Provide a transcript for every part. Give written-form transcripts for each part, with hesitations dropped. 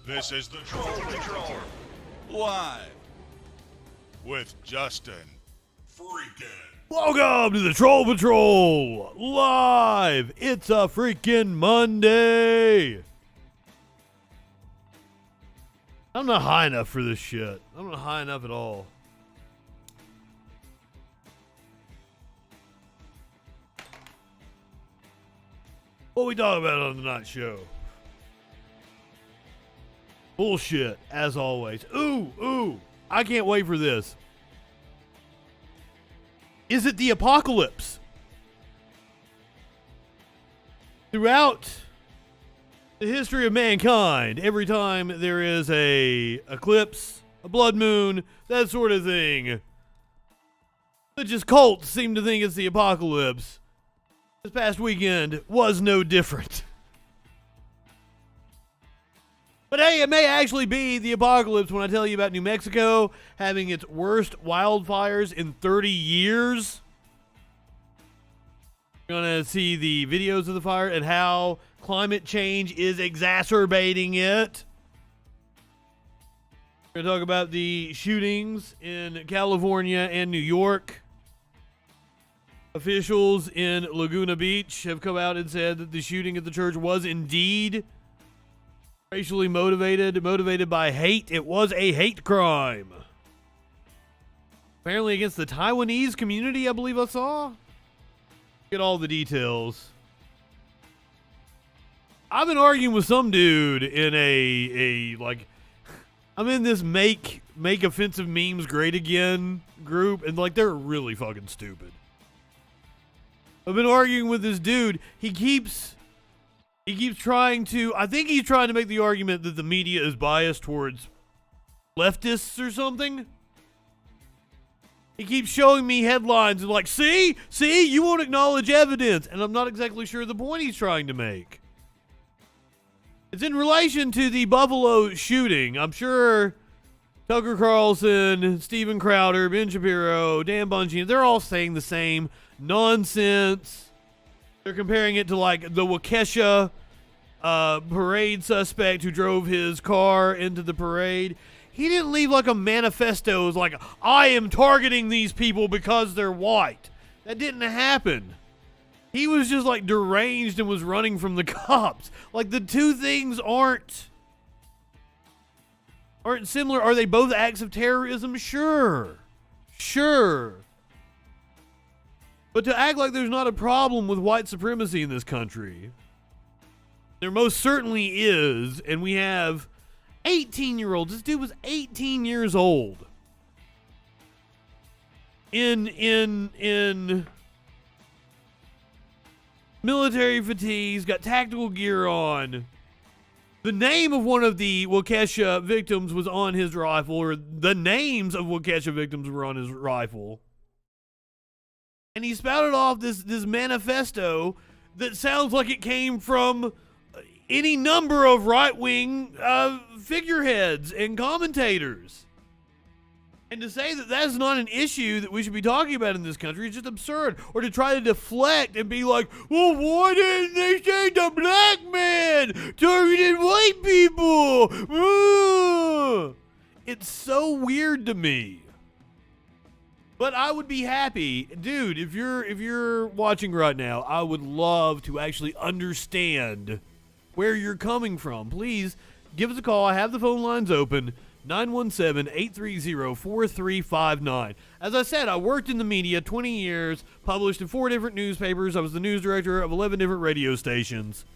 This is the Troll Patrol. Live. With Justin. Freakin. Welcome to the Troll Patrol. Live. It's a freaking Monday. I'm not high enough for this shit. I'm not high enough at all. What we talk about on tonight's show? Bullshit, as always. Ooh, I can't wait for this. Is it the apocalypse? Throughout the history of mankind, every time there is a eclipse, a blood moon, that sort of thing, religious cults seem to think it's the apocalypse. This past weekend was no different. But hey, it may actually be the apocalypse when I tell you about New Mexico having its worst wildfires in 30 years. You're going to see the videos of the fire and how climate change is exacerbating it. We're going to talk about the shootings in California and New York. Officials in Laguna Beach have come out and said that the shooting at the church was indeed racially motivated by hate. It was a hate crime. Apparently against the Taiwanese community, I believe I saw. Get all the details. I've been arguing with some dude in I'm in this make offensive memes great again group, and they're really fucking stupid. I've been arguing with this dude. He keeps trying to, I think he's trying to make the argument that the media is biased towards leftists or something. He keeps showing me headlines and see, you won't acknowledge evidence. And I'm not exactly sure the point he's trying to make. It's in relation to the Buffalo shooting. I'm sure Tucker Carlson, Steven Crowder, Ben Shapiro, Dan Bongino, they're all saying the same nonsense. They're comparing it to the Waukesha parade suspect who drove his car into the parade. He didn't leave a manifesto. It was I am targeting these people because they're white. That didn't happen. He was just deranged and was running from the cops. The two things aren't similar. Are they both acts of terrorism? Sure. But to act like there's not a problem with white supremacy in this country, there most certainly is, and we have 18-year-olds. This dude was 18 years old. In military fatigues, got tactical gear on. The name of one of the Waukesha victims was on his rifle, or the names of Waukesha victims were on his rifle. And he spouted off this manifesto that sounds like it came from any number of right-wing figureheads and commentators. And to say that that's not an issue that we should be talking about in this country is just absurd. Or to try to deflect and be well, why didn't they say the black man targeted white people? It's so weird to me. But I would be happy, dude, if you're watching right now, I would love to actually understand where you're coming from. Please give us a call. I have the phone lines open, 917-830-4359. As I said, I worked in the media 20 years, published in 4 different newspapers. I was the news director of 11 different radio stations.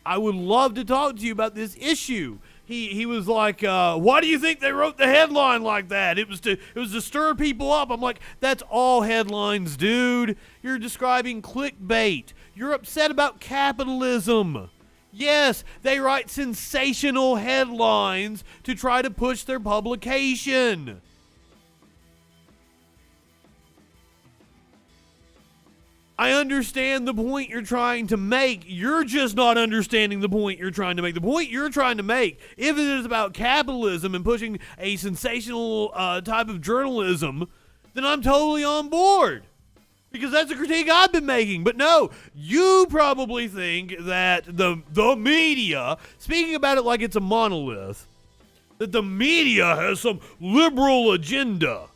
I would love to talk to you about this issue. He was why do you think they wrote the headline like that? It was to stir people up. I'm that's all headlines, dude. You're describing clickbait. You're upset about capitalism. Yes, they write sensational headlines to try to push their publication. I understand the point you're trying to make. You're just not understanding the point you're trying to make. The point you're trying to make, if it is about capitalism and pushing a sensational type of journalism, then I'm totally on board. Because that's a critique I've been making. But no, you probably think that the media, speaking about it like it's a monolith, that the media has some liberal agenda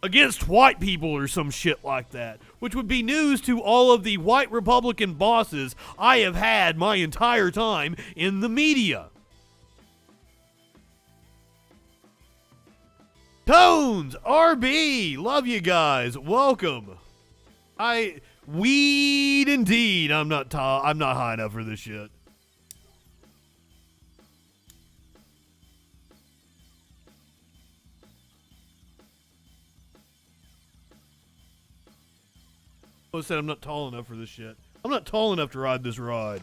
against white people or some shit like that, which would be news to all of the white Republican bosses I have had my entire time in the media. Tones, RB, love you guys. Welcome. Weed indeed. I'm not high enough for this shit. I said I'm not tall enough for this shit. I'm not tall enough to ride this ride.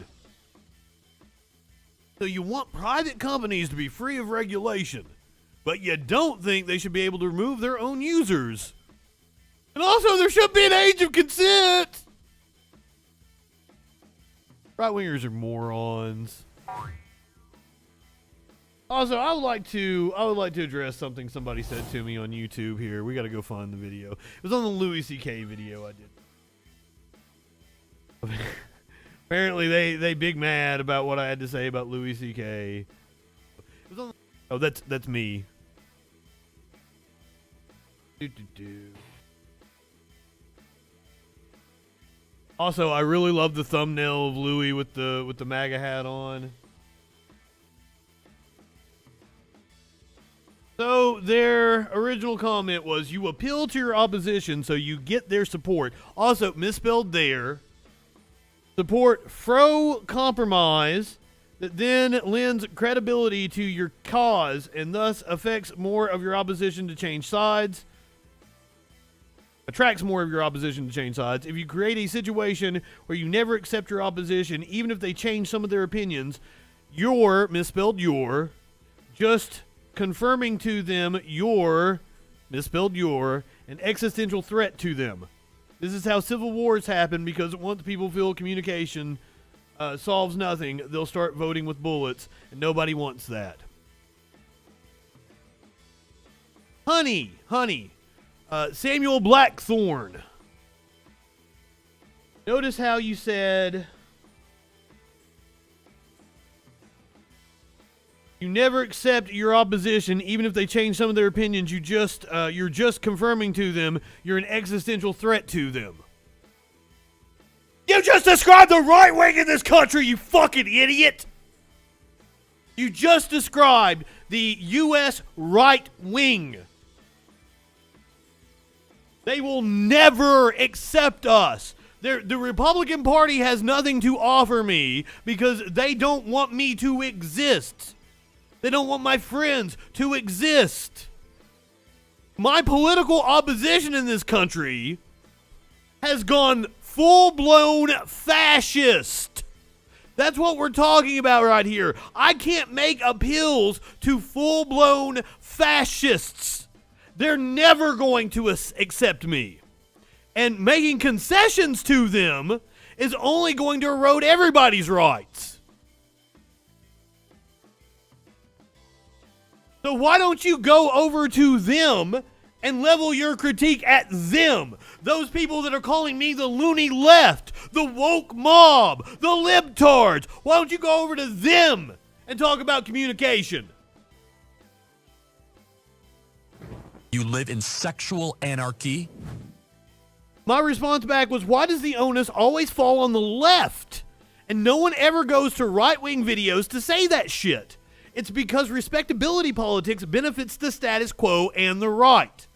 So you want private companies to be free of regulation, but you don't think they should be able to remove their own users. And also, there should be an age of consent. Right-wingers are morons. Also, I would like to address something somebody said to me on YouTube here. We got to go find the video. It was on the Louis C.K. video I did. Apparently they big mad about what I had to say about Louis C.K. Oh, that's me. Also, I really love the thumbnail of Louis with the MAGA hat on. So their original comment was, you appeal to your opposition so you get their support. Also, misspelled there. Support fro-compromise that then lends credibility to your cause and thus affects more of your opposition to change sides. Attracts more of your opposition to change sides. If you create a situation where you never accept your opposition, even if they change some of their opinions, you're, misspelled your, just confirming to them your, misspelled your, an existential threat to them. This is how civil wars happen, because once people feel communication solves nothing, they'll start voting with bullets, and nobody wants that. Honey, Samuel Blackthorne. Notice how you said you never accept your opposition, even if they change some of their opinions. You're just confirming to them you're an existential threat to them. You just described the right wing in this country, you fucking idiot! You just described the U.S. right wing. They will never accept us. The Republican Party has nothing to offer me because they don't want me to exist. They don't want my friends to exist. My political opposition in this country has gone full-blown fascist. That's what we're talking about right here. I can't make appeals to full-blown fascists. They're never going to accept me. And making concessions to them is only going to erode everybody's rights. So why don't you go over to them and level your critique at them? Those people that are calling me the loony left, the woke mob, the libtards. Why don't you go over to them and talk about communication? You live in sexual anarchy? My response back was, why does the onus always fall on the left? And no one ever goes to right-wing videos to say that shit. It's because respectability politics benefits the status quo and the right.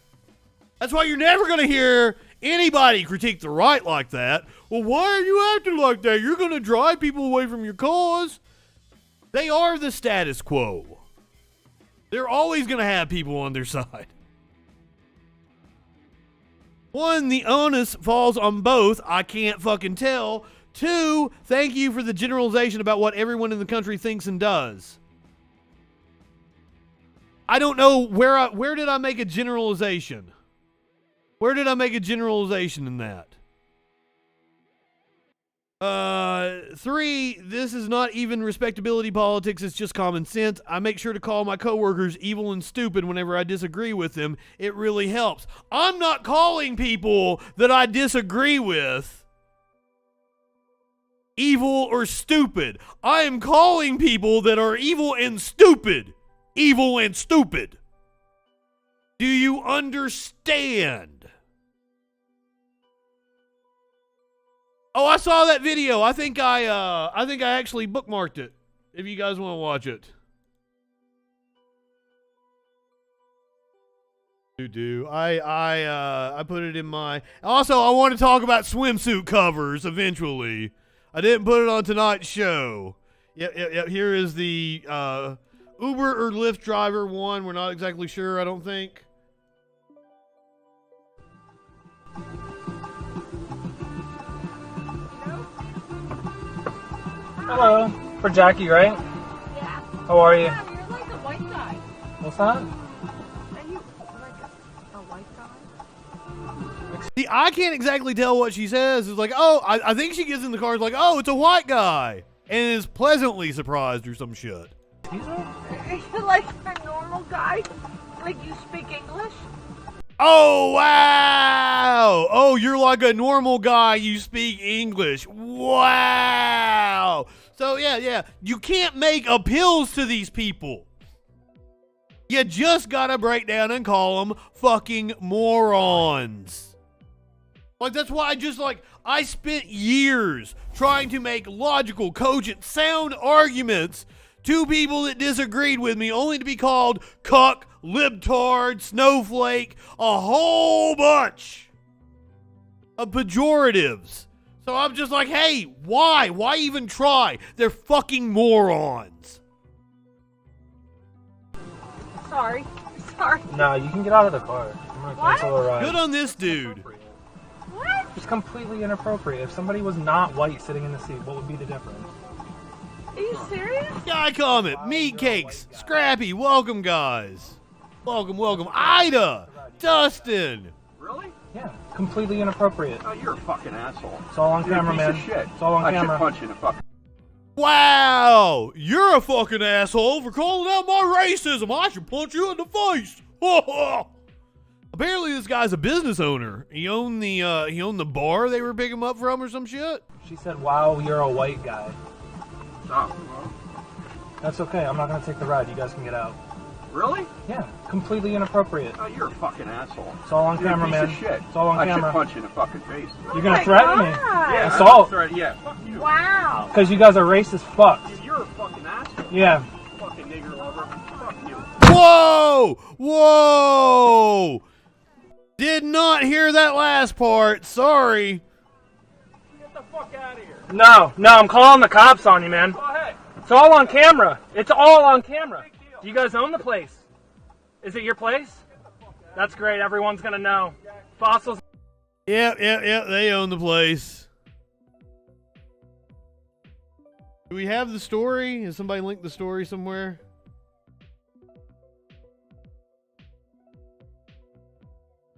That's why you're never going to hear anybody critique the right like that. Well, why are you acting like that? You're going to drive people away from your cause. They are the status quo. They're always going to have people on their side. One, the onus falls on both. I can't fucking tell. Two, thank you for the generalization about what everyone in the country thinks and does. I don't know where did I make a generalization? Where did I make a generalization in that? 3, this is not even respectability politics, it's just common sense. I make sure to call my coworkers evil and stupid whenever I disagree with them. It really helps. I'm not calling people that I disagree with evil or stupid. I am calling people that are evil and stupid. Evil and stupid. Do you understand? Oh, I saw that video. I think I actually bookmarked it. If you guys want to watch it. I put it in my. Also, I want to talk about swimsuit covers eventually. I didn't put it on tonight's show. Yep. Here is the Uber or Lyft driver one. We're not exactly sure, I don't think. Hello. For Jackie, right? Yeah. How are you? Yeah, you're like a white guy. What's that? Are you like a white guy? See, I can't exactly tell what she says. It's like, oh, I think she gets in the car. It's like, oh, it's a white guy. And is pleasantly surprised or some shit. Are you like a normal guy? Like you speak English? Oh, wow. Oh, you're like a normal guy. You speak English. Wow. So, yeah. You can't make appeals to these people. You just gotta break down and call them fucking morons. Like, that's why I spent years trying to make logical, cogent, sound arguments to people that disagreed with me, only to be called cuck, libtard, snowflake, a whole bunch of pejoratives. So I'm just like, hey, why? Why even try? They're fucking morons. Sorry. No, you can get out of the car. I'm gonna cancel a ride. Good on this dude. What? It's completely inappropriate. If somebody was not white sitting in the seat, what would be the difference? Are you serious? Guy comment, meat cakes, Scrappy, welcome guys. Welcome. Ida, Dustin. Really? Yeah, completely inappropriate. Oh, you're a fucking asshole. It's all on You're camera, a piece man. of shit. It's all on I camera. should punch you in the fucking. Wow, you're a fucking asshole for calling out my racism. I should punch you in the face. Apparently this guy's a business owner. He owned the bar they were picking him up from or some shit. She said, wow, you're a white guy. Oh, well, That's okay. I'm not going to take the ride. You guys can get out. really? Yeah, completely inappropriate. Oh, you're a fucking asshole. It's all on You're camera, a man. piece of shit. It's all on I camera. should punch you in the fucking face. You're going Oh to threaten me. God. Yeah, Assault. Yeah, fuck you. Wow. Because you guys are racist fucks. Dude, you're a fucking asshole. Yeah. Fucking nigger lover. Fuck you. Whoa! Did not hear that last part. Sorry. Get the fuck out of here. No, I'm calling the cops on you, man. Go ahead. It's all on camera. It's all on camera. Do you guys own the place? Is it your place? That's great. Everyone's going to know. Fossils. Yep. They own the place. Do we have the story? Has somebody linked the story somewhere?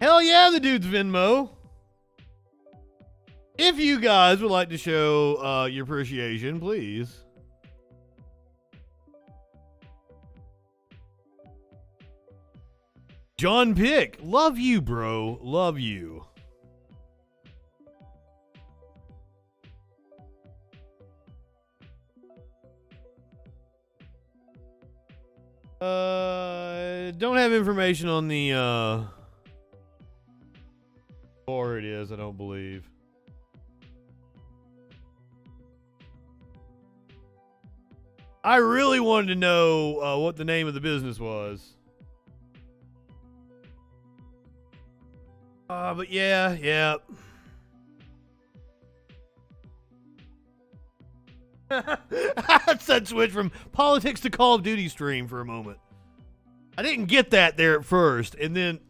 Hell yeah, the dude's Venmo. If you guys would like to show your appreciation, please. John Pick, love you, bro. Love you. Don't have information on the bar it is, I don't believe. I really wanted to know what the name of the business was. But yeah. I said switch from politics to Call of Duty stream for a moment. I didn't get that there at first, and then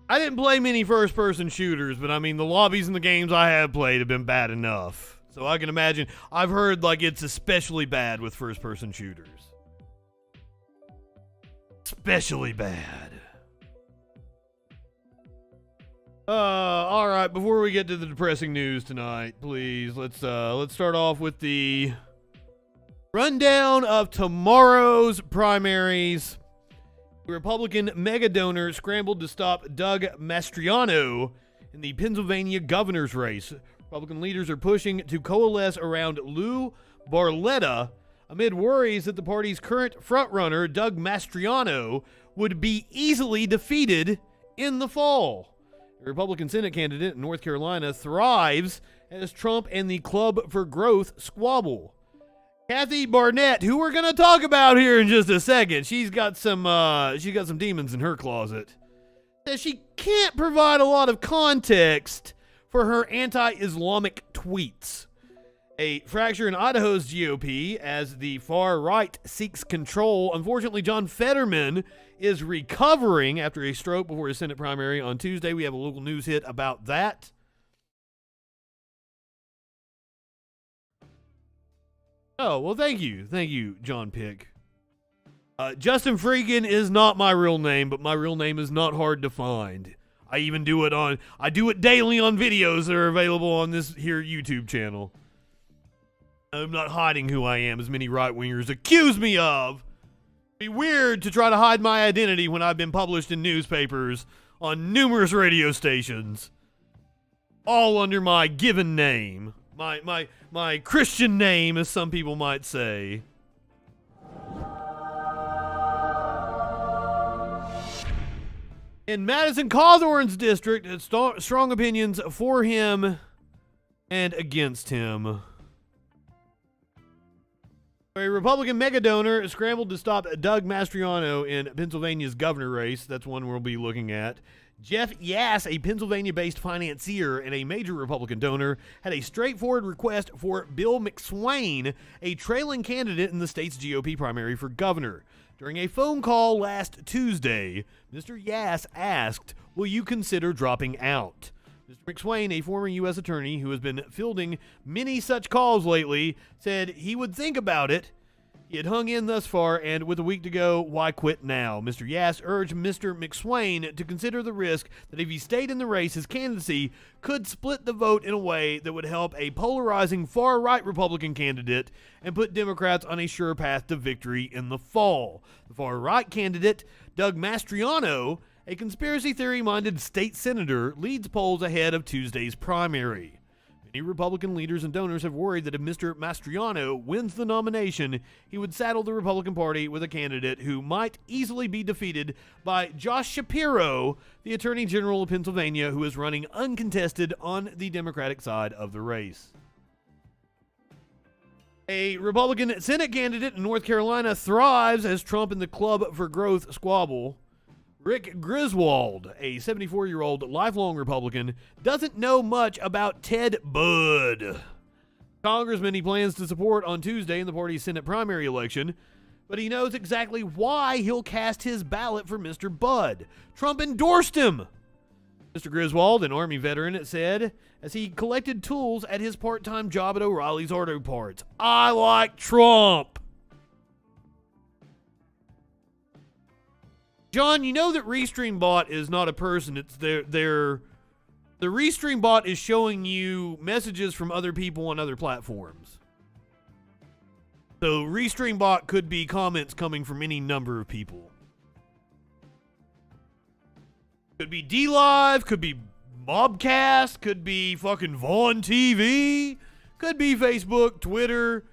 I didn't play many first-person shooters, but I mean the lobbies in the games I have played have been bad enough. So I can imagine. I've heard like it's especially bad with first-person shooters. Especially bad. all right, before we get to the depressing news tonight, please, let's start off with the rundown of tomorrow's primaries. The Republican mega donor scrambled to stop Doug Mastriano in the Pennsylvania governor's race. Republican leaders are pushing to coalesce around Lou Barletta amid worries that the party's current frontrunner, Doug Mastriano, would be easily defeated in the fall. The Republican Senate candidate in North Carolina thrives as Trump and the Club for Growth squabble. Kathy Barnett, who we're going to talk about here in just a second, she's got some demons in her closet, says she can't provide a lot of context for her anti-Islamic tweets. A fracture in Idaho's GOP as the far right seeks control. Unfortunately, John Fetterman is recovering after a stroke before his Senate primary on Tuesday. We have a local news hit about that. Oh, well, thank you, John Pick. Justin FREAKIN is not my real name, but my real name is not hard to find. I do it daily on videos that are available on this here YouTube channel. I'm not hiding who I am, as many right-wingers accuse me of. It'd be weird to try to hide my identity when I've been published in newspapers on numerous radio stations, all under my given name. My Christian name, as some people might say. In Madison Cawthorn's district, it's strong opinions for him and against him. A Republican mega donor scrambled to stop Doug Mastriano in Pennsylvania's governor race. That's one we'll be looking at. Jeff Yass, a Pennsylvania-based financier and a major Republican donor, had a straightforward request for Bill McSwain, a trailing candidate in the state's GOP primary for governor. During a phone call last Tuesday, Mr. Yass asked, "Will you consider dropping out?" Mr. McSwain, a former U.S. attorney who has been fielding many such calls lately, said he would think about it. He had hung in thus far, and with a week to go, why quit now? Mr. Yass urged Mr. McSwain to consider the risk that if he stayed in the race, his candidacy could split the vote in a way that would help a polarizing far-right Republican candidate and put Democrats on a sure path to victory in the fall. The far-right candidate, Doug Mastriano, a conspiracy theory-minded state senator, leads polls ahead of Tuesday's primary. Many Republican leaders and donors have worried that if Mr. Mastriano wins the nomination, he would saddle the Republican Party with a candidate who might easily be defeated by Josh Shapiro, the Attorney General of Pennsylvania, who is running uncontested on the Democratic side of the race. A Republican Senate candidate in North Carolina thrives as Trump and the Club for Growth squabble. Rick Griswold, a 74-year-old lifelong Republican, doesn't know much about Ted Budd, congressman he plans to support on Tuesday in the party's Senate primary election, but he knows exactly why he'll cast his ballot for Mr. Budd. Trump endorsed him. Mr. Griswold, an Army veteran, said as he collected tools at his part-time job at O'Reilly's Auto Parts, "I like Trump." John, you know that Restream Bot is not a person. It's the Restream Bot is showing you messages from other people on other platforms. So Restream Bot could be comments coming from any number of people. Could be DLive, could be Mobcast, could be fucking Vaughn TV, could be Facebook, Twitter,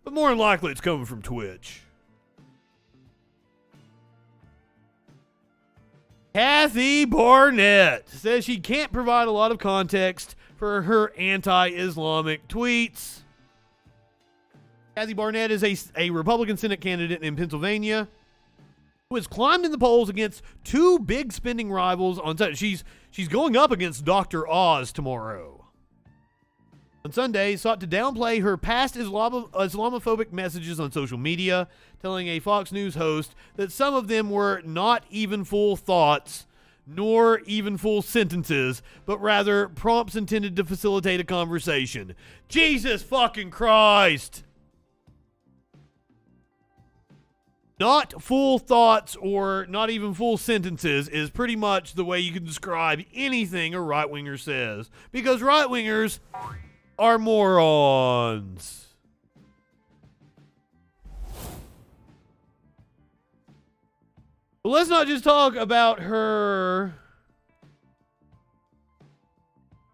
but more than likely it's coming from Twitch. Kathy Barnett says she can't provide a lot of context for her anti-Islamic tweets. Kathy Barnett is a Republican Senate candidate in Pennsylvania who has climbed in the polls against two big spending rivals on Sunday. She's going up against Dr. Oz tomorrow. On Sunday, sought to downplay her past Islamophobic messages on social media, telling a Fox News host that some of them were not even full thoughts, nor even full sentences, but rather prompts intended to facilitate a conversation. Jesus fucking Christ! not full thoughts or not even full sentences is pretty much the way you can describe anything a right-winger says. Because right-wingers are morons. But let's not just talk about her.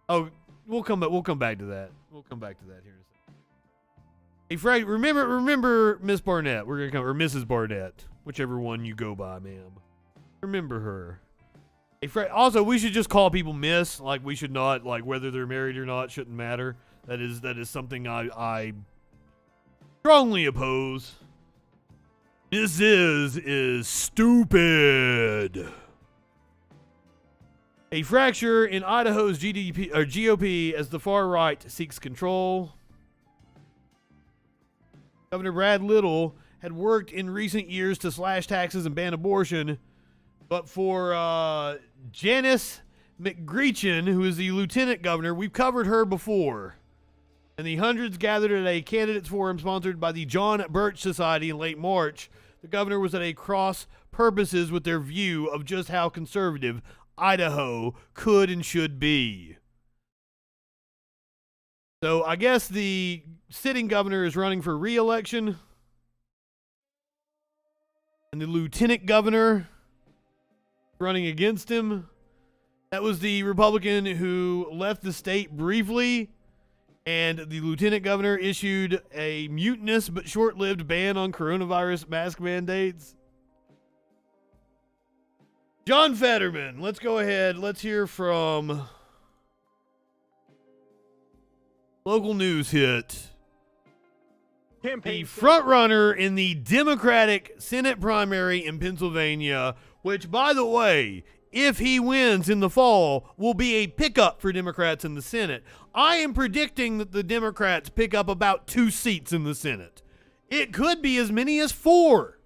Oh, we'll come back to that. We'll come back to that here in a second. Hey, Frank, remember Miss Barnett. We're gonna come, or Mrs. Barnett, whichever one you go by, ma'am. Remember her. Hey, Frank. Also, we should just call people Miss. Like, we should not, like, whether they're married or not shouldn't matter. That is something I strongly oppose. Mrs. is stupid. A fracture in Idaho's GOP as the far right seeks control. Governor Brad Little had worked in recent years to slash taxes and ban abortion, but for Janice McGreechin, who is the lieutenant governor, we've covered her before. And the hundreds gathered at a candidates forum sponsored by the John Birch Society in late March. The governor was at a cross purposes with their view of just how conservative Idaho could and should be. So I guess the sitting governor is running for re-election, and the lieutenant governor running against him. That was the Republican who left the state briefly, and the lieutenant governor issued a mutinous but short-lived ban on coronavirus mask mandates. John Fetterman, let's go ahead. Let's hear from local news hit. The front runner in the Democratic Senate primary in Pennsylvania, which, by the way, if he wins in the fall, will be a pickup for Democrats in the Senate. I am predicting that the Democrats pick up about 2 seats in the Senate. It could be as many as 4.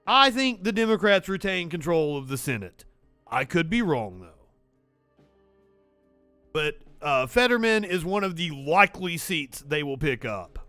I think the Democrats retain control of the Senate. I could be wrong, though. But Fetterman is one of the likely seats they will pick up.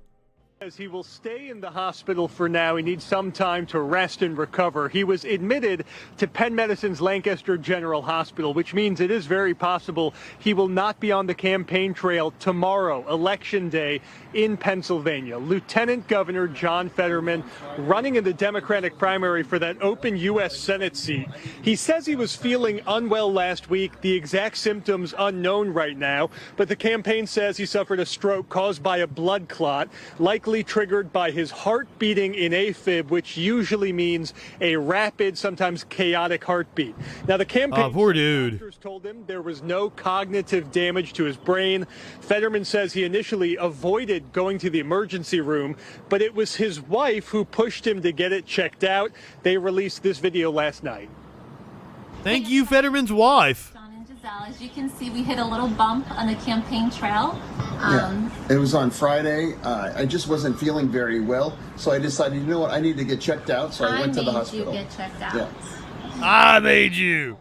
As he will stay in the hospital for now. He needs some time to rest and recover. He was admitted to Penn Medicine's Lancaster General Hospital, which means it is very possible he will not be on the campaign trail tomorrow, Election Day, in Pennsylvania. Lieutenant Governor John Fetterman running in the Democratic primary for that open U.S. Senate seat. He says he was feeling unwell last week, the exact symptoms unknown right now, but the campaign says he suffered a stroke caused by a blood clot, likely triggered by his heart beating in AFib, which usually means a rapid, sometimes chaotic heartbeat. Now, the campaign poor dude. doctors told him there was no cognitive damage to his brain. Fetterman says he initially avoided going to the emergency room, but it was his wife who pushed him to get it checked out. They released this video last night. Thank you, Fetterman's wife. As you can see, we hit a little bump on the campaign trail. Yeah, it was on Friday. I just wasn't feeling very well, so I decided, you know what, I need to get checked out, so I went to the hospital. I made you get checked out. Yeah. I made you.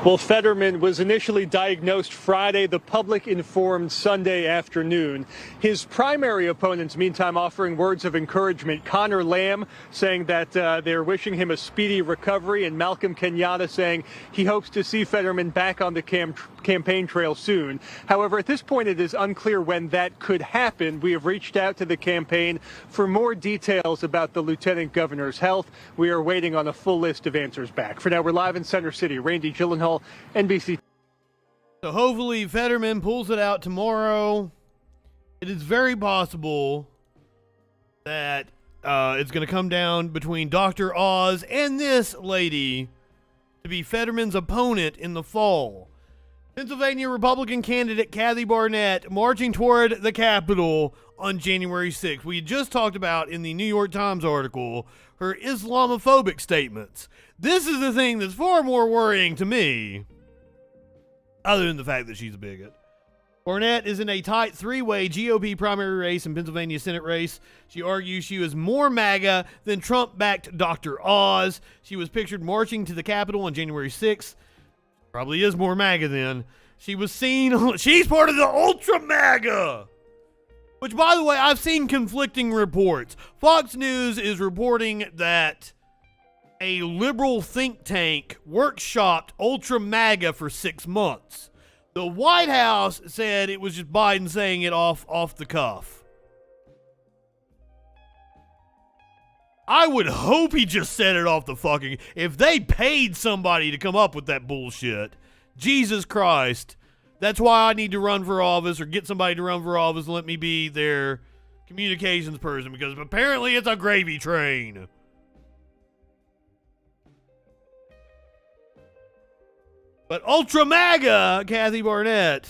Well, Fetterman was initially diagnosed Friday. The public informed Sunday afternoon. His primary opponents, meantime, offering words of encouragement. Connor Lamb saying that they're wishing him a speedy recovery, and Malcolm Kenyatta saying he hopes to see Fetterman back on the campaign trail soon. However, at this point, it is unclear when that could happen. We have reached out to the campaign for more details about the lieutenant governor's health. We are waiting on a full list of answers back. For now, we're live in Center City. Randy Gyllenhaal, NBC. So hopefully Fetterman pulls it out tomorrow. It is very possible that it's going to come down between Dr. Oz and this lady to be Fetterman's opponent in the fall. Pennsylvania Republican candidate Kathy Barnett marching toward the Capitol on January 6th. We just talked about in the New York Times article her Islamophobic statements. This is the thing that's far more worrying to me, other than the fact that she's a bigot. Barnett is in a tight 3-way GOP primary race and Pennsylvania Senate race. She argues she was more MAGA than Trump-backed Dr. Oz. She was pictured marching to the Capitol on January 6th. Probably is more MAGA then. She was seen, she's part of the Ultra MAGA. Which, by the way, I've seen conflicting reports. Fox News is reporting that a liberal think tank workshopped Ultra MAGA for 6 months. The White House said it was just Biden saying it off the cuff. I would hope he just said it off the fucking... If they paid somebody to come up with that bullshit, Jesus Christ, that's why I need to run for office or get somebody to run for office and let me be their communications person, because apparently it's a gravy train. But Ultra MAGA Kathy Barnett,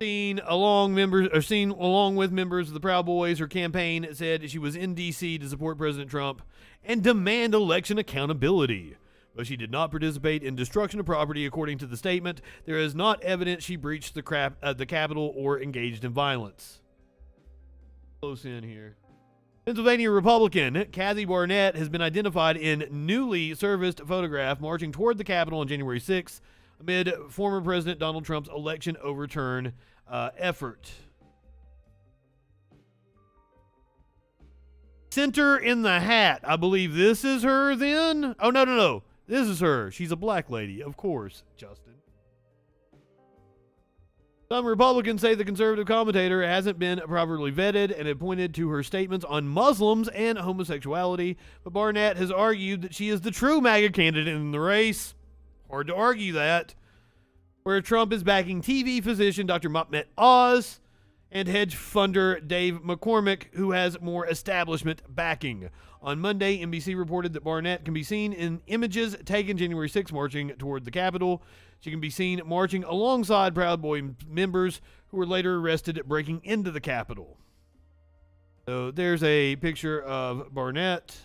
seen along with members of the Proud Boys, her campaign said she was in D.C. to support President Trump and demand election accountability. But she did not participate in destruction of property, according to the statement. There is not evidence she breached the Capitol or engaged in violence. Close in here. Pennsylvania Republican Kathy Barnett has been identified in newly serviced photograph marching toward the Capitol on January 6th amid former President Donald Trump's election overturn effort. Center in the hat. I believe this is her then? Oh, no. This is her. She's a black lady, of course, Justin. Some Republicans say the conservative commentator hasn't been properly vetted and have pointed to her statements on Muslims and homosexuality, but Barnett has argued that she is the true MAGA candidate in the race. Hard to argue that. Where Trump is backing TV physician Dr. Mahmoud Oz and hedge funder Dave McCormick, who has more establishment backing. On Monday, NBC reported that Barnett can be seen in images taken January 6 marching toward the Capitol. She can be seen marching alongside Proud Boy members who were later arrested breaking into the Capitol. So there's a picture of Barnett,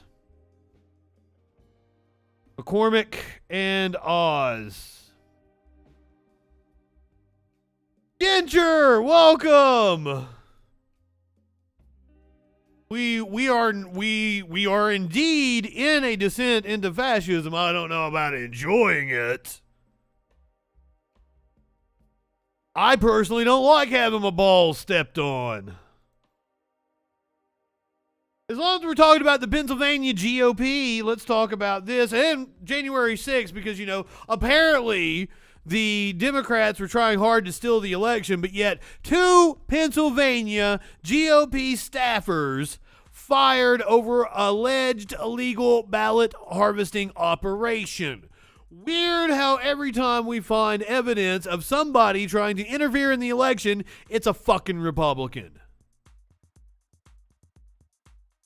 McCormick, and Oz. Ginger, welcome. We are indeed in a descent into fascism. I don't know about enjoying it. I personally don't like having my balls stepped on. As long as we're talking about the Pennsylvania GOP, let's talk about this and January 6th, because, apparently the Democrats were trying hard to steal the election, but yet 2 Pennsylvania GOP staffers fired over alleged illegal ballot harvesting operation. Weird how every time we find evidence of somebody trying to interfere in the election, it's a fucking Republican.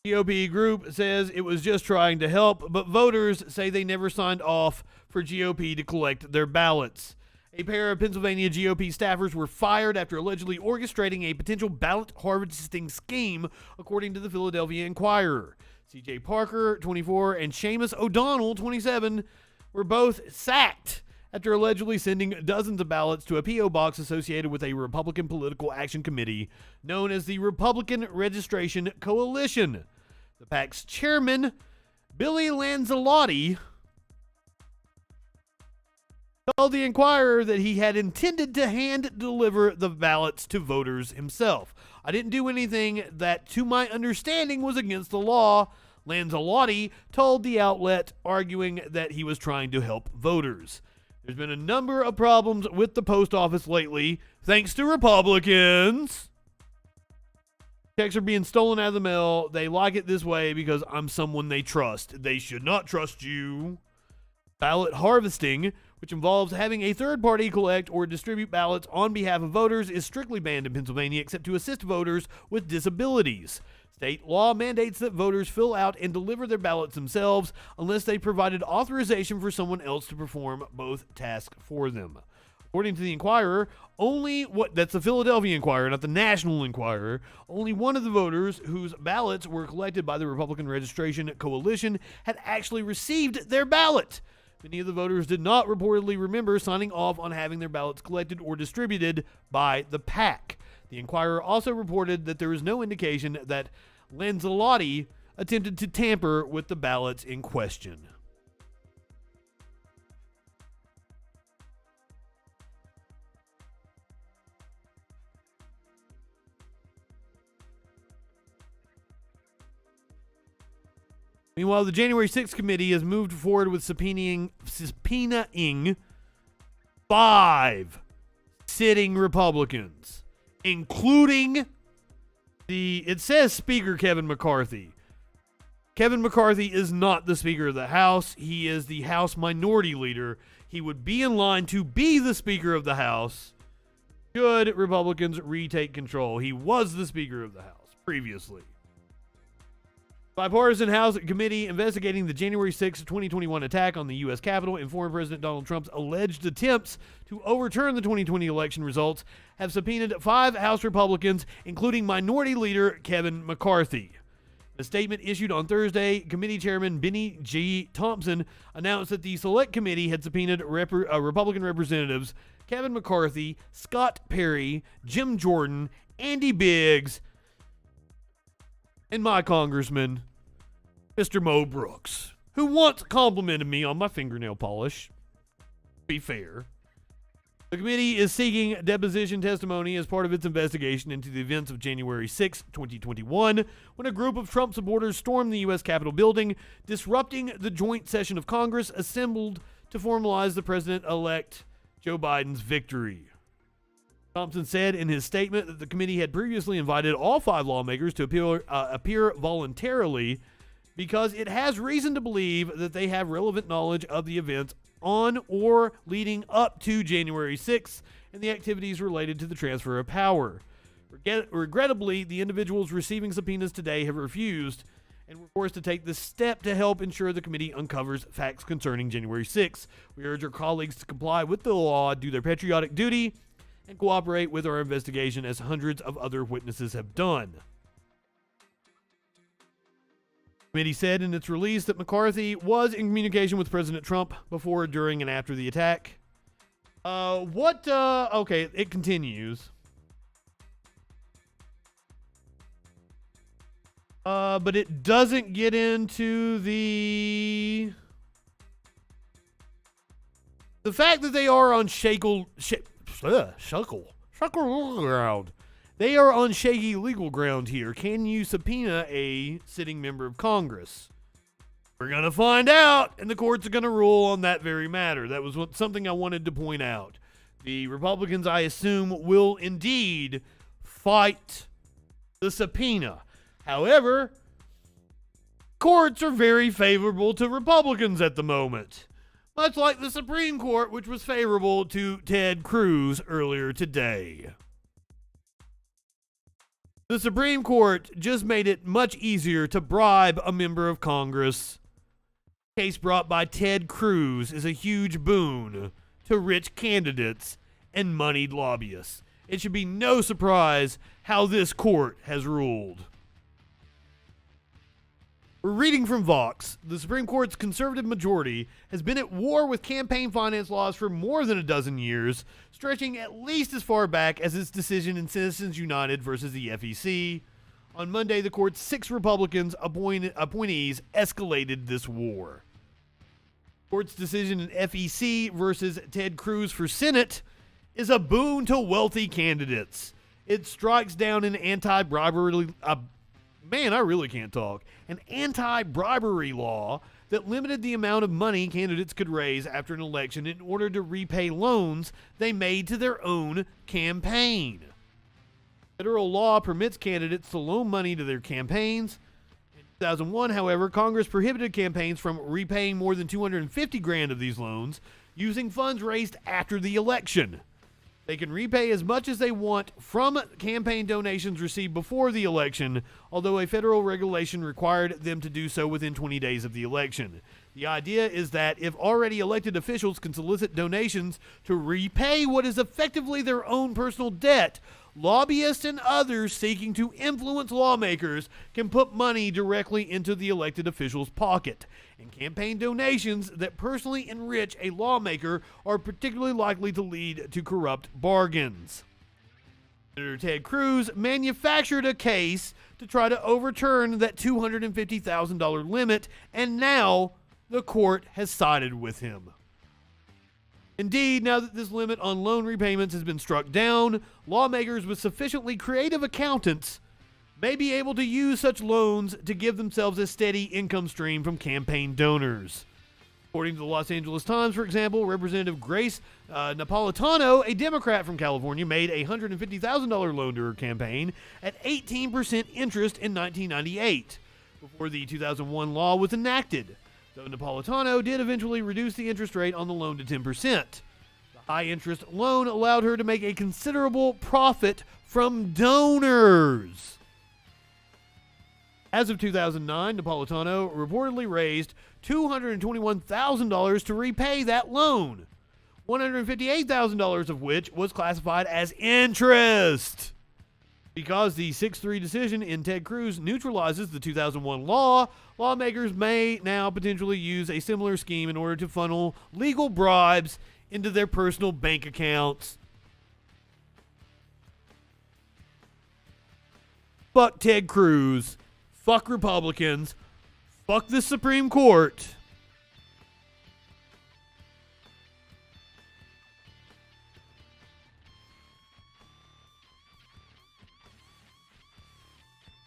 GOP group says it was just trying to help, but voters say they never signed off for GOP to collect their ballots. A pair of Pennsylvania GOP staffers were fired after allegedly orchestrating a potential ballot harvesting scheme, according to the Philadelphia Inquirer. C.J. Parker, 24, and Seamus O'Donnell, 27, were both sacked after allegedly sending dozens of ballots to a P.O. box associated with a Republican Political Action Committee known as the Republican Registration Coalition. The PAC's chairman, Billy Lanzalotti, told the Inquirer that he had intended to hand-deliver the ballots to voters himself. I didn't do anything that, to my understanding, was against the law, Lanzalotti told the outlet, arguing that he was trying to help voters. There's been a number of problems with the post office lately, thanks to Republicans. Checks are being stolen out of the mail. They like it this way because I'm someone they trust. They should not trust you. Ballot harvesting, which involves having a third party collect or distribute ballots on behalf of voters, is strictly banned in Pennsylvania except to assist voters with disabilities. State law mandates that voters fill out and deliver their ballots themselves unless they provided authorization for someone else to perform both tasks for them. According to the Inquirer, that's the Philadelphia Inquirer, not the National Enquirer, only one of the voters whose ballots were collected by the Republican Registration Coalition had actually received their ballot. Many of the voters did not reportedly remember signing off on having their ballots collected or distributed by the PAC. The Inquirer also reported that there is no indication that Lanzalotti attempted to tamper with the ballots in question. Meanwhile, the January 6th committee has moved forward with subpoenaing 5 sitting Republicans, including it says Speaker Kevin McCarthy. Kevin McCarthy is not the Speaker of the House. He is the House Minority Leader. He would be in line to be the Speaker of the House should Republicans retake control. He was the Speaker of the House previously. Bipartisan House committee investigating the January 6, 2021 attack on the U.S. Capitol and former President Donald Trump's alleged attempts to overturn the 2020 election results have subpoenaed 5 House Republicans, including Minority Leader Kevin McCarthy. A statement issued on Thursday, Committee Chairman Benny G. Thompson announced that the Select Committee had subpoenaed Republican representatives Kevin McCarthy, Scott Perry, Jim Jordan, Andy Biggs, and my congressman, Mr. Mo Brooks, who once complimented me on my fingernail polish. Be fair. The committee is seeking deposition testimony as part of its investigation into the events of January 6, 2021, when a group of Trump supporters stormed the U.S. Capitol building, disrupting the joint session of Congress assembled to formalize the president-elect Joe Biden's victory. Thompson said in his statement that the committee had previously invited all 5 lawmakers to appear voluntarily because it has reason to believe that they have relevant knowledge of the events on or leading up to January 6th and the activities related to the transfer of power. Regrettably, the individuals receiving subpoenas today have refused and were forced to take this step to help ensure the committee uncovers facts concerning January 6th. We urge our colleagues to comply with the law, do their patriotic duty, and cooperate with our investigation as hundreds of other witnesses have done. The committee said in its release that McCarthy was in communication with President Trump before, during, and after the attack. Okay, it continues. But it doesn't get into the fact that they are on shaky ground. They are on shaky legal ground here. Can you subpoena a sitting member of Congress? We're going to find out, and the courts are going to rule on that very matter. That was something I wanted to point out. The Republicans, I assume, will indeed fight the subpoena. However, courts are very favorable to Republicans at the moment, much like the Supreme Court, which was favorable to Ted Cruz earlier today. The Supreme Court just made it much easier to bribe a member of Congress. Case brought by Ted Cruz is a huge boon to rich candidates and moneyed lobbyists. It should be no surprise how this court has ruled. We're reading from Vox. The Supreme Court's conservative majority has been at war with campaign finance laws for more than a dozen years, stretching at least as far back as its decision in Citizens United versus the FEC. On Monday, the court's 6 Republicans appointees escalated this war. The court's decision in FEC versus Ted Cruz for Senate is a boon to wealthy candidates. It strikes down an anti-bribery an anti-bribery law that limited the amount of money candidates could raise after an election in order to repay loans they made to their own campaign. Federal law permits candidates to loan money to their campaigns. In 2001, however, Congress prohibited campaigns from repaying more than $250,000 of these loans using funds raised after the election. They can repay as much as they want from campaign donations received before the election, although a federal regulation required them to do so within 20 days of the election. The idea is that if already elected officials can solicit donations to repay what is effectively their own personal debt, lobbyists and others seeking to influence lawmakers can put money directly into the elected official's pocket. And campaign donations that personally enrich a lawmaker are particularly likely to lead to corrupt bargains. Senator Ted Cruz manufactured a case to try to overturn that $250,000 limit, and now the court has sided with him. Indeed, now that this limit on loan repayments has been struck down, lawmakers with sufficiently creative accountants may be able to use such loans to give themselves a steady income stream from campaign donors. According to the Los Angeles Times, for example, Representative Grace Napolitano, a Democrat from California, made a $150,000 loan to her campaign at 18% interest in 1998, before the 2001 law was enacted. Though Napolitano did eventually reduce the interest rate on the loan to 10%. The high-interest loan allowed her to make a considerable profit from donors. As of 2009, Napolitano reportedly raised $221,000 to repay that loan, $158,000 of which was classified as interest. Because the 6-3 decision in Ted Cruz neutralizes the 2001 law, lawmakers may now potentially use a similar scheme in order to funnel legal bribes into their personal bank accounts. Fuck Ted Cruz. Fuck Republicans. Fuck the Supreme Court.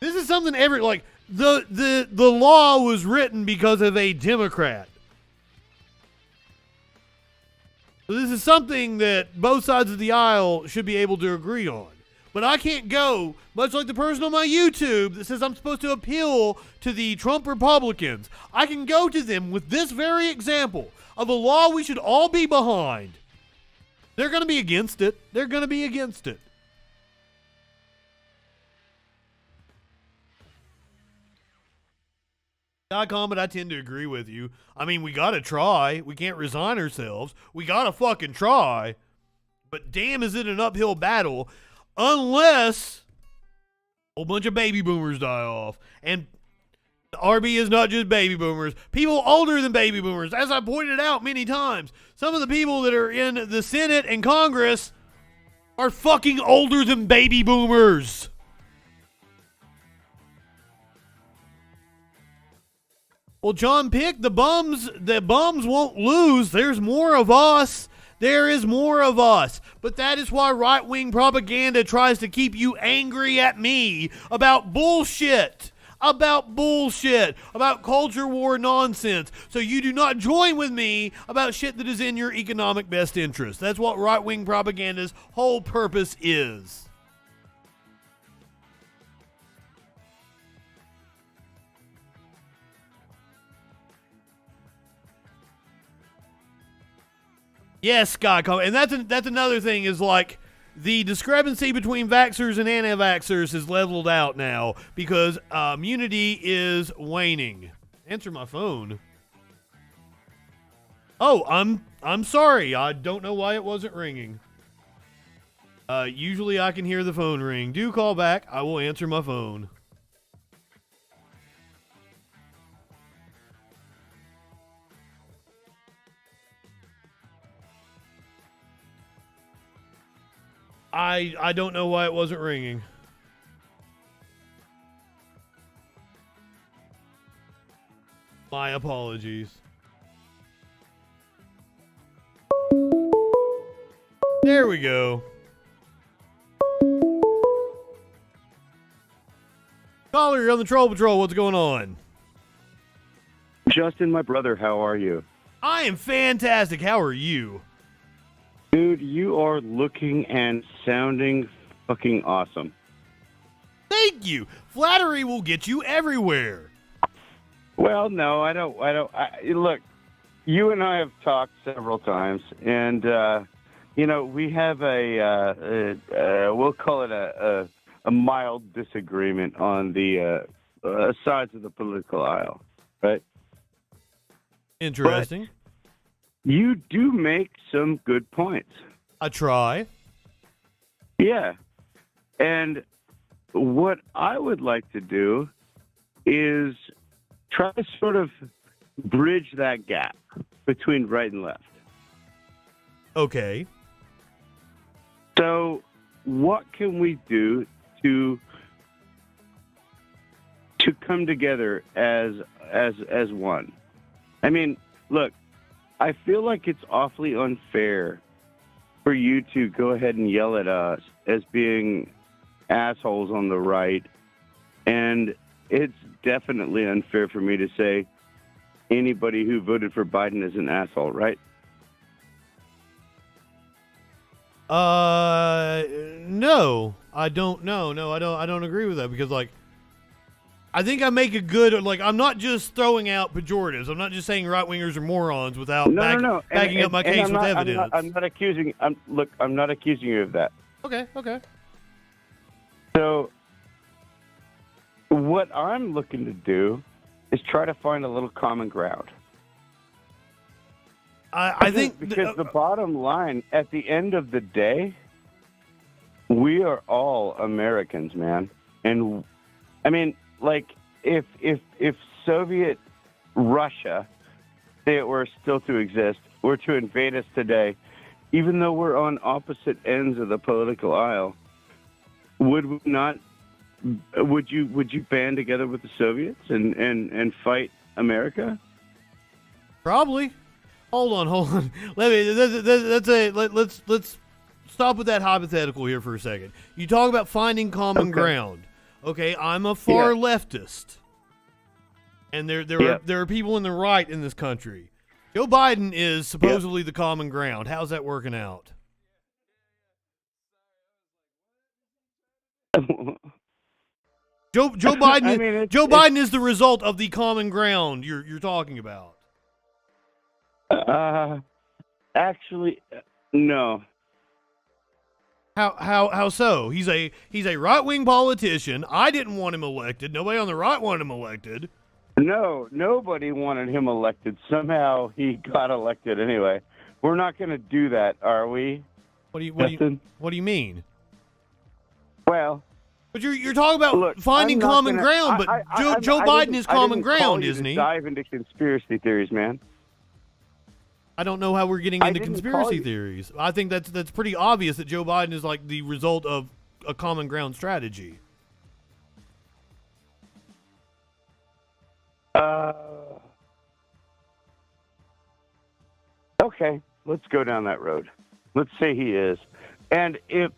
This is something the law was written because of a Democrat. So this is something that both sides of the aisle should be able to agree on. But I can't go, much like the person on my YouTube that says I'm supposed to appeal to the Trump Republicans. I can go to them with this very example of a law we should all be behind. They're going to be against it. They're going to be against it. Comment, I tend to agree with you. I mean, we got to try. We can't resign ourselves. We got to fucking try. But damn, is it an uphill battle unless a whole bunch of baby boomers die off. And RB is not just baby boomers. People older than baby boomers. As I pointed out many times, some of the people that are in the Senate and Congress are fucking older than baby boomers. Well, John Pick, the bums won't lose. There's more of us. There is more of us. But that is why right-wing propaganda tries to keep you angry at me about bullshit. About culture war nonsense. So you do not join with me about shit that is in your economic best interest. That's what right-wing propaganda's whole purpose is. Yes, Scott, and that's another thing is like the discrepancy between vaxxers and anti-vaxxers is leveled out now because immunity is waning. Answer my phone. Oh, I'm sorry. I don't know why it wasn't ringing. Usually I can hear the phone ring. Do call back. I will answer my phone. I don't know why it wasn't ringing. My apologies. There we go. Caller, you're on the Troll Patrol. What's going on? Justin, my brother, how are you? I am fantastic. How are you? Dude, you are looking and sounding fucking awesome. Thank you. Flattery will get you everywhere. Well, no, I don't. Look, you and I have talked several times, and we have we'll call it a mild disagreement on the sides of the political aisle, right? Interesting. But you do make some good points. I try. Yeah. And what I would like to do is try to sort of bridge that gap between right and left. Okay. So what can we do to come together as one? I mean, look, I feel like it's awfully unfair for you to go ahead and yell at us as being assholes on the right And it's definitely unfair for me to say anybody who voted for Biden is an asshole, right? No, I don't know. No, I don't agree with that because, like, I think I make a good, like, I'm not just throwing out pejoratives. I'm not just saying right-wingers are morons without backing up my case with evidence. I'm not accusing you of that. Okay. So what I'm looking to do is try to find a little common ground. I think because the bottom line, at the end of the day, we are all Americans, man. And I mean, like, if Soviet Russia, say it were still to exist, were to invade us today, even though we're on opposite ends of the political aisle, would you band together with the Soviets and fight America? Probably. Hold on. Let's stop with that hypothetical here for a second. You talk about finding common ground. Okay, I'm a far leftist, and there are people in the right in this country. Joe Biden is supposedly the common ground. How's that working out? Joe Biden. Joe Biden is the result of the common ground you're talking about. Actually, no. How so? He's a right-wing politician. I didn't want him elected. Nobody on the right wanted him elected. No, nobody wanted him elected. Somehow he got elected anyway. We're not going to do that, are we? What do you mean? Well, but you're talking about finding common ground, but Joe Biden is common ground, isn't he? Dive into conspiracy theories, man. I don't know how we're getting into conspiracy theories. I think that's pretty obvious that Joe Biden is like the result of a common ground strategy. Okay, let's go down that road. Let's say he is, and if.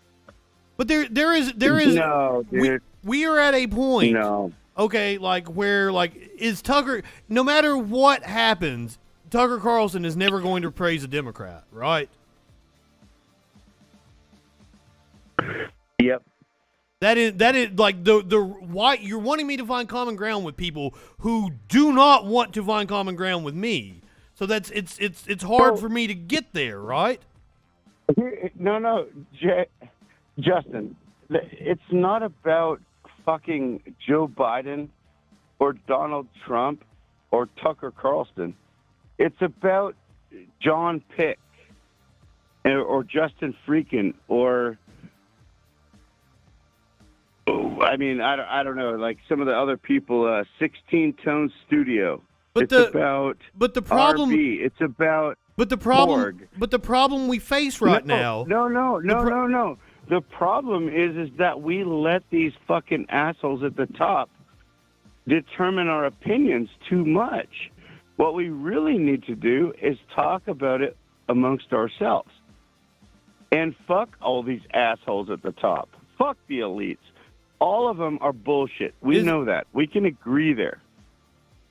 But there is. No, dude. We are at a point. No. Okay, like where is Tucker? No matter what happens, Tucker Carlson is never going to praise a Democrat, right? Yep. That is like the why you're wanting me to find common ground with people who do not want to find common ground with me. So it's hard for me to get there, right? No, Justin, it's not about fucking Joe Biden or Donald Trump or Tucker Carlson. It's about John Pick or Justin Freakin or I don't know, like some of the other people. 16 Tone Studio. But the problem. RB. It's about. But the problem. Borg. But the problem we face right now. No. The problem is that we let these fucking assholes at the top determine our opinions too much. What we really need to do is talk about it amongst ourselves. And fuck all these assholes at the top. Fuck the elites. All of them are bullshit. We know that. We can agree there.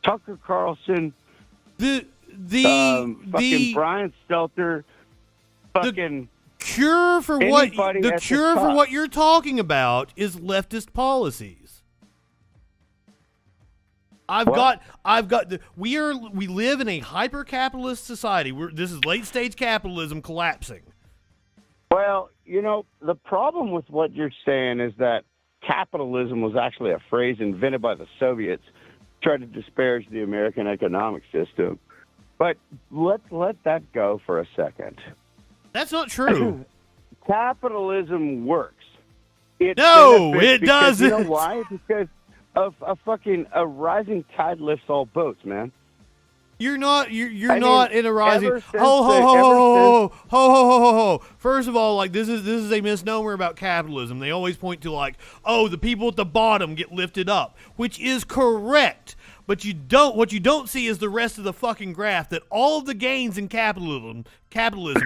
Tucker Carlson, fucking Brian Stelter, fucking cure for what you're talking about is leftist policies. We live in a hyper-capitalist society. This is late-stage capitalism collapsing. Well, the problem with what you're saying is that capitalism was actually a phrase invented by the Soviets, tried to disparage the American economic system. But let's let that go for a second. That's not true. Capitalism works. It doesn't. You know why? Because of a rising tide lifts all boats, man. You're not in a rising. Ho. First of all, like this is a misnomer about capitalism. They always point to the people at the bottom get lifted up, which is correct. But what you don't see is the rest of the fucking graph, that all of the gains in capitalism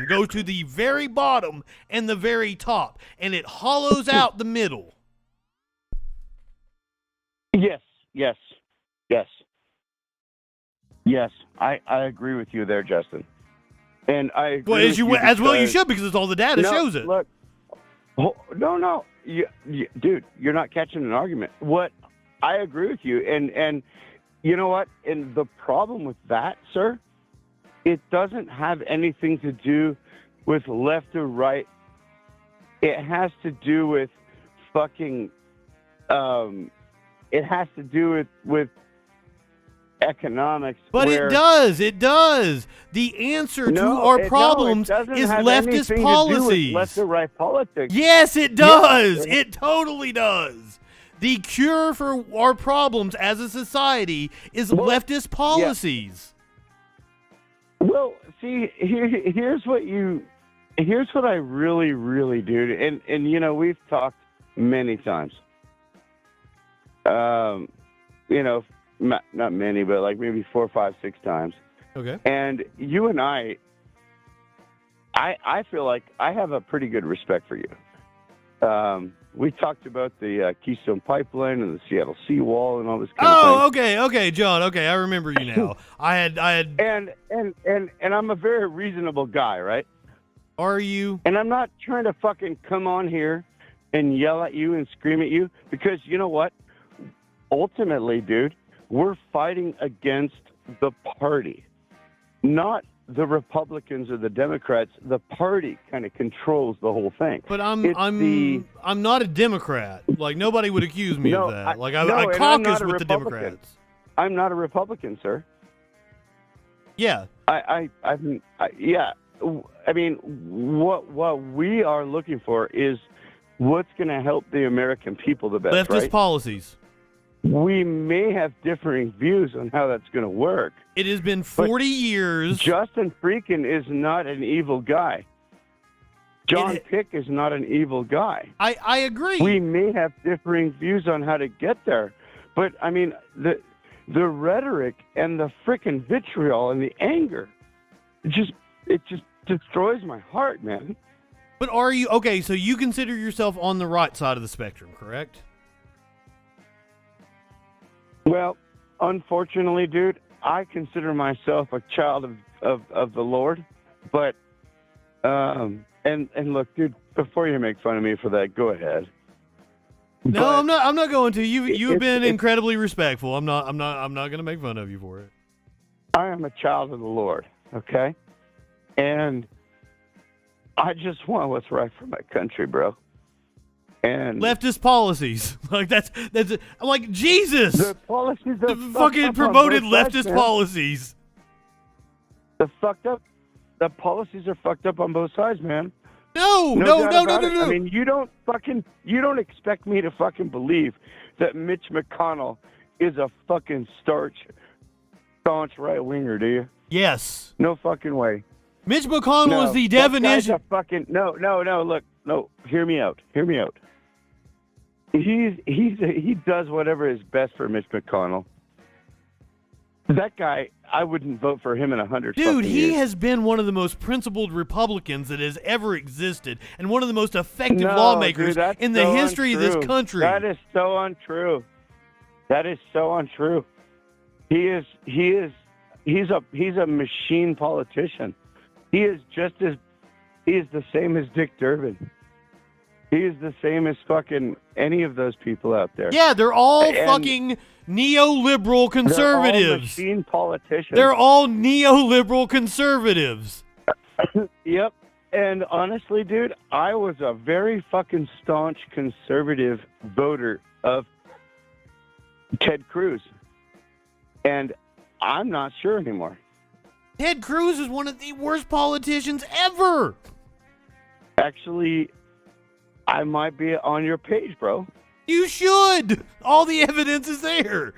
go to the very bottom and the very top, and it hollows out the middle. Yes, yes, yes. Yes, I agree with you there, Justin. And I agree Well, with you well you because- should, because it's all the data shows it. Look, no, dude, you're not catching an argument. What I agree with you, and you know what? And the problem with that, sir, it doesn't have anything to do with left or right. It has to do with fucking. It has to do with economics. But it does. The answer to our problems is leftist policies. Left or right politics. Yes, it does. Yeah. It totally does. The cure for our problems as a society is leftist policies. Yeah. Well, see, here's what I really, really do, and you know, we've talked many times. You know, not many, but like maybe 4, 5, 6 times. Okay. And you and I feel like I have a pretty good respect for you. We talked about the Keystone Pipeline and the Seattle Seawall and all this kind of thing. Okay, John. Okay, I remember you now. I had. And I'm a very reasonable guy, right? Are you? And I'm not trying to fucking come on here and yell at you and scream at you, because you know what? Ultimately, dude, we're fighting against the party, not the Republicans or the Democrats. The party kind of controls the whole thing. But I'm not a Democrat. Like, nobody would accuse me of that. I caucus with the Democrats. I'm not a Republican, sir. Yeah. Yeah. I mean, what we are looking for is what's going to help the American people the best. Leftist right? policies. We may have differing views on how that's going to work. It has been 40 years. Justin Freakin is not an evil guy. John Pick is not an evil guy. I agree. We may have differing views on how to get there, but I mean the rhetoric and the frickin' vitriol and the anger, it just destroys my heart, man. But are you okay? So you consider yourself on the right side of the spectrum, correct? Well, unfortunately, dude, I consider myself a child of the Lord, but and look, dude, before you make fun of me for that, go ahead. No, I'm not going to. You've been incredibly respectful. I'm not going to make fun of you for it. I am a child of the Lord, okay? And I just want what's right for my country, bro. And leftist policies, like that's like Jesus. The policies are fucking promoted leftist policies. The policies are fucked up on both sides, man. No. I mean, you don't expect me to fucking believe that Mitch McConnell is a fucking staunch right winger, do you? Yes. No fucking way. Mitch McConnell is the definition. No. Look, no. Hear me out. He does whatever is best for Mitch McConnell. That guy, I wouldn't vote for him in 100 Dude, fucking he years. has been one of the most principled Republicans that has ever existed, and one of the most effective lawmakers in the history of this country. That is so untrue. He's a machine politician. He is the same as Dick Durbin. He is the same as fucking any of those people out there. Yeah, they're all fucking neoliberal conservatives. They're all machine politicians. They're all neoliberal conservatives. Yep. And honestly, dude, I was a very fucking staunch conservative voter of Ted Cruz. And I'm not sure anymore. Ted Cruz is one of the worst politicians ever. Actually, I might be on your page, bro. You should. All the evidence is there.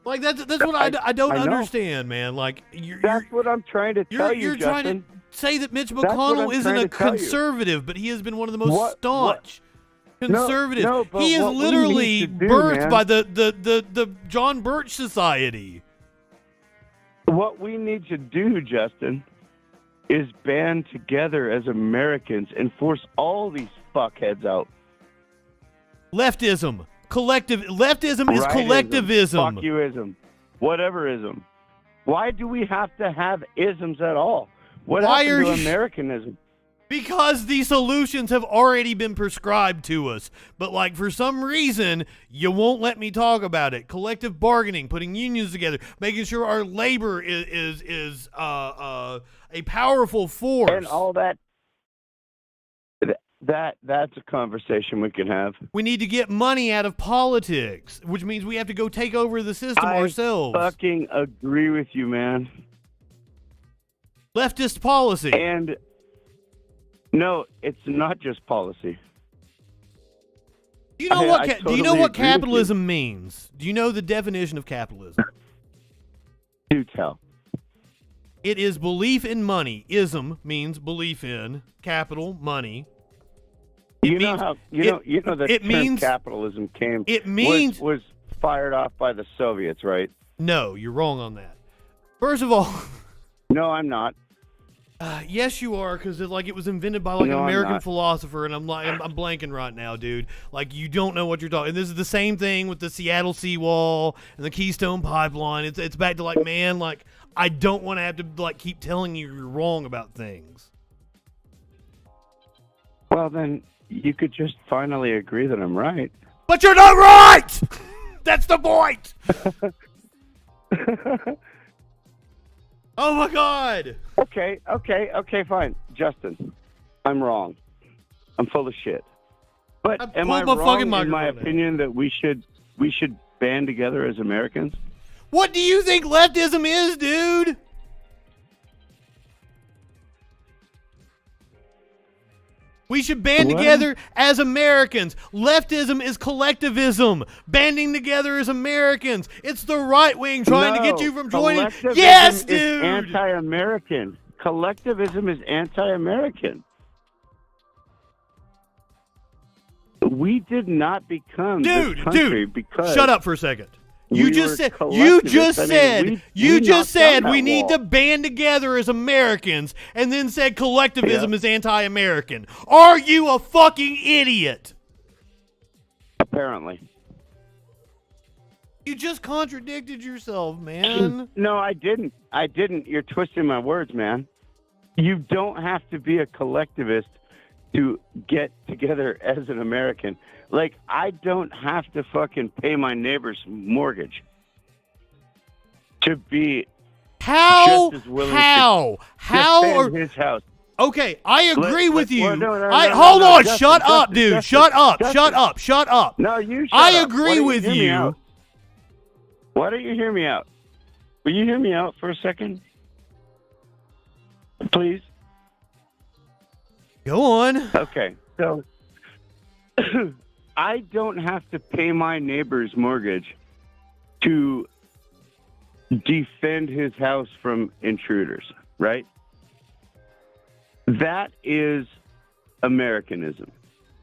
Like that's what I don't understand, man. Like that's what I'm trying to tell you, You're trying to say that Mitch McConnell isn't a conservative, but he has been one of the most staunch conservatives. No, he is literally birthed by the John Birch Society. What we need to do, Justin, is band together as Americans and force all these fuckheads out. Leftism. Leftism is Rightism, collectivism. Fuck you-ism. Whatever-ism. Why do we have to have isms at all? What happened to Americanism? Because the solutions have already been prescribed to us. But, like, for some reason, you won't let me talk about it. Collective bargaining, putting unions together, making sure our labor is a powerful force. And all that. That's a conversation we can have. We need to get money out of politics, which means we have to go take over the system ourselves. I fucking agree with you, man. Leftist policy. And no, it's not just policy. Do you know do you know what capitalism means? Do you know the definition of capitalism? Do tell. It is belief in money. Ism means belief in capital, money. You know the term capitalism was fired off by the Soviets, right? No, you're wrong on that. First of all, no, I'm not. Yes, you are, because it was invented by an American philosopher, and I'm blanking right now, dude. Like, you don't know what you're talking. And this is the same thing with the Seattle seawall and the Keystone Pipeline. It's back to man, I don't want to have to keep telling you you're wrong about things. Well, then you could just finally agree that I'm right. But you're not right. That's the point. Oh my God. Okay, fine. Justin, I'm wrong. I'm full of shit. But am I wrong in my opinion that we should band together as Americans? What do you think leftism is, dude? We should band together as Americans. Leftism is collectivism. Banding together as Americans. It's the right wing trying to get you from joining. Yes, dude. Is anti-American. Collectivism is anti-American. We did not become this country because shut up for a second. You just said we need to band together as Americans, and then said collectivism is anti-American. Are you a fucking idiot? Apparently. You just contradicted yourself, man. No, I didn't. You're twisting my words, man. You don't have to be a collectivist to get together as an American. I don't have to fucking pay my neighbor's mortgage to be just as willing to defend his house. Okay, I agree with you. Hold on, shut up, dude. Shut up. No, you shut up. I agree with you. Why don't you hear me out? Will you hear me out for a second? Please? Go on. Okay, so I don't have to pay my neighbor's mortgage to defend his house from intruders, right? That is Americanism.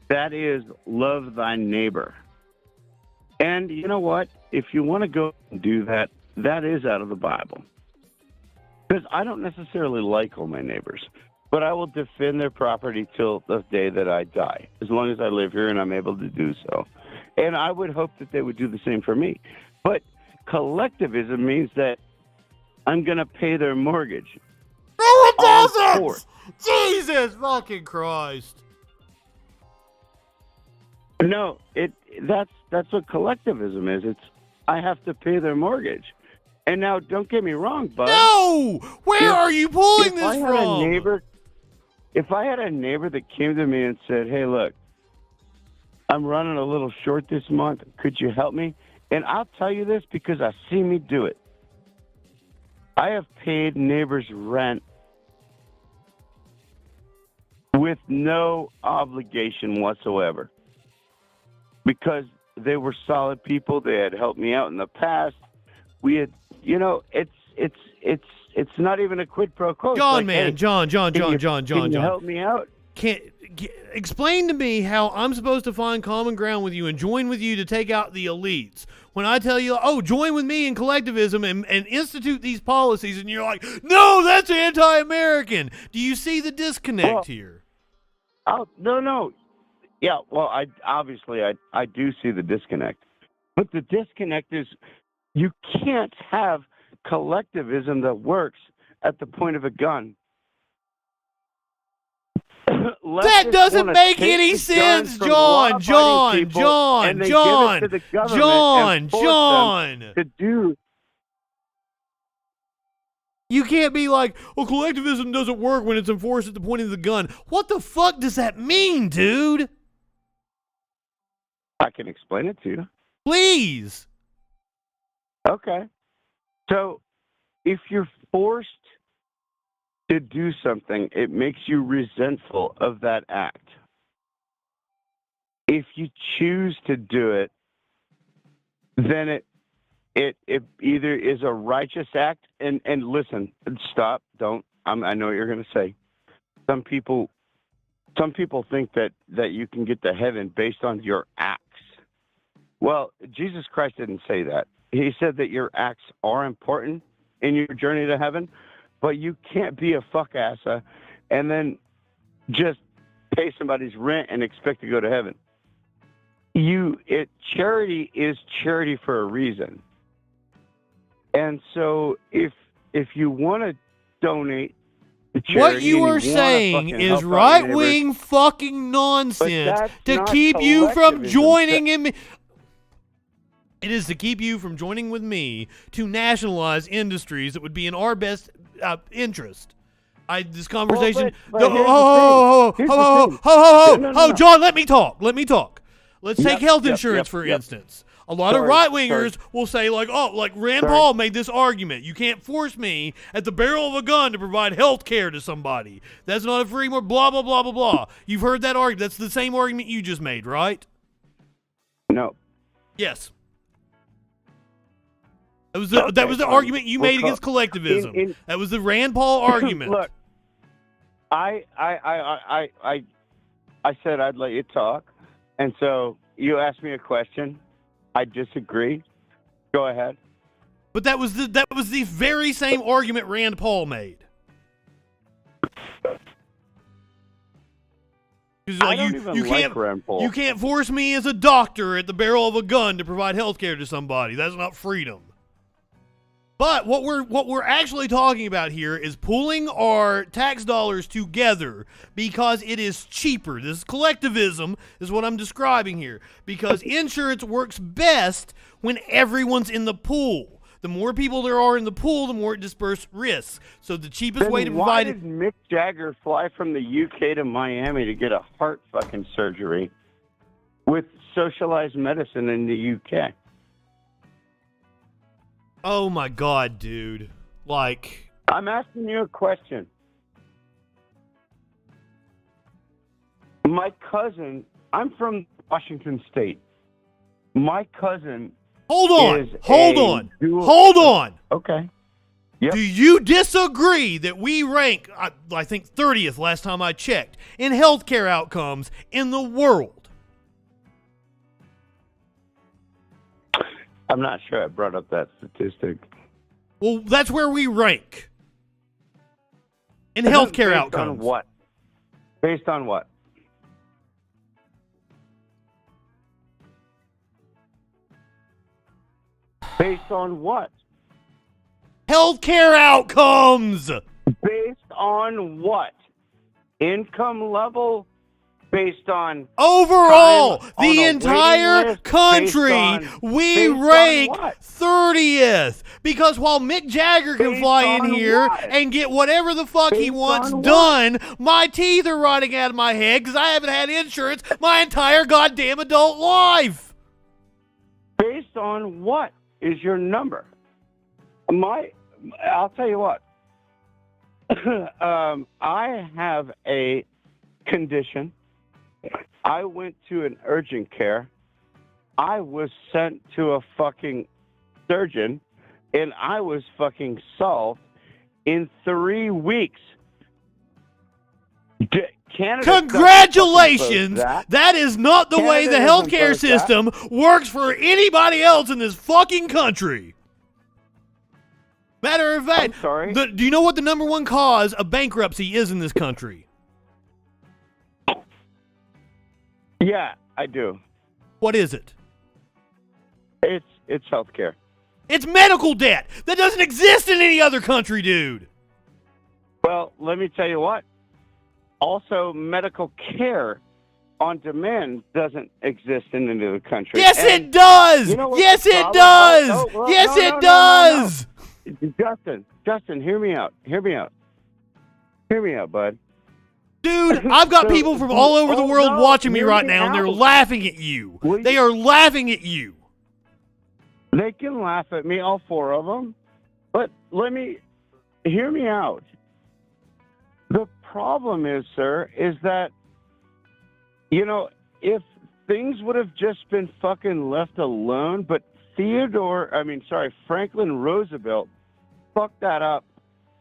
That is love thy neighbor. And you know what? If you want to go and do that, that is out of the Bible. Because I don't necessarily like all my neighbors. But I will defend their property till the day that I die, as long as I live here and I'm able to do so. And I would hope that they would do the same for me. But collectivism means that I'm going to pay their mortgage. No, it doesn't! Jesus fucking Christ. No, that's what collectivism is. It's I have to pay their mortgage. And now, don't get me wrong, bud. No! Where are you pulling this from? If I had a neighbor that came to me and said, hey, look, I'm running a little short this month. Could you help me? And I'll tell you this because I've seen me do it. I have paid neighbors rent with no obligation whatsoever because they were solid people. They had helped me out in the past. We had, it's not even a quid pro quo. John, John. Can you help me out? Explain to me how I'm supposed to find common ground with you and join with you to take out the elites when I tell you, join with me in collectivism and institute these policies, and you're like, no, that's anti-American. Do you see the disconnect here? No. Yeah, well, I do see the disconnect. But the disconnect is you can't have collectivism that works at the point of a gun. That doesn't make any sense, John. To do. You can't be like, well, collectivism doesn't work when it's enforced at the point of the gun. What the fuck does that mean, dude? I can explain it to you. Please. Okay. So, if you're forced to do something, it makes you resentful of that act. If you choose to do it, then it either is a righteous act, and listen, stop, don't. I know what you're going to say. Some people think that you can get to heaven based on your acts. Well, Jesus Christ didn't say that. He said that your acts are important in your journey to heaven, but you can't be a fuck-assa and then just pay somebody's rent and expect to go to heaven. Charity is charity for a reason. And so if you want to donate to charity, what you are saying is right-wing fucking nonsense to keep you from joining in me. It is to keep you from joining with me to nationalize industries that would be in our best interest. This conversation. John, let me talk. Let's take health insurance for instance. A lot of right-wingers will say, like Rand Paul made this argument. You can't force me at the barrel of a gun to provide health care to somebody. That's not a free, blah, blah, blah, blah, blah. You've heard that argument. That's the same argument you just made, right? No. Yes. That was the argument you made against collectivism. That was the Rand Paul argument. Look, I said I'd let you talk, and so you asked me a question. I disagree. Go ahead. But that was the very same argument Rand Paul made. I don't even like Rand Paul. You can't force me as a doctor at the barrel of a gun to provide health care to somebody. That's not freedom. But what we're actually talking about here is pooling our tax dollars together because it is cheaper. This collectivism is what I'm describing here. Because insurance works best when everyone's in the pool. The more people there are in the pool, the more it disperses risks. So the cheapest way to provide... Why did Mick Jagger fly from the UK to Miami to get a heart fucking surgery with socialized medicine in the UK? Oh my God, dude. Like... I'm asking you a question. My cousin... I'm from Washington State. My cousin... Hold on. Okay. Yep. Do you disagree that we rank, I think 30th last time I checked, in healthcare outcomes in the world? I'm not sure I brought up that statistic. Well, that's where we rank. In healthcare outcomes. Based on what? Based on what? Based on what? Healthcare outcomes! Based on what? Income level? Based on... Overall, the entire country, we rank 30th. Because while Mick Jagger can fly in here and get whatever the fuck he wants done, my teeth are rotting out of my head because I haven't had insurance my entire goddamn adult life. Based on what is your number? I'll tell you what. I have a condition. I went to an urgent care. I was sent to a fucking surgeon, and I was fucking solved in 3 weeks. Congratulations! That is not the way the healthcare system works for anybody else in this fucking country. Matter of fact, I'm sorry. Do you know what the number one cause of bankruptcy is in this country? Yeah, I do. What is it? It's healthcare. It's medical debt that doesn't exist in any other country, dude. Well, let me tell you what. Also, medical care on demand doesn't exist in any other country. Yes, And it does. you know what Yes, the it problem- does. Oh, well, Yes, no, it no, no, does. no. Justin, hear me out. Hear me out, bud. Dude, I've got people from all over the world watching me hear right me now, and they're out. laughing at you. Will They you- are laughing at you. They can laugh at me, all four of them. But hear me out. The problem is, sir, is that, if things would have just been fucking left alone, but Franklin Roosevelt fucked that up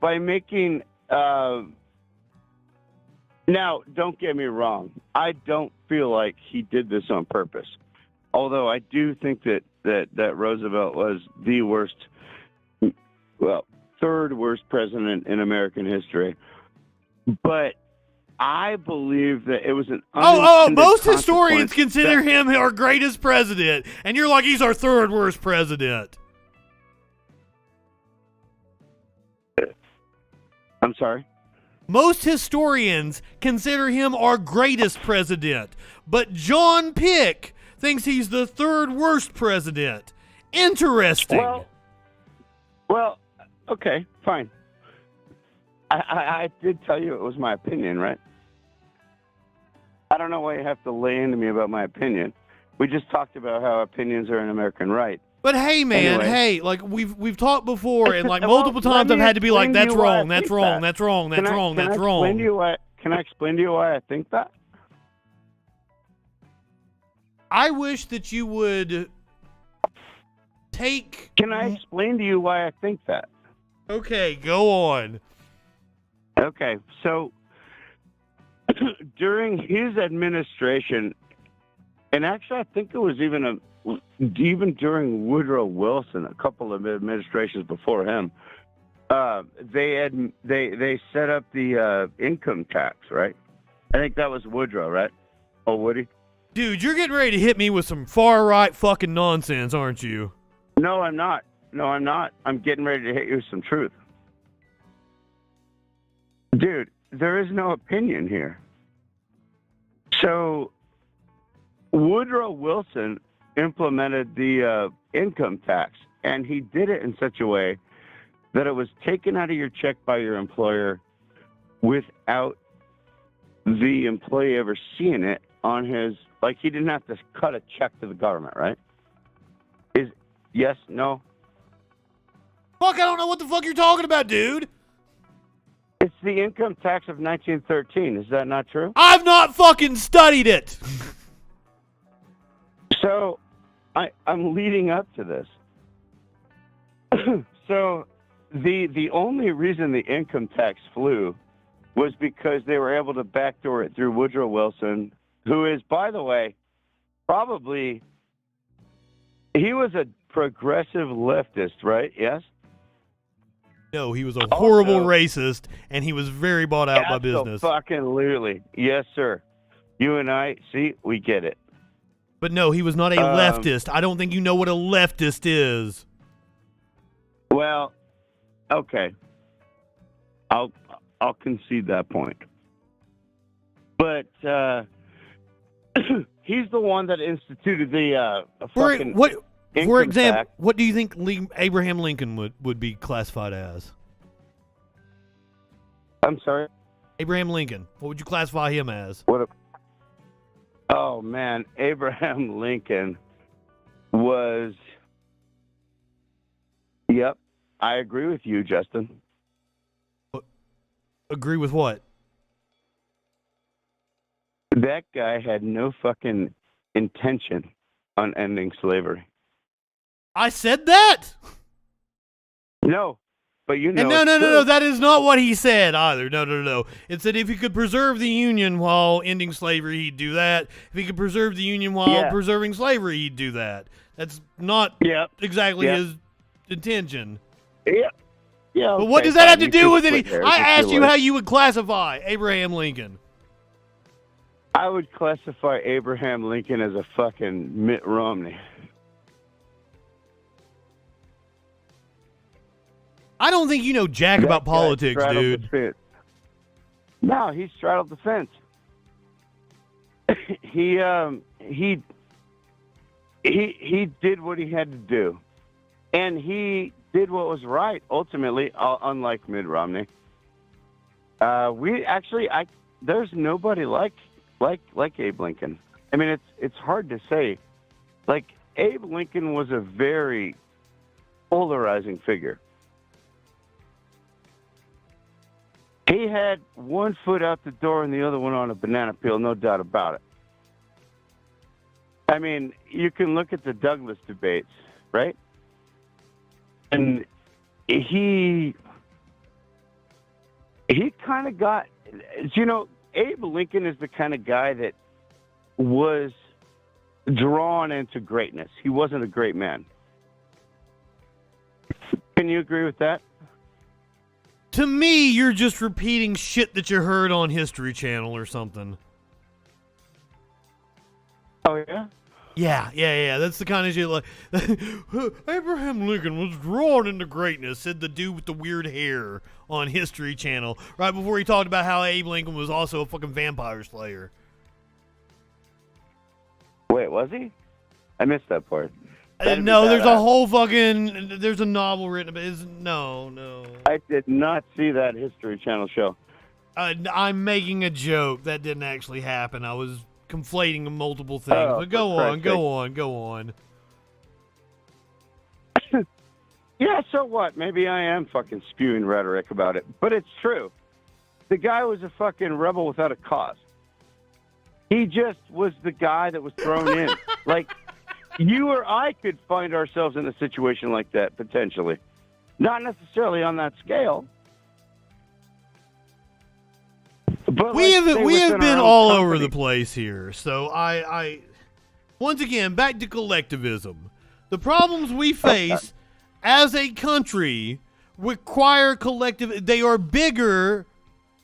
by making, now, don't get me wrong. I don't feel like he did this on purpose. Although I do think that Roosevelt was the worst, third worst president in American history. But I believe that it was an most historians consider him our greatest president, and you're like, he's our third worst president. I'm sorry? Most historians consider him our greatest president, but John Pick thinks he's the third worst president. Interesting. Well, okay, fine. I did tell you it was my opinion, right? I don't know why you have to lay into me about my opinion. We just talked about how opinions are an American right. But hey, man, Anyway. like we've talked before, and like Well, multiple let times me I've had to be like, explain that's to you why I wrong, that's think wrong, that. that's wrong, that's wrong, that's wrong. Can I explain to you why I think that? I wish that you would take. Can I explain to you why I think that? Okay, go on. Okay, so during his administration, and actually I think it was even during Woodrow Wilson, a couple of administrations before him, they set up the income tax, right? I think that was Woodrow, right? Oh, Woody? Dude, you're getting ready to hit me with some far right fucking nonsense, aren't you? No, I'm not. I'm getting ready to hit you with some truth. Dude, there is no opinion here. So, Woodrow Wilson implemented the income tax, and he did it in such a way that it was taken out of your check by your employer without the employee ever seeing it on his, like he didn't have to cut a check to the government, right? Yes, no? Fuck, I don't know what the fuck you're talking about, dude. It's the income tax of 1913. Is that not true? I've not fucking studied it. So, I'm leading up to this. So, the only reason the income tax flew was because they were able to backdoor it through Woodrow Wilson, who is, by the way, probably, he was a progressive leftist, right? Yes? No, he was a horrible racist, and he was very bought out by business. Fucking yes, sir. You and I, see, we get it. But no, he was not a leftist. I don't think you know what a leftist is. Well, okay. I'll concede that point. But he's the one that instituted the fucking For example, tax. what do you think Abraham Lincoln would be classified as? I'm sorry? Abraham Lincoln. What would you classify him as? Oh, man. Abraham Lincoln was... Yep. I agree with you, Justin. Agree with what? That guy had no fucking intention on ending slavery. I said that? No, but you know. And no, that is not what he said either. No. It said if he could preserve the Union while ending slavery, he'd do that. If he could preserve the Union while preserving slavery, he'd do that. That's not exactly his intention. Yeah. Yeah. But what does that have to do with it? I asked you how you would classify Abraham Lincoln. I would classify Abraham Lincoln as a fucking Mitt Romney. I don't think you know jack about That guy politics, straddled dude. the fence. No, he straddled the fence. he did what he had to do, and he did what was right. Ultimately, unlike Mitt Romney, there's nobody like Abe Lincoln. I mean, it's hard to say. Like, Abe Lincoln was a very polarizing figure. He had one foot out the door and the other one on a banana peel, no doubt about it. I mean, you can look at the Douglas debates, right? And he kind of got, Abe Lincoln is the kind of guy that was drawn into greatness. He wasn't a great man. Can you agree with that? To me, you're just repeating shit that you heard on History Channel or something. Oh, yeah? Yeah. That's the kind of shit like, Abraham Lincoln was drawn into greatness, said the dude with the weird hair on History Channel, right before he talked about how Abe Lincoln was also a fucking vampire slayer. Wait, was he? I missed that part. No, there's a whole fucking, there's a novel written about it. No. I did not see that History Channel show. I'm making a joke. That didn't actually happen. I was conflating multiple things. But go on. Yeah, so what? Maybe I am fucking spewing rhetoric about it. But it's true. The guy was a fucking rebel without a cause. He just was the guy that was thrown in. Like, you or I could find ourselves in a situation like that, potentially. Not necessarily on that scale. But we have been all over the place here. So I once again, back to collectivism. The problems we face as a country require collective. They are bigger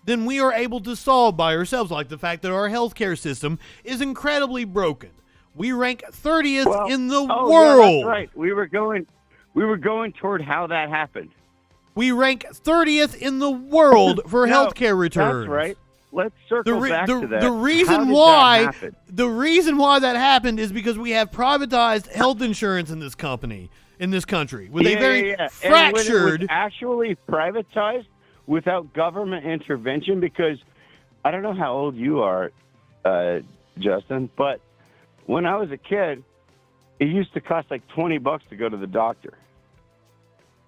than we are able to solve by ourselves, like the fact that our healthcare system is incredibly broken. We rank 30th in the world. Yeah, that's right. We were going toward how that happened. We rank 30th in the world for healthcare returns. That's right. Let's circle back to that. The reason why that happened is because we have privatized health insurance in this country, with a very fractured. And when it was actually privatized without government intervention, because I don't know how old you are, Justin, but when I was a kid, it used to cost like $20 to go to the doctor.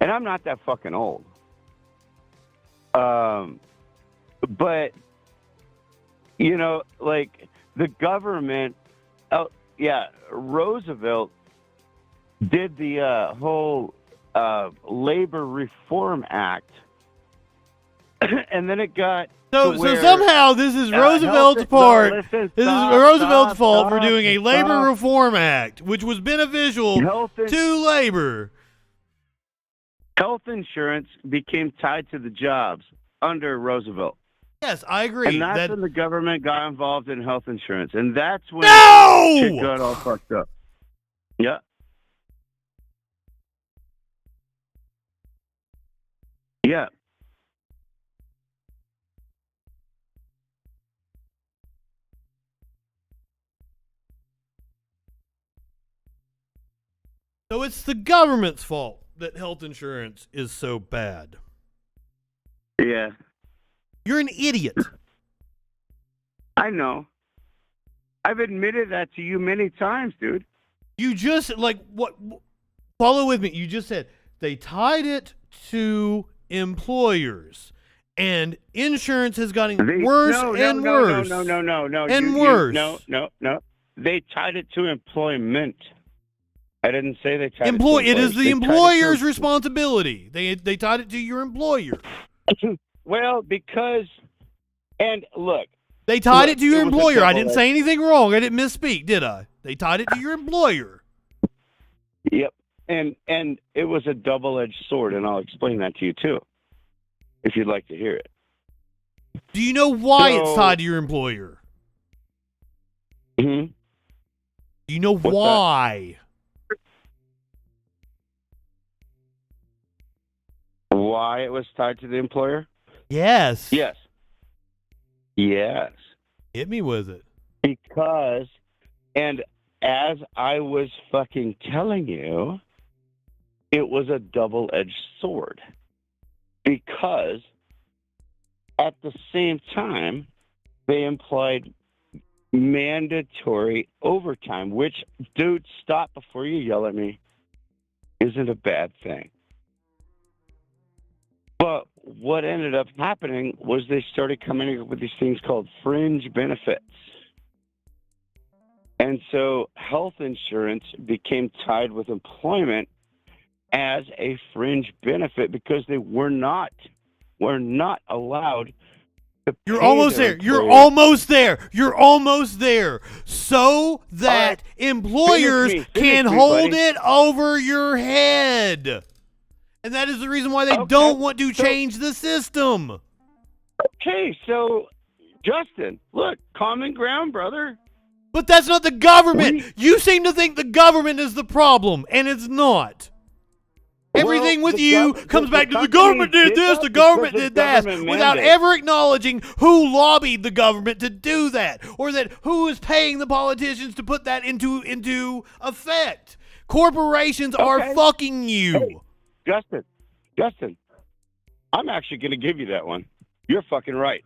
And I'm not that fucking old. But, like the government, Roosevelt did the whole Labor Reform Act. And then it got... So somehow this is Roosevelt's part. This is Roosevelt's fault for doing a Labor Reform Act, which was beneficial to labor. Health insurance became tied to the jobs under Roosevelt. Yes, I agree. And that's when the government got involved in health insurance. And that's when shit got all fucked up. Yeah. Yeah. So it's the government's fault that health insurance is so bad. Yeah. You're an idiot. I know. I've admitted that to you many times, dude. You just, what? Follow with me. You just said they tied it to employers. And insurance has gotten worse and worse. No. No. They tied it to employment. I didn't say they tied it to It is the employer's responsibility. They tied it to your employer. Well, and look. They tied it to your employer. I didn't say anything wrong. I didn't misspeak, did I? They tied it to your employer. Yep. And it was a double-edged sword, and I'll explain that to you, too, if you'd like to hear it. Do you know why it's tied to your employer? Mm-hmm. Do you know why? Why it was tied to the employer? Yes. Yes. Yes. Hit me with it. Because, and as I was fucking telling you, it was a double-edged sword. Because at the same time, they implied mandatory overtime, which, dude, stop before you yell at me, isn't a bad thing. But what ended up happening was they started coming up with these things called fringe benefits. And so health insurance became tied with employment as a fringe benefit because they were not allowed to You're pay almost their there. You're employees. almost there. You're almost there. So that employers Finish can me, hold buddy. it over your head. And that is the reason why they don't want to change the system. Okay, so Justin, look, common ground, brother. But that's not the government. You seem to think the government is the problem, and it's not. Everything with you comes back to the government did this, the government did that, without ever acknowledging who lobbied the government to do that, or that who is paying the politicians to put that into effect. Corporations are fucking you. Hey, Justin, I'm actually going to give you that one. You're fucking right.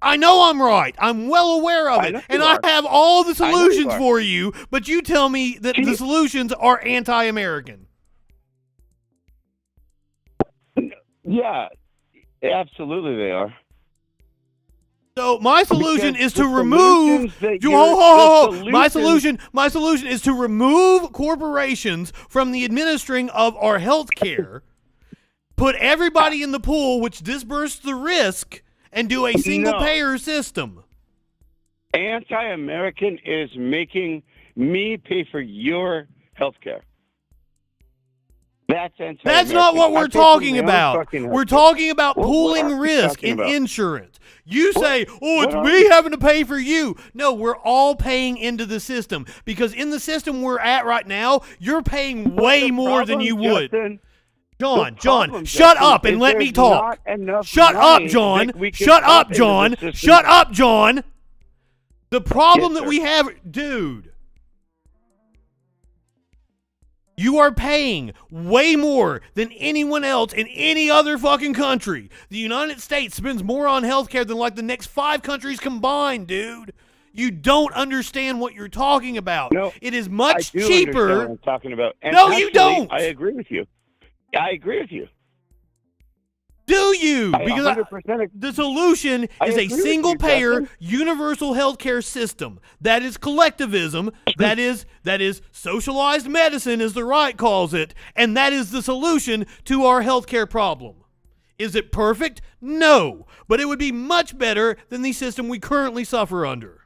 I know I'm right. I'm well aware of it. And I have all the solutions for you, but you tell me that the solutions are anti-American. Yeah, absolutely they are. So my solution is to the remove solutions that my solution is to remove corporations from the administering of our health care, put everybody in the pool which disperses the risk, and do a single payer system. Anti-American is making me pay for your health care. That's anti-American. That's not what we're talking about. We're talking about What pooling are we risk talking in about? insurance. You say, oh, it's me having to pay for you. No, we're all paying into the system because in the system we're at right now, you're paying way more than you would. John, shut up and let me talk. Shut up, John. Shut up, John. Shut up, John. The problem that we have, dude, you are paying way more than anyone else in any other fucking country. The United States spends more on healthcare than like the next 5 countries combined, dude. You don't understand what you're talking about. No, it is much I do cheaper. understand what I'm talking about. And no, actually, you don't. I agree with you. I agree with you. Do you? I Because 100% the solution I is a agree with you, single-payer, Justin. universal healthcare system. That is collectivism. that is socialized medicine, as the right calls it, and that is the solution to our healthcare problem. Is it perfect? No, but it would be much better than the system we currently suffer under.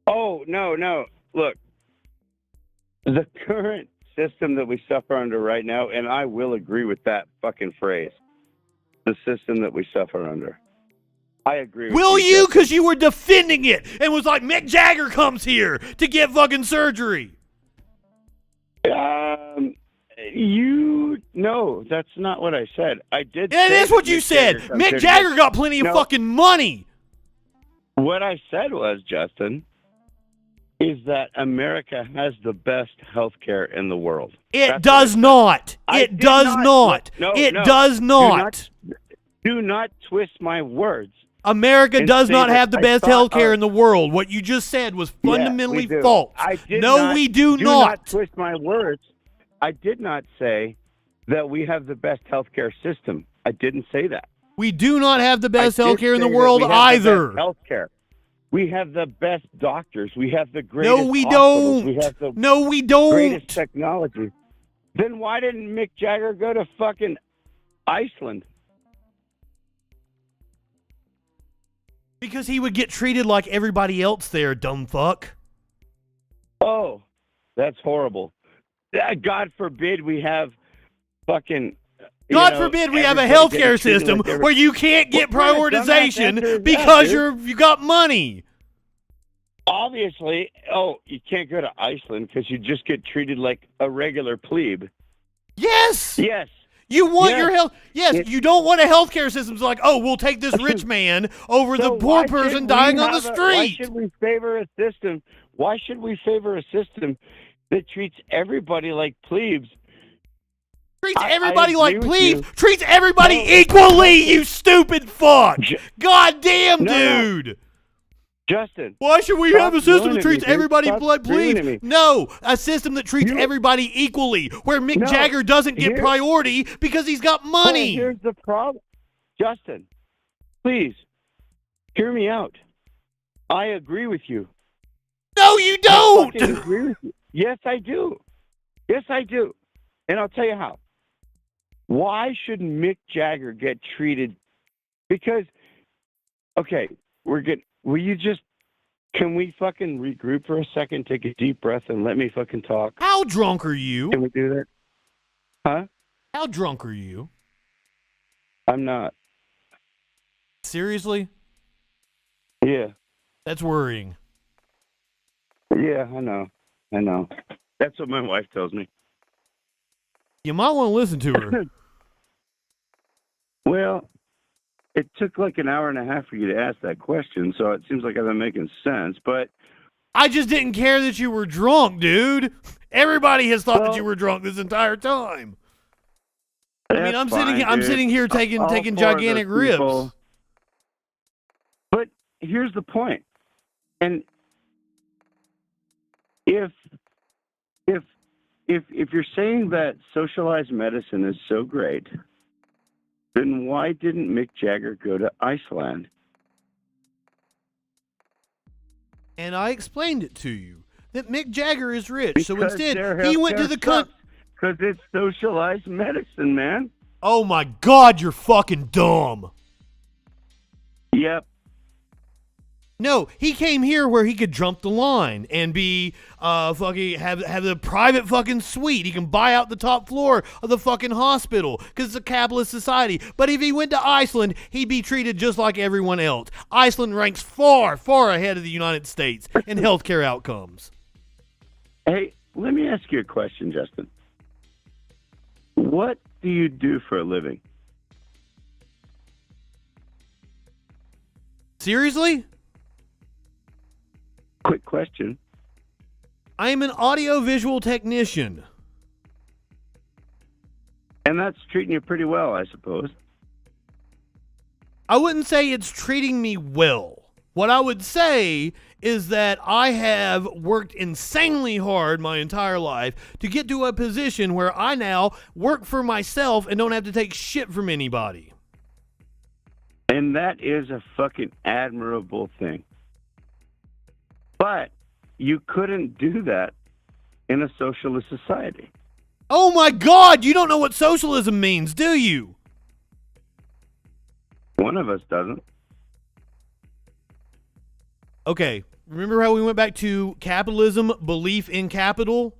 Oh, no. Look, the current system that we suffer under right now, and I will agree with that fucking phrase, the system that we suffer under. I agree with Will you? Justin. Because you were defending it and was like, Mick Jagger comes here to get fucking surgery. No, that's not what I said. I did. It say is what that you Mick said. Jagger comes Mick here to Jagger get- got plenty of No. fucking money. What I said was, Justin, is that America has the best health care in the world. It does not. It does not. No, It no. does not. Do not twist my words. America and does say not that have the I best thought health care our- in the world. What you just said was fundamentally we do. false. I did No, not- we do Do not. not twist my words. I did not say that we have the best healthcare system. I didn't say that. We do not have the best I did health care in the say that world we have the either. best healthcare. We have the best doctors. We have the greatest No, we hospitals. don't. We have the No, we greatest don't. technology. Then why didn't Mick Jagger go to fucking Iceland? Because he would get treated like everybody else there, dumb fuck. Oh, that's horrible. God forbid we have fucking... God forbid we have a healthcare system where you can't get What kind of dumbass answer prioritization is that, because dude? you got money. obviously, you can't go to Iceland because you just get treated like a regular plebe. Yes. Yes. You want Yes. your health. Yes, you don't want a healthcare system that's like, oh, we'll take this rich man over the poor person dying on the street. Why should we favor a system? Why should we favor a system that treats everybody like plebes? Treats everybody like plebes. you. Treats everybody equally, you stupid fuck. God damn, dude. Justin. Why should we have a system that treats everybody like plebes? No, a system that treats everybody equally, where Mick Jagger doesn't get priority because he's got money. Here's the problem. Justin, please, hear me out. I agree with you. No, you don't. I agree with you. Yes, I do. Yes, I do. And I'll tell you how. Why should Mick Jagger get treated? Because, okay, can we fucking regroup for a second, take a deep breath, and let me fucking talk? How drunk are you? Can we do that? Huh? How drunk are you? I'm not. Seriously? Yeah. That's worrying. Yeah, I know. That's what my wife tells me. You might want to listen to her. Well, it took like an hour and a half for you to ask that question, so it seems like I've been making sense, but... I just didn't care that you were drunk, dude. Everybody has thought that you were drunk this entire time. I mean, I'm sitting here taking gigantic rips. But here's the point. And if you're saying that socialized medicine is so great, then why didn't Mick Jagger go to Iceland? And I explained it to you that Mick Jagger is rich, so instead he went to the country. Because it's socialized medicine, man. Oh my God, you're fucking dumb. Yep. No, he came here where he could jump the line and be fucking have the private fucking suite. He can buy out the top floor of the fucking hospital because it's a capitalist society. But if he went to Iceland, he'd be treated just like everyone else. Iceland ranks far, far ahead of the United States in healthcare outcomes. Hey, let me ask you a question, Justin. What do you do for a living? Seriously? Quick question. I am an audio-visual technician. And that's treating you pretty well, I suppose. I wouldn't say it's treating me well. What I would say is that I have worked insanely hard my entire life to get to a position where I now work for myself and don't have to take shit from anybody. And that is a fucking admirable thing. But you couldn't do that in a socialist society. Oh my God, you don't know what socialism means, do you? One of us doesn't. Okay, remember how we went back to capitalism, belief in capital?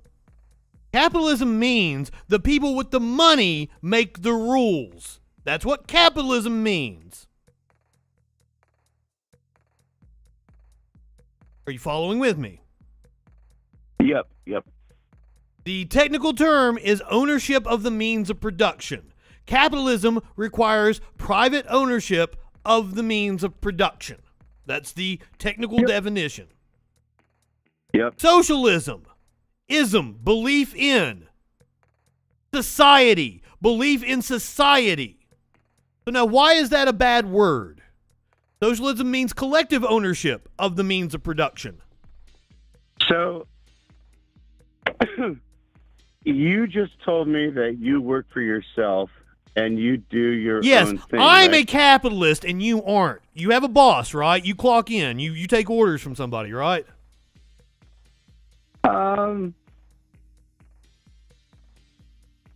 Capitalism means the people with the money make the rules. That's what capitalism means. Are you following with me? Yep. The technical term is ownership of the means of production. Capitalism requires private ownership of the means of production. That's the technical definition. Yep. Socialism, belief in society, belief in society. So now, why is that a bad word? Socialism means collective ownership of the means of production. So, you just told me that you work for yourself and you do your own thing. Yes, I'm right? a capitalist and you aren't. You have a boss, right? You clock in. You take orders from somebody, right?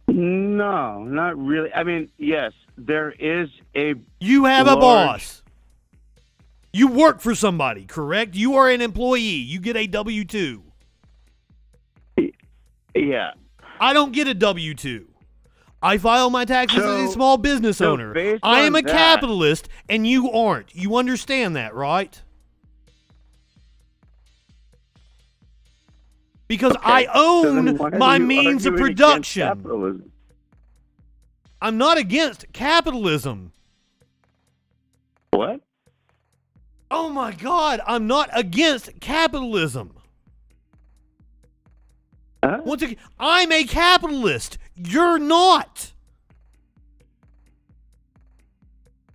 No, not really. I mean, yes, there is a... You have a boss. You work for somebody, correct? You are an employee. You get a W-2. Yeah. I don't get a W-2. I file my taxes as a small business owner. I am a capitalist, and you aren't. You understand that, right? Because Okay, I so then own why are my you means of arguing against production. capitalism? I'm not against capitalism. What? Oh my God, I'm not against capitalism. Huh? Once again, I'm a capitalist. You're not.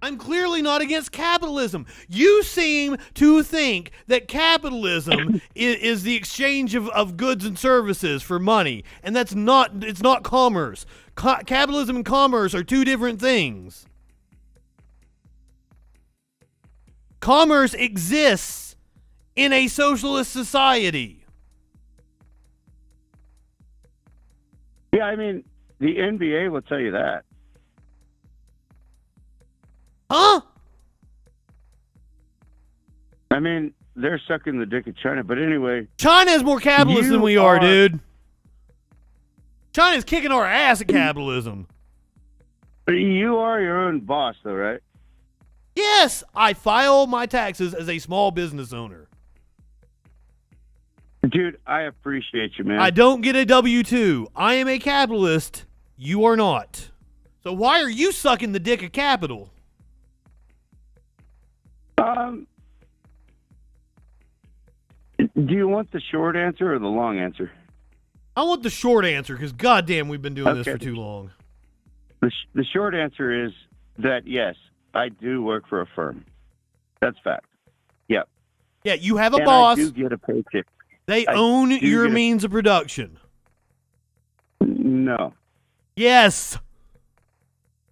I'm clearly not against capitalism. You seem to think that capitalism is the exchange of goods and services for money, and it's not commerce. Capitalism and commerce are two different things. Commerce exists in a socialist society. Yeah, I mean, the NBA will tell you that. Huh? I mean, they're sucking the dick of China, but anyway. China is more capitalist than we are, dude. China's kicking our ass at capitalism. You are your own boss, though, right? Yes, I file my taxes as a small business owner. Dude, I appreciate you, man. I don't get a W-2. I am a capitalist. You are not. So why are you sucking the dick of capital? Do you want the short answer or the long answer? I want the short answer because goddamn, we've been doing this for too long. The short answer is that yes, I do work for a firm. That's fact. Yep. Yeah, you have a And boss. I do get a paycheck. They own your get a- means of production. No. Yes.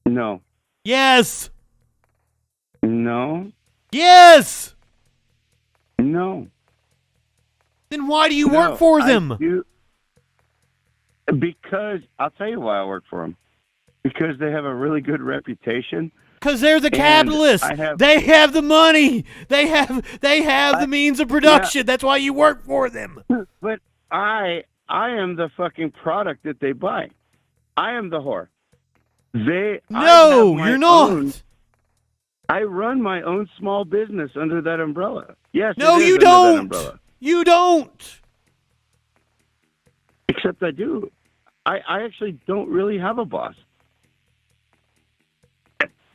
No. Yes. No. Yes. No. Then why do you No, work for I them? do- Because I'll tell you why I work for them. Because they have a really good reputation. Because they're the And capitalists. I have- They have the money. They have the means of production. That's why you work for them. But I am the fucking product that they buy. I am the whore. I No, have my you're not. own- I run my own small business under that umbrella. Yes. No, it is you under that don't. umbrella. You don't. Except I do. I actually don't really have a boss.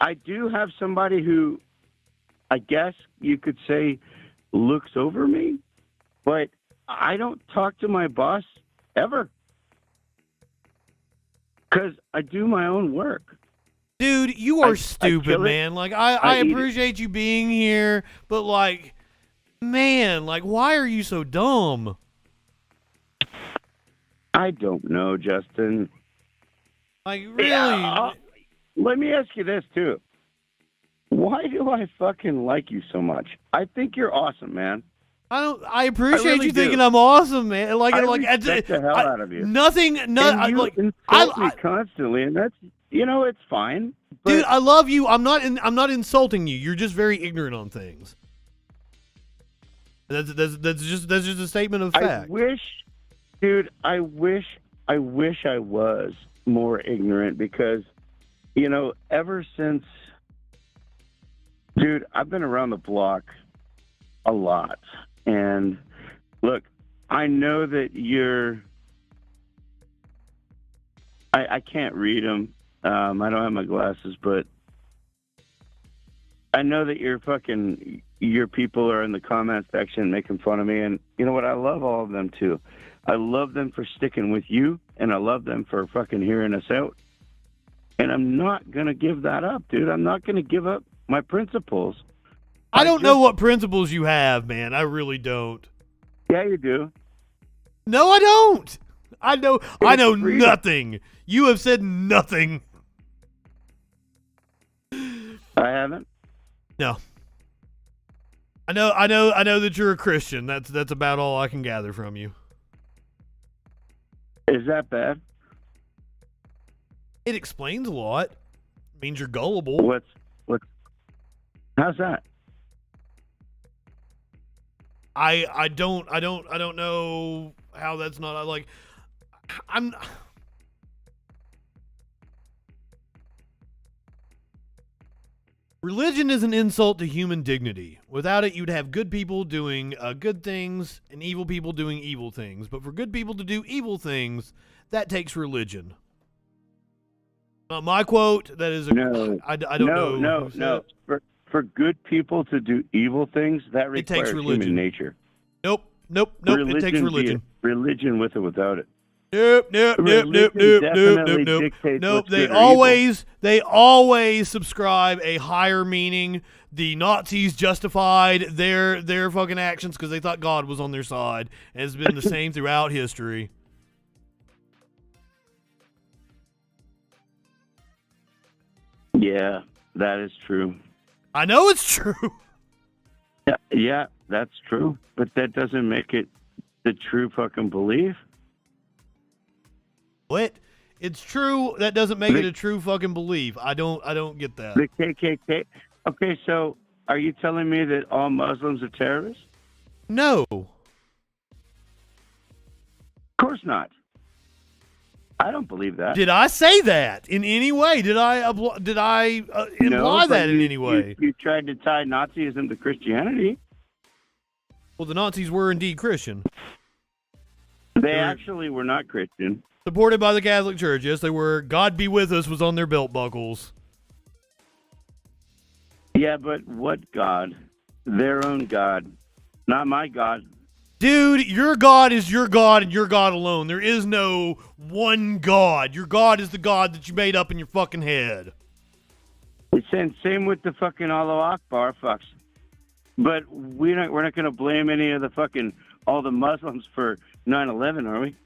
I do have somebody who, I guess you could say, looks over me, but I don't talk to my boss ever because I do my own work. Dude, you are I stupid, kill it. man. Like, I eat it. appreciate you being here, but like, man, like, why are you so dumb? I don't know, Justin. Like, really? Let me ask you this, too. Why do I fucking like you so much? I think you're awesome, man. I appreciate really you thinking do. I'm awesome, man. I respect the hell out of you. Nothing, And you insult me constantly, and that's, it's fine. But dude, I love you. I'm not insulting you. You're just very ignorant on things. That's just a statement of fact. I wish I was more ignorant because, ever since, dude, I've been around the block a lot. And look, I know that I can't read them. I don't have my glasses, but I know that your people are in the comment section making fun of me. And you know what? I love all of them too. I love them for sticking with you, and I love them for fucking hearing us out. And I'm not going to give that up, dude. I'm not going to give up my principles. I don't know what principles you have, man. I really don't. Yeah, you do. No, I don't. I know freedom. nothing. You have said nothing. I haven't. No. I know that you're a Christian. That's about all I can gather from you. Is that bad? It explains a lot. It means you're gullible. What's how's that? I don't know how that's not like I'm Religion is an insult to human dignity. Without it, you'd have good people doing good things and evil people doing evil things. But for good people to do evil things, that takes religion. My quote, that is a... No. I don't know. No. For good people to do evil things, that requires human nature. Nope. It takes religion. Religion with or without it. Nope. They always subscribe a higher meaning. The Nazis justified their fucking actions because they thought God was on their side. And it's been the same throughout history. Yeah, that is true. I know it's true. Yeah, that's true. But that doesn't make it the true fucking belief. What? It's true. That doesn't make it a true fucking belief. I don't get that. The KKK. Okay, so are you telling me that all Muslims are terrorists? No. Of course not. I don't believe that. Did I say that in any way? Did I imply that in any way? You tried to tie Nazism to Christianity. Well, the Nazis were indeed Christian. They actually were not Christian. Supported by the Catholic Church. Yes, they were. God be with us was on their belt buckles. Yeah, but what God? Their own God. Not my God. Dude, your God is your God and your God alone. There is no one God. Your God is the God that you made up in your fucking head. Same with the fucking Allahu Akbar fucks. But we're not going to blame any of the fucking all the Muslims for 9/11, are we?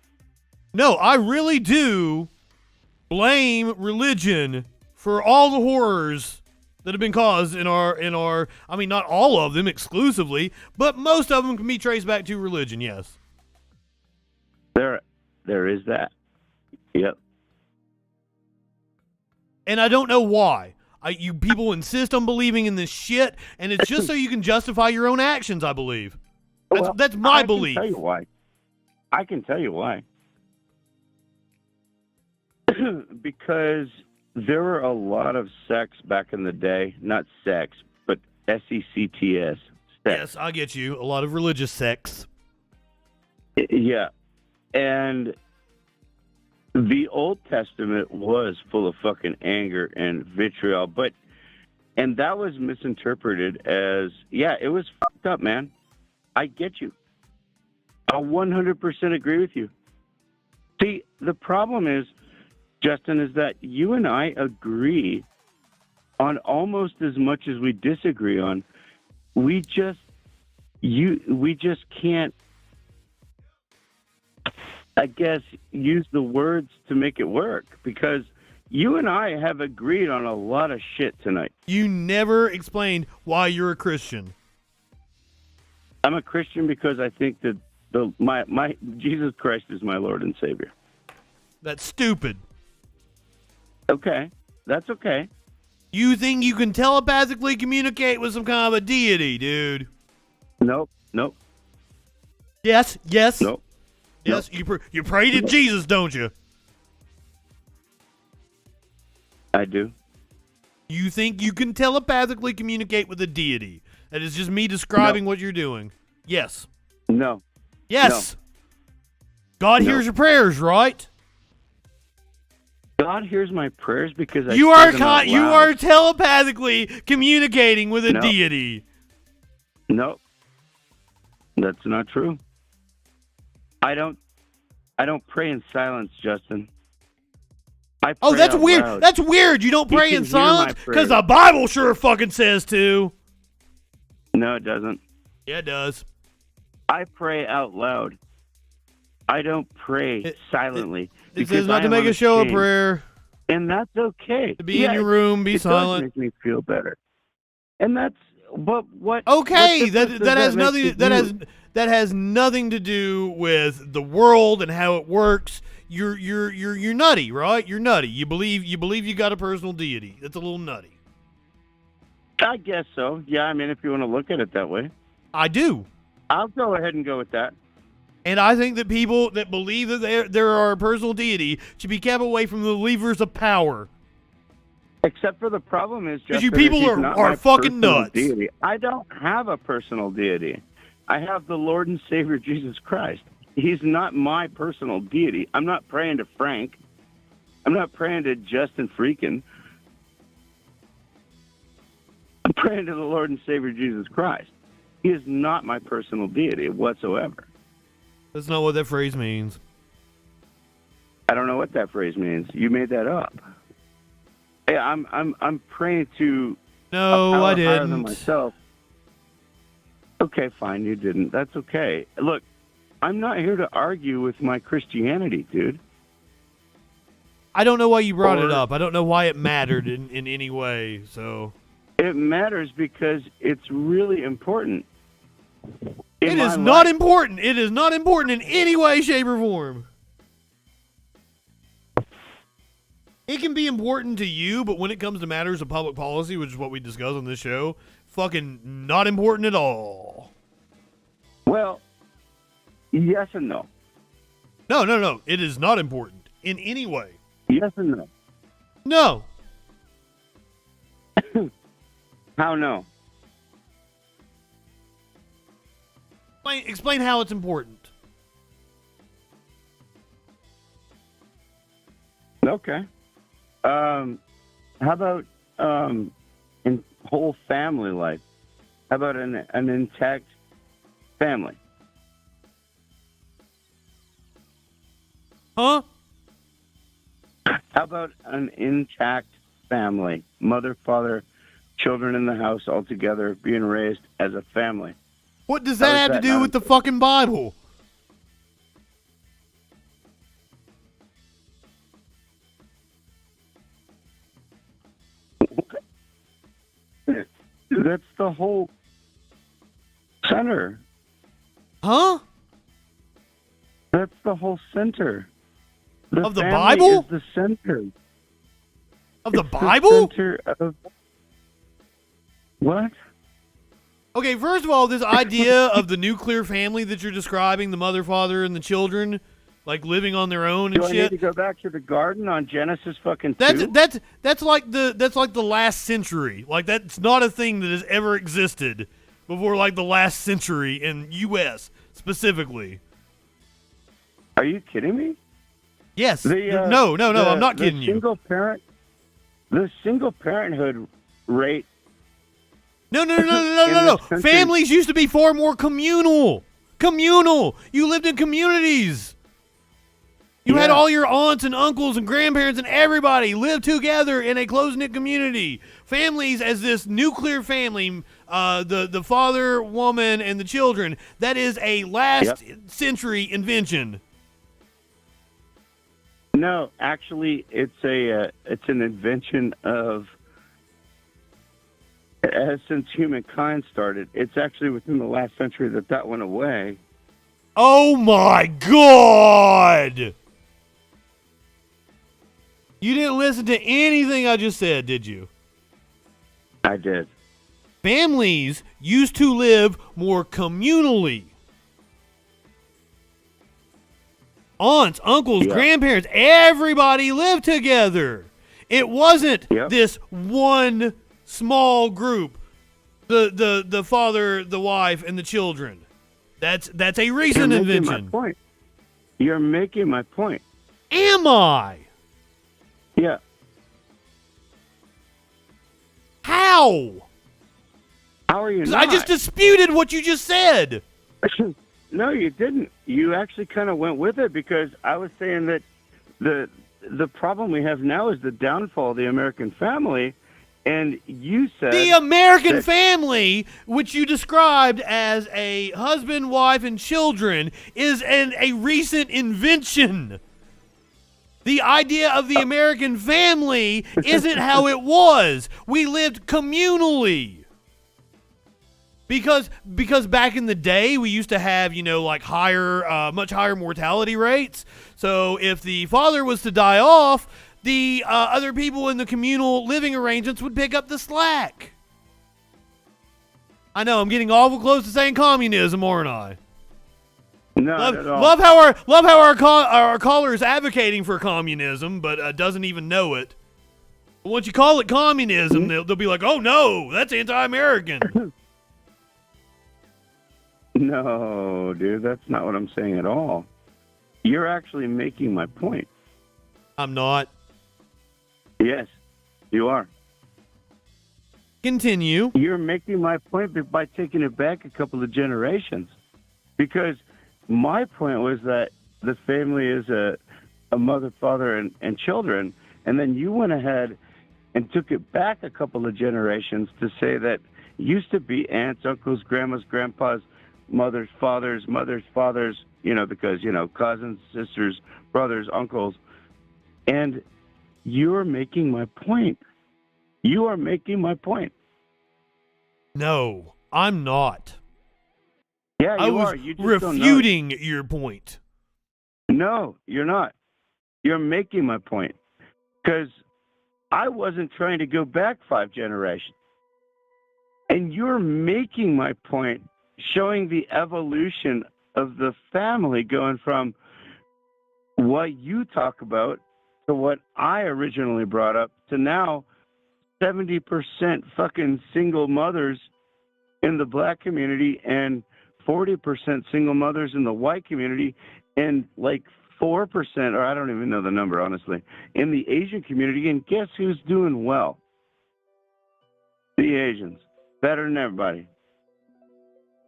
No, I really do blame religion for all the horrors that have been caused in our I mean, not all of them exclusively, but most of them can be traced back to religion, yes. There is that. Yep. And I don't know why. You people insist on believing in this shit, and it's just so you can justify your own actions, I believe. That's my belief. I can tell you why. Because there were a lot of sects back in the day. Not sex, but SECTS. Yes, I get you. A lot of religious sects. Yeah. And the Old Testament was full of fucking anger and vitriol, and that was misinterpreted as, yeah, it was fucked up, man. I get you. I 100% agree with you. See, the problem is, Justin, is that you and I agree on almost as much as we disagree on. We just can't, I guess, use the words to make it work, because you and I have agreed on a lot of shit tonight. You never explained why you're a Christian. I'm a Christian because I think that my Jesus Christ is my Lord and Savior. That's stupid. Okay, that's okay. You think you can telepathically communicate with some kind of a deity, dude? Nope. Yes. Nope. Yes, you pray to Jesus, don't you? I do. You think you can telepathically communicate with a deity? That is just me describing what you're doing. Yes. No. Yes. No. God hears your prayers, right? God hears my prayers because you are telepathically communicating with a deity. No. That's not true. I don't pray in silence, Justin. Oh, that's weird. Loud. That's weird. You don't pray in silence? Because the Bible sure fucking says to. No, it doesn't. Yeah, it does. I pray out loud. I don't pray silently. It says not to make a show of prayer. And that's okay. To be in your room, be silent. It does make me feel better. And that's what. Okay, that has nothing to do with the world and how it works. You're nutty, right? You're nutty. You believe you got a personal deity. That's a little nutty. I guess so. Yeah, I mean, if you want to look at it that way. I do. I'll go ahead and go with that. And I think that people that believe that there are a personal deity should be kept away from the levers of power. Except for the problem is, Because you Justin, people he's not are my fucking personal nuts. Deity. I don't have a personal deity. I have the Lord and Savior Jesus Christ. He's not my personal deity. I'm not praying to Frank. I'm not praying to Justin Freakin. I'm praying to the Lord and Savior Jesus Christ. He is not my personal deity whatsoever. That's not what that phrase means. I don't know what that phrase means. You made that up. Hey, I'm praying to No, a power I higher than didn't. myself. Okay, fine, you didn't. That's okay. Look, I'm not here to argue with my Christianity, dude. I don't know why you brought it Or- up. I don't know why it mattered in any way. So It matters because it's really important. it is not important. It is not important in any way, shape, or form. It can be important to you, but when it comes to matters of public policy, which is what we discuss on this show, fucking not important at all. Well, yes and no. No. It is not important in any way. Yes and no. No. How no? Explain how it's important. Okay. How about in whole family life? How about an intact family? Huh? How about an intact family? Mother, father, children in the house all together being raised as a family. What does How that is have to that do not with the fucking Bible? That's the whole center. Huh? That's the whole center. Of the family Bible? is the center. Of the It's Bible? center of what? Okay, first of all, this idea of the nuclear family that you're describing, the mother, father, and the children, like living on their own and Do I need shit. to go back to the garden on Genesis fucking 2? That's like the last century. Like that's not a thing that has ever existed before like the last century in US specifically. Are you kidding me? Yes. No, I'm not kidding you. The single parenthood rate. No. in this country- Families used to be far more communal. You lived in communities. You had Yeah. all your aunts and uncles and grandparents and everybody lived together in a close-knit community. Families as this nuclear family, the father, woman, and the children, that is a last century invention. No, actually, it's an invention of. Since humankind started, it's actually within the last century that went away. Oh my God! You didn't listen to anything I just said, did you? I did. Families used to live more communally. Aunts, uncles, grandparents, everybody lived together. It wasn't this one small group, the father, the wife, and the children. That's a recent invention. You're making my point. Am I? Yeah. How? How are you 'Cause not? I just disputed what you just said. No, you didn't. You actually kind of went with it because I was saying that the problem we have now is the downfall of the American family, and you said The American family, which you described as a husband, wife, and children, is a recent invention. The idea of the American family isn't how it was. We lived communally. Because back in the day, we used to have, like much higher mortality rates. So if the father was to die off, the other people in the communal living arrangements would pick up the slack. I know, I'm getting awful close to saying communism, aren't I? No, not at all. Love how our caller is advocating for communism, but doesn't even know it. Once you call it communism, they'll be like, oh no, that's anti-American. No, dude, that's not what I'm saying at all. You're actually making my point. I'm not. Yes, you are. Continue. You're making my point by taking it back a couple of generations. Because my point was that the family is a mother, father, and children. And then you went ahead and took it back a couple of generations to say that it used to be aunts, uncles, grandmas, grandpas, mothers, fathers, because, cousins, sisters, brothers, uncles. And you're making my point. You are making my point. No, I'm not. Yeah, I was are. You just refuting your point. No, you're not. You're making my point. Because I wasn't trying to go back 5 generations. And you're making my point, showing the evolution of the family going from what you talk about to what I originally brought up to now 70% fucking single mothers in the black community and 40% single mothers in the white community and like 4%, or I don't even know the number, honestly, in the Asian community. And guess who's doing well? The Asians. Better than everybody.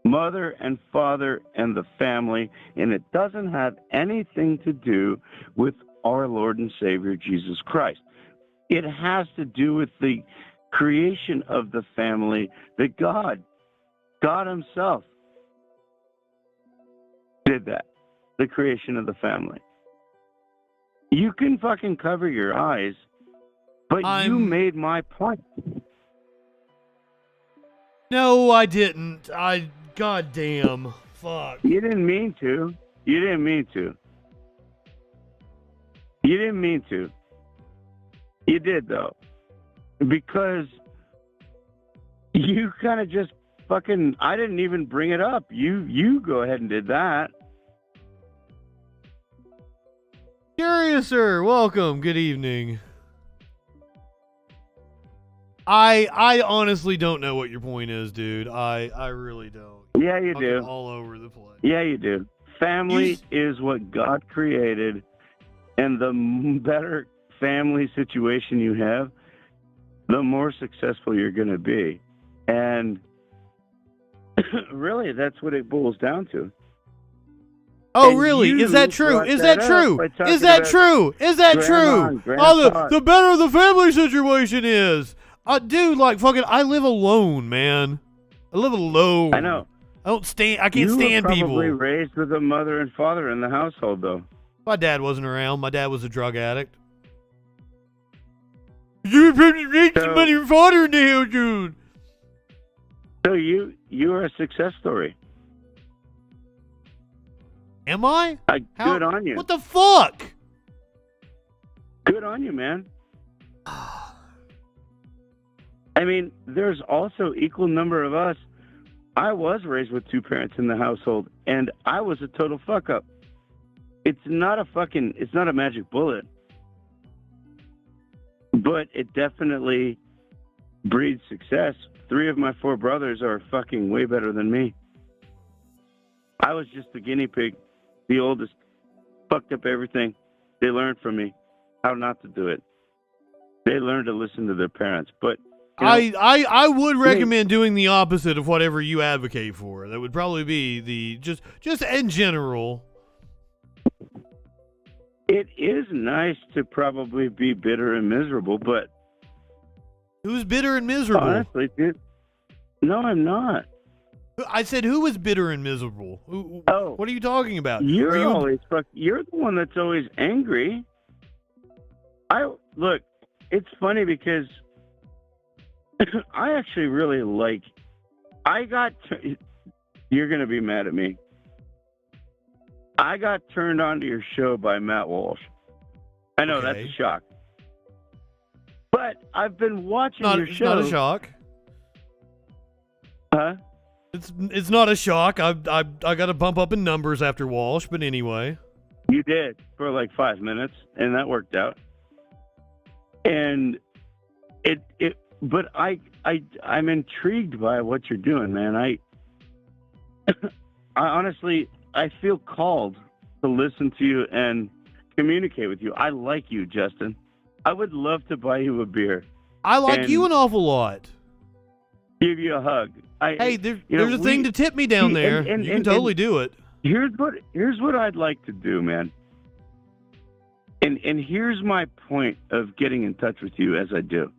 Mother and father and the family. And it doesn't have anything to do with our Lord and Savior, Jesus Christ. It has to do with the creation of the family that God himself did that. The creation of the family. You can fucking cover your eyes, but you made my point. No, I didn't. Goddamn. Fuck. You didn't mean to. You didn't mean to. You didn't mean to. You did, though. Because you kind of just fucking... I didn't even bring it up. You go ahead and did that. Curious, sir. Welcome. Good evening. I honestly don't know what your point is, dude. I really don't. Yeah, you do. All over the place. Yeah, you do. Family is what God created, and the better family situation you have, the more successful you're going to be. And really, that's what it boils down to. Oh, and really? Is that true? Is that true? Is that true? Is that true? Oh, the better the family situation is. Dude, like fucking, I live alone, man. I live alone. I know. I can't stand people. You were probably raised with a mother and father in the household, though. My dad wasn't around. My dad was a drug addict. You raised money and father in the house, dude. So you are a success story. Am I? Good on you. What the fuck? Good on you, man. I mean, there's also equal number of us. I was raised with 2 parents in the household, and I was a total fuck up. It's not a magic bullet, but it definitely breeds success. 3 of my 4 brothers are fucking way better than me. I was just the guinea pig, the oldest, fucked up everything. They learned from me how not to do it. They learned to listen to their parents, but I would recommend doing the opposite of whatever you advocate for. That would probably be the just in general. It is nice to probably be bitter and miserable, but who's bitter and miserable? Honestly, dude, no, I'm not. I said who is bitter and miserable? What are you talking about? You're the one that's always angry. Look, it's funny because I actually really you're going to be mad at me. I got turned on to your show by Matt Walsh. I know, That's a shock. But I've been watching your show. Not a shock. Huh? It's not a shock. I got to bump up in numbers after Walsh, but anyway. You did for like 5 minutes, and that worked out. And But I'm intrigued by what you're doing, man. I honestly, I feel called to listen to you and communicate with you. I like you, Justin. I would love to buy you a beer. I like you an awful lot. Give you a hug. There's a thing to tip me down there. You can totally do it. Here's what I'd like to do, man. And here's my point of getting in touch with you as I do.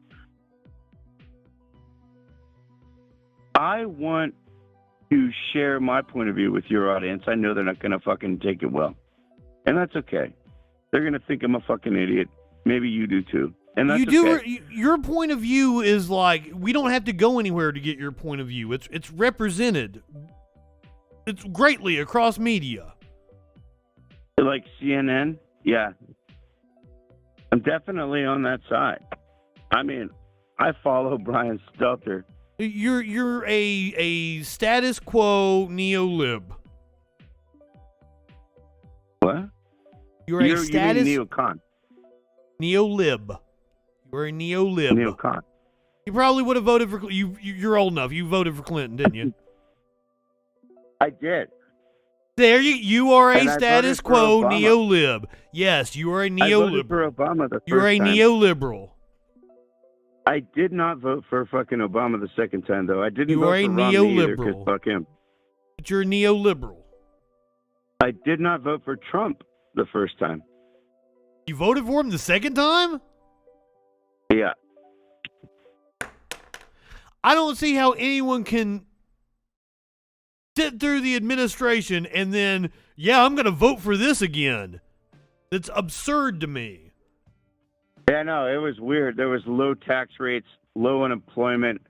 I want to share my point of view with your audience. I know they're not going to fucking take it well. And that's okay. They're going to think I'm a fucking idiot. Maybe you do too. And that's okay. Your point of view is like, we don't have to go anywhere to get your point of view. It's represented. It's greatly across media. Like CNN? Yeah. I'm definitely on that side. I mean, I follow Brian Stelter. You're a status quo neo-lib. What? You're a status... You mean neocon. Neo-lib. You're a neo-lib. Neocon. You probably would have voted for... You're old enough. You voted for Clinton, didn't you? I did. There you are a status quo neo-lib. Yes, you are a neo-liberal. I voted for Obama the first You're a time. Neoliberal. I did not vote for fucking Obama the second time, though. I didn't You vote are a for Romney either, neoliberal. 'cause fuck him. But you're a neoliberal. I did not vote for Trump the first time. You voted for him the second time? Yeah. I don't see how anyone can sit through the administration and then, I'm going to vote for this again. That's absurd to me. Yeah, no, it was weird. There was low tax rates, low unemployment,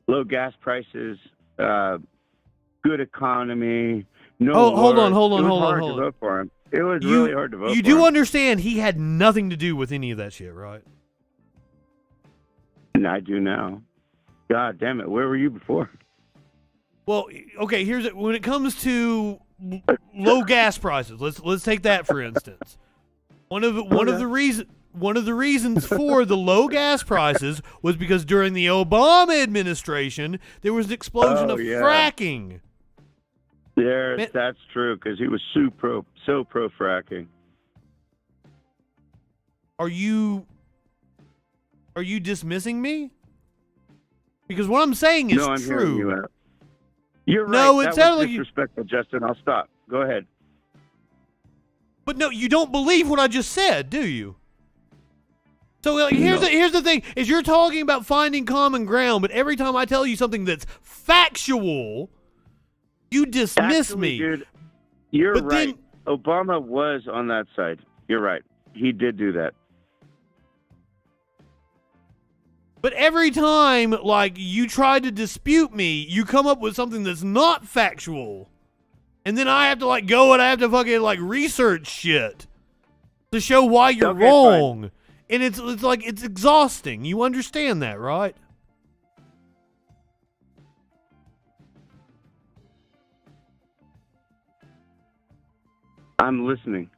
low gas prices, good economy. No, hold on. It was hard to vote for him. It was really hard to vote for him. You do understand he had nothing to do with any of that shit, right? And I do now. God damn it! Where were you before? Well, okay. Here's it. When it comes to low gas prices, let's take that for instance. One of the reasons for the low gas prices was because during the Obama administration there was an explosion of fracking. Yeah, that's true, because he was so pro fracking. Are you dismissing me? Because what I'm saying is I'm true. hearing you out. You're right. No, it that sounded was like disrespectful, Justin. I'll stop. Go ahead. But no, you don't believe what I just said, do you? So like, here's the thing: is you're talking about finding common ground, but every time I tell you something that's factual, you dismiss me. Dude, you're right. Obama was on that side. You're right. He did do that. But every time, like, you try to dispute me, you come up with something that's not factual. And then I have to, like, go and I have to fucking, like, research shit to show why you're wrong. Fine. And it's like, it's exhausting. You understand that, right? I'm listening.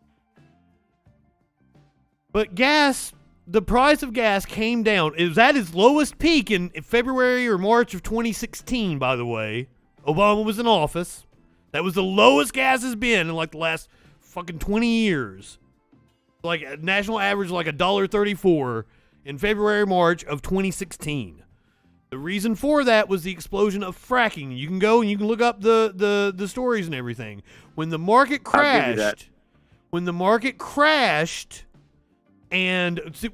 But the price of gas came down. It was at its lowest peak in February or March of 2016, by the way. Obama was in office. That was the lowest gas has been in like the last fucking 20 years. Like a national average like $1.34 in February, March of 2016. The reason for that was the explosion of fracking. You can go and you can look up the stories and everything. When the market crashed, and see,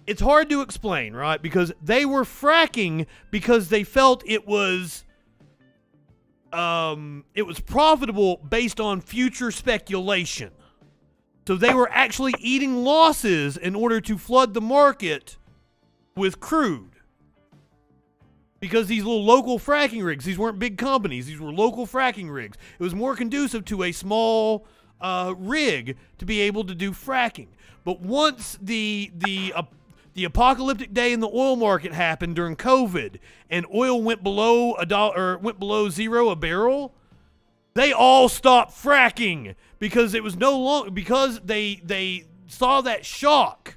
it's hard to explain, right? Because they were fracking because they felt it was profitable based on future speculation. So they were actually eating losses in order to flood the market with crude. Because these little local fracking rigs, these weren't big companies, these were local fracking rigs. It was more conducive to a small rig to be able to do fracking. But once the apocalyptic day in the oil market happened during COVID, and oil went below $0 a barrel, they all stopped fracking because it was no longer because they saw that shock,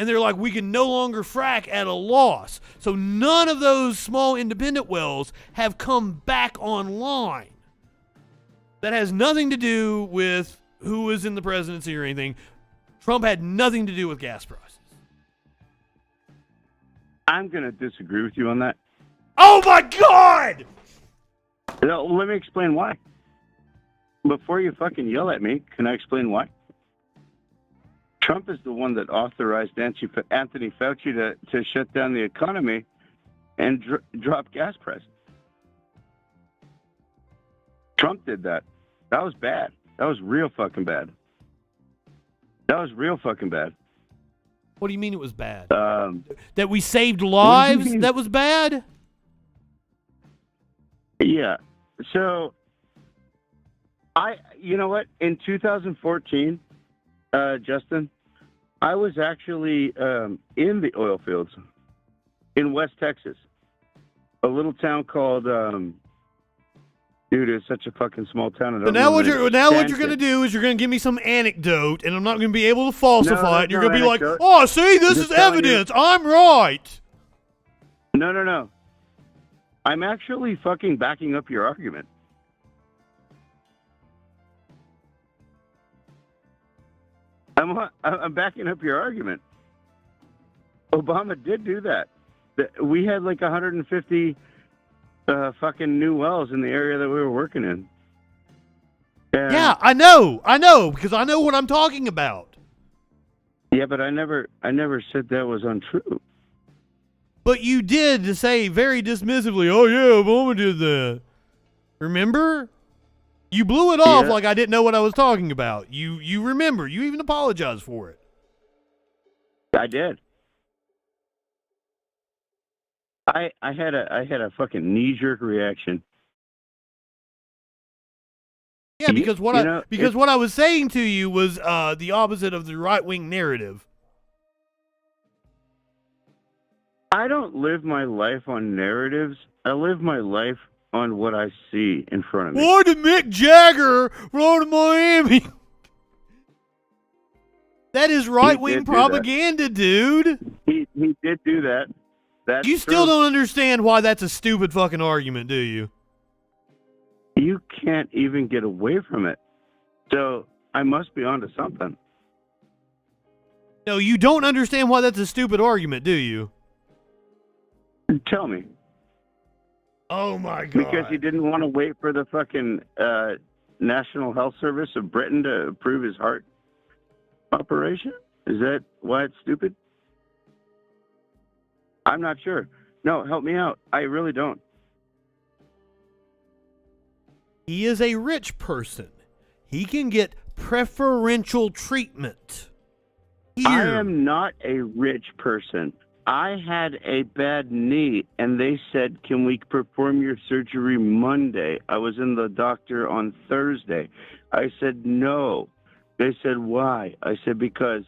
And they're like, we can no longer frack at a loss. So none of those small independent wells have come back online. That has nothing to do with who was in the presidency or anything. Trump had nothing to do with gas prices. I'm going to disagree with you on that. Oh my God! No, let me explain why. Before you fucking yell at me, can I explain why? Trump is the one that authorized Anthony Fauci to shut down the economy and drop gas prices. Trump did that. That was bad. That was real fucking bad. That was real fucking bad. What do you mean it was bad? That we saved lives? That was bad? Yeah. So, you know what? In 2014, Justin, I was actually in the oil fields in West Texas, a little town called, dude, it's such a fucking small town. So now what you're going to do is you're going to give me some anecdote, and I'm not going to be able to falsify it. You're going to be like, oh, see, this is evidence. I'm right. No. I'm actually fucking backing up your argument. I'm backing up your argument. Obama did do that. We had like 150 fucking new wells in the area that we were working in. And yeah, I know, because I know what I'm talking about. Yeah, but I never said that was untrue. But you did say very dismissively, oh yeah, Obama did that. Remember? You blew it off like I didn't know what I was talking about. You remember. You even apologized for it. I did. I had a fucking knee-jerk reaction. Yeah, because what I was saying to you was the opposite of the right-wing narrative. I don't live my life on narratives. I live my life on what I see in front of me. Why did Mick Jagger roll to Miami? That is right-wing propaganda, dude. He did do that. That's you still don't understand why that's a stupid fucking argument, do you? You can't even get away from it. So I must be onto something. No, you don't understand why that's a stupid argument, do you? Tell me. Oh my God. Because he didn't want to wait for the fucking National Health Service of Britain to approve his heart operation? Is that why it's stupid? I'm not sure. No, help me out. I really don't. He is a rich person. He can get preferential treatment. Here. I am not a rich person. I had a bad knee, and they said, can we perform your surgery Monday? I was in the doctor on Thursday. I said, no. They said, why? I said, because,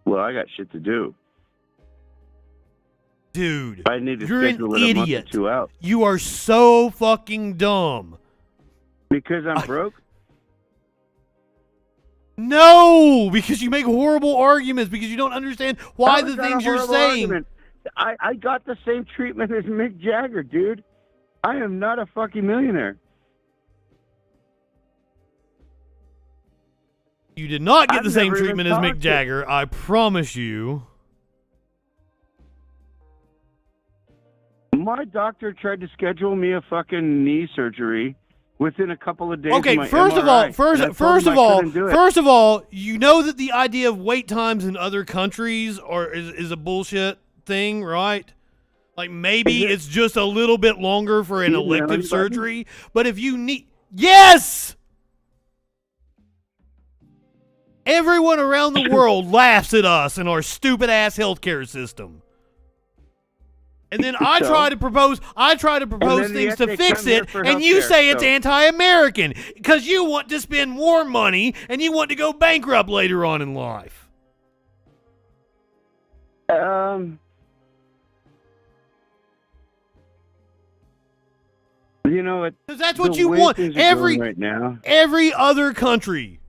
well, I got shit to do. Dude, I need to you're an schedule it a month or idiot. two out. You are so fucking dumb. Because I'm broke? No, because you make horrible arguments, because you don't understand why the things you're saying. Argument. I got the same treatment as Mick Jagger, dude. I am not a fucking millionaire. You did not get I've the same never treatment even as Mick talked to- Jagger, I promise you. My doctor tried to schedule me a fucking knee surgery within a couple of days. Okay, of my first MRI, of all, you know that the idea of wait times in other countries is a bullshit thing, right? Like maybe it's just a little bit longer for an elective surgery, but if you need yes. Everyone around the world laughs at us and our stupid ass healthcare system. And then I try to propose things to fix it, and you say it's anti-American because you want to spend more money and you want to go bankrupt later on in life. You know what? Because that's what you want. Every other country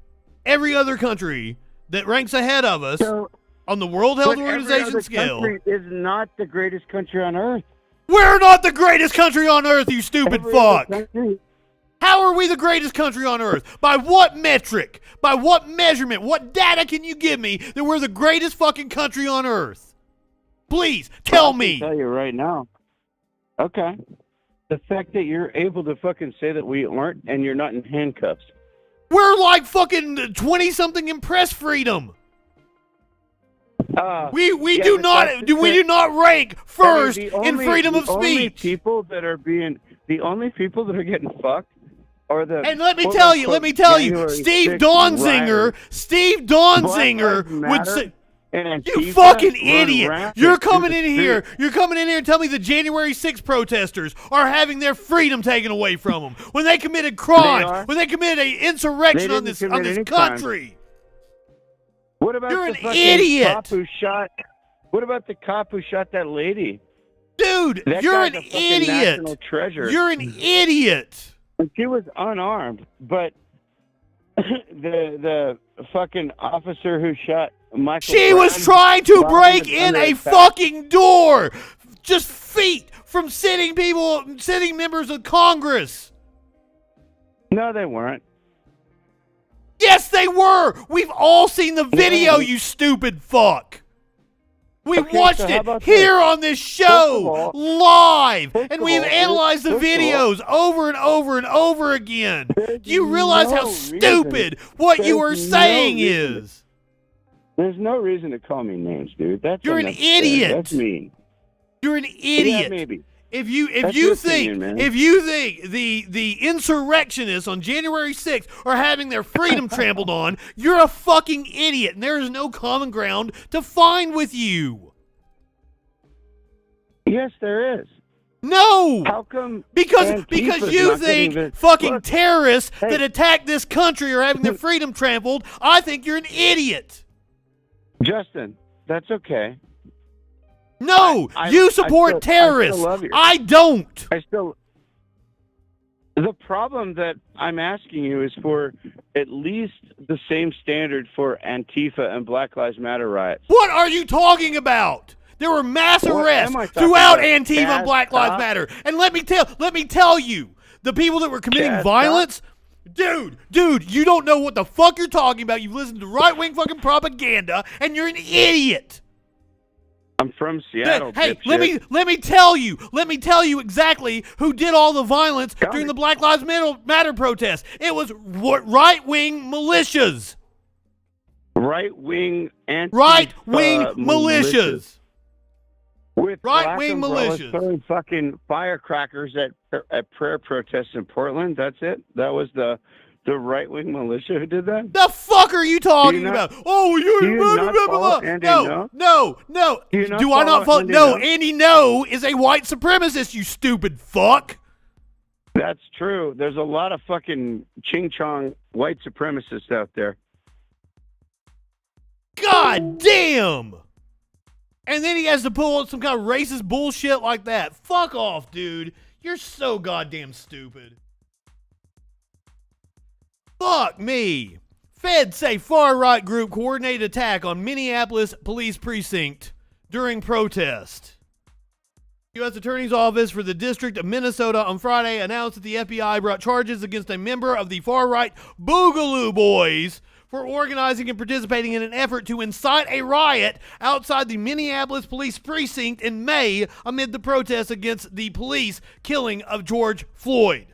that ranks ahead of us on the World Health But every Organization other scale. country is not the greatest country on earth. We're not the greatest country on earth, you stupid Every other fuck. country- How are we the greatest country on earth? By what metric? By what measurement? What data can you give me that we're the greatest fucking country on earth? Please, tell me. I can tell you right now. Okay. The fact that you're able to fucking say that we aren't and you're not in handcuffs. We're like fucking 20-something in press freedom. We yeah, do but not that's- we do not rank first the in freedom of The only speech. people that are getting fucked are the. And let me quote, tell you, unquote, Steve January 6th Donzinger, rioters. Steve Black Donzinger Lives would Matter say, and you Antifa fucking run idiot. rampant You're in coming the in here. street. You're coming in here and tell me the January 6th protesters are having their freedom taken away from them when they committed crimes, are. when they committed an insurrection They on didn't this commit any country. What about You're the an fucking idiot. cop who shot? What about the cop who shot that lady? Dude, That you're guy's an a fucking idiot. national treasure. You're an idiot. And she was unarmed, but the fucking officer who shot Michael. She was Brown trying to while break he was in under a attack. fucking door, just feet from sitting members of Congress. No, they weren't. Yes, they were. We've all seen the video, you stupid fuck. We Okay, watched so how it about here this? on this First show, of live, first and of we've all, analyzed the first of all, videos over and over and over again. There's Do you realize no how reason- stupid what you are there's no saying reason- is? There's no reason to call me names, dude. That's You're an unnecessary. idiot. That's mean. You're an Yeah, idiot. maybe. If you That's your think opinion, man. if you think the insurrectionists on January 6th are having their freedom trampled on, you're a fucking idiot, and there is no common ground to find with you. Yes, there is. No. How come? Because Antifa's you not think getting the- fucking Look, terrorists hey. that attack this country are having their freedom trampled, I think you're an idiot. Justin, that's okay. No, you support terrorists. love you. I don't. The problem that I'm asking you is for at least the same standard for Antifa and Black Lives Matter riots. What are you talking about? There were mass What arrests am I talking throughout about? Antifa and Chaz Black Lives Cox? Matter. And let me tell you, the people that were committing Chaz violence, dude, you don't know what the fuck you're talking about. You've listened to right-wing fucking propaganda, and you're an idiot. I'm from Seattle. Hey, dipshit. let me tell you exactly who did all the violence during the Black Lives Matter protests. It was right-wing militias. Right-wing militias. With Right-wing black umbrellas militias. throwing fucking firecrackers at prayer protests in Portland. That's it. That was the right-wing militia who did that. The fuck are you talking Do you not- about? Oh, you're do you blah, not blah, blah, follow blah. Andy No. Do you not Do I not follow follow? Andy No, No? Andy No is a white supremacist, you stupid fuck. That's true. There's a lot of fucking ching-chong white supremacists out there. God damn. And then he has to pull out some kind of racist bullshit like that. Fuck off, dude. You're so goddamn stupid. Fuck me. Feds say far-right group coordinated attack on Minneapolis police precinct during protest. U.S. Attorney's Office for the District of Minnesota on Friday announced that the FBI brought charges against a member of the far-right Boogaloo Boys for organizing and participating in an effort to incite a riot outside the Minneapolis police precinct in May amid the protests against the police killing of George Floyd.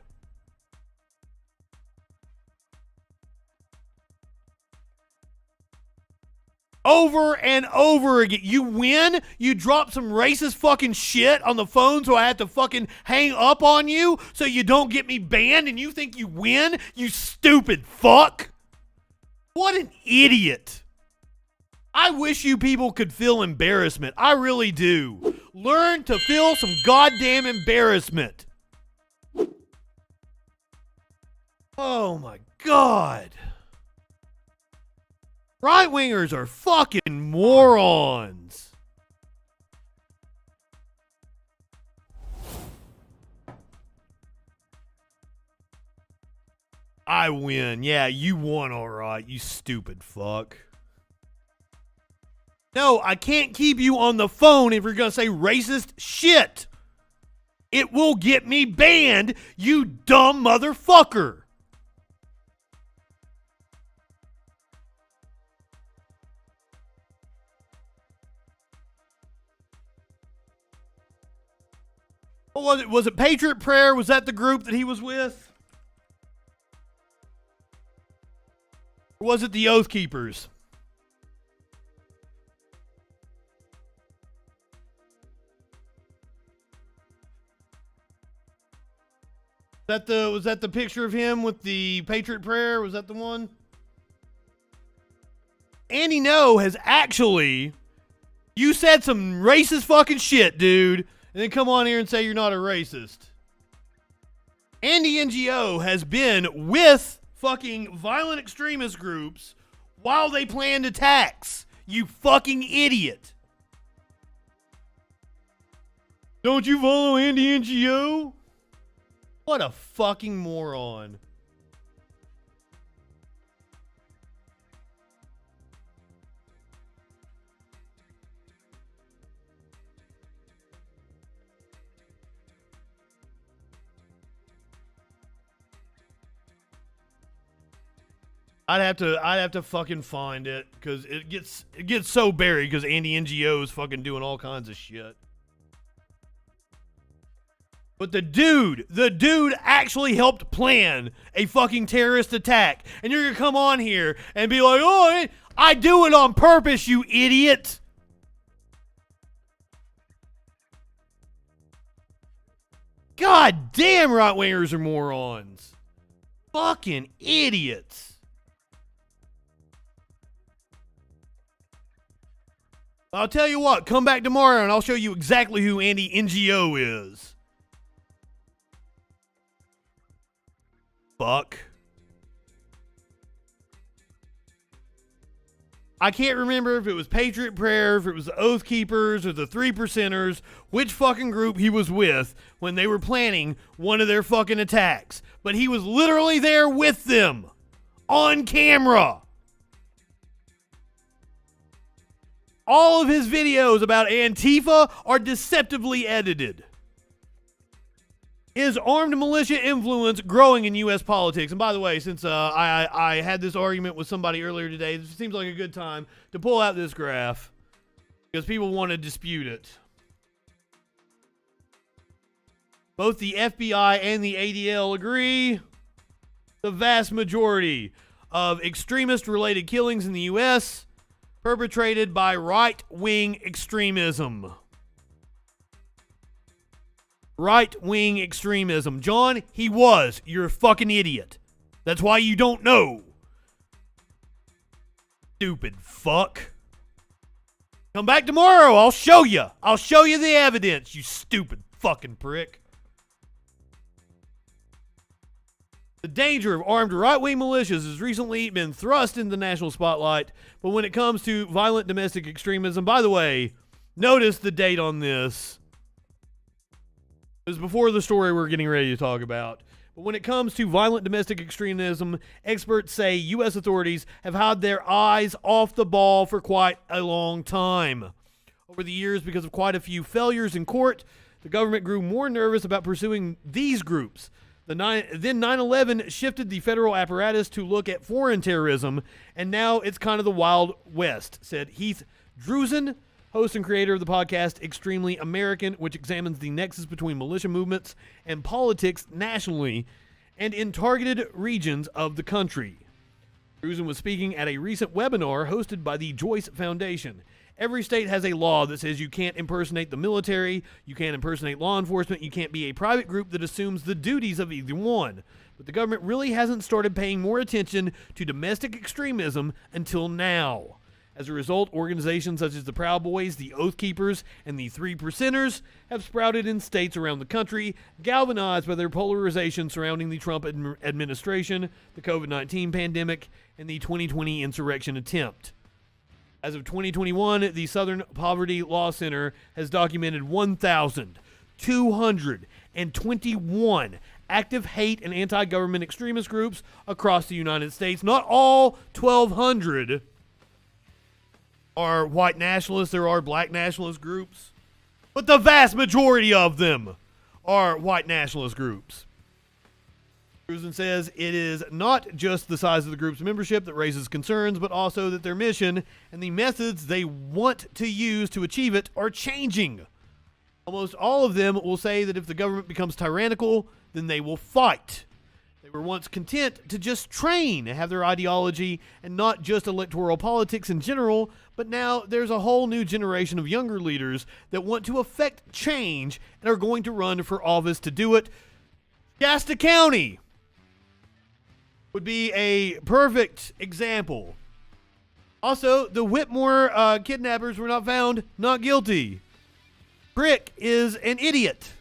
Over and over again. You win, you drop some racist fucking shit on the phone so I have to fucking hang up on you so you don't get me banned, and you think you win, you stupid fuck. What an idiot. I wish you people could feel embarrassment. I really do. Learn to feel some goddamn embarrassment. Oh my God. Right-wingers are fucking morons. I win. Yeah, you won all right, you stupid fuck. No, I can't keep you on the phone if you're going to say racist shit. It will get me banned, you dumb motherfucker. What was it? Was it Patriot Prayer? Was that the group that he was with? Or was it the Oath Keepers? Was that the picture of him with the Patriot Prayer? Was that the one? Andy No has actually, you said some racist fucking shit, dude, and then come on here and say you're not a racist. Andy NGO has been with fucking violent extremist groups while they planned attacks. You fucking idiot. Don't you follow Andy NGO? What a fucking moron. I'd have to fucking find it because it gets so buried because Andy NGO is fucking doing all kinds of shit. But the dude actually helped plan a fucking terrorist attack. And you're going to come on here and be like, oh, I do it on purpose, you idiot. God damn, right-wingers are morons. Fucking idiots. I'll tell you what, come back tomorrow and I'll show you exactly who Andy NGO is. Fuck. I can't remember if it was Patriot Prayer, if it was the Oath Keepers, or the 3%ers, which fucking group he was with when they were planning one of their fucking attacks. But he was literally there with them. On camera. All of his videos about Antifa are deceptively edited. Is armed militia influence growing in U.S. politics? And by the way, since I had this argument with somebody earlier today, it seems like a good time to pull out this graph because people want to dispute it. Both the FBI and the ADL agree the vast majority of extremist-related killings in the U.S. perpetrated by right-wing extremism. Right-wing extremism. John, he was. You're a fucking idiot. That's why you don't know. Stupid fuck. Come back tomorrow. I'll show you. I'll show you the evidence, you stupid fucking prick. The danger of armed right-wing militias has recently been thrust into the national spotlight, but when it comes to violent domestic extremism, by the way, notice the date on this. It was before the story we're getting ready to talk about. But when it comes to violent domestic extremism, experts say U.S. authorities have had their eyes off the ball for quite a long time. Over the years, because of quite a few failures in court, the government grew more nervous about pursuing these groups. Then 9/11 shifted the federal apparatus to look at foreign terrorism, and now it's kind of the Wild West, said Heath Drusen, host and creator of the podcast Extremely American, which examines the nexus between militia movements and politics nationally and in targeted regions of the country. Drusen was speaking at a recent webinar hosted by the Joyce Foundation. Every state has a law that says you can't impersonate the military, you can't impersonate law enforcement, you can't be a private group that assumes the duties of either one. But the government really hasn't started paying more attention to domestic extremism until now. As a result, organizations such as the Proud Boys, the Oath Keepers, and the 3%ers have sprouted in states around the country, galvanized by their polarization surrounding the Trump administration, the COVID-19 pandemic, and the 2020 insurrection attempt. As of 2021, the Southern Poverty Law Center has documented 1,221 active hate and anti-government extremist groups across the United States. Not all 1,200 are white nationalists, there are black nationalist groups, but the vast majority of them are white nationalist groups. Cruzen says it is not just the size of the group's membership that raises concerns, but also that their mission and the methods they want to use to achieve it are changing. Almost all of them will say that if the government becomes tyrannical, then they will fight. They were once content to just train and have their ideology and not just electoral politics in general, but now there's a whole new generation of younger leaders that want to affect change and are going to run for office to do it. Shasta County would be a perfect example. Also, the Whitmore kidnappers were not found not guilty. Frick is an idiot.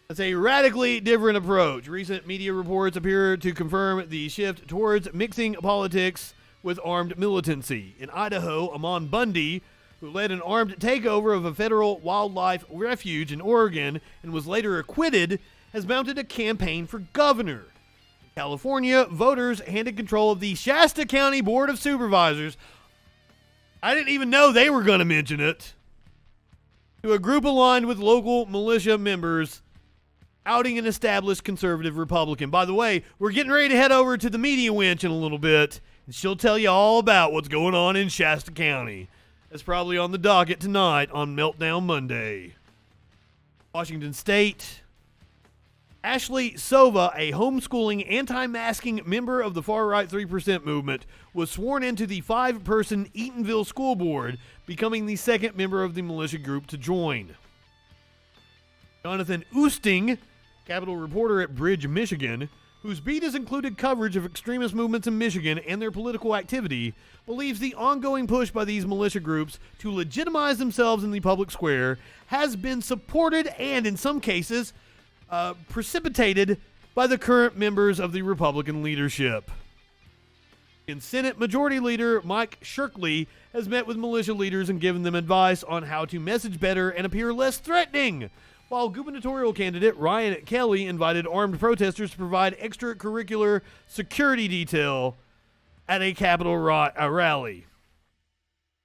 That's a radically different approach. Recent media reports appear to confirm the shift towards mixing politics with armed militancy. In Idaho, Amon Bundy, who led an armed takeover of a federal wildlife refuge in Oregon and was later acquitted, has mounted a campaign for governor. In California, voters handed control of the Shasta County Board of Supervisors. I didn't even know they were going to mention it. To a group aligned with local militia members, outing an established conservative Republican. By the way, we're getting ready to head over to the media winch in a little bit, and she'll tell you all about what's going on in Shasta County. That's probably on the docket tonight on Meltdown Monday. Washington State. Ashley Sova, a homeschooling anti-masking member of the far-right 3% movement, was sworn into the 5-person Eatonville School Board, becoming the second member of the militia group to join. Jonathan Oosting, Capitol reporter at Bridge, Michigan, whose beat has included coverage of extremist movements in Michigan and their political activity, believes the ongoing push by these militia groups to legitimize themselves in the public square has been supported and, in some cases, precipitated by the current members of the Republican leadership. And Senate Majority Leader Mike Shirkley has met with militia leaders and given them advice on how to message better and appear less threatening, while gubernatorial candidate Ryan Kelly invited armed protesters to provide extracurricular security detail at a Capitol rally.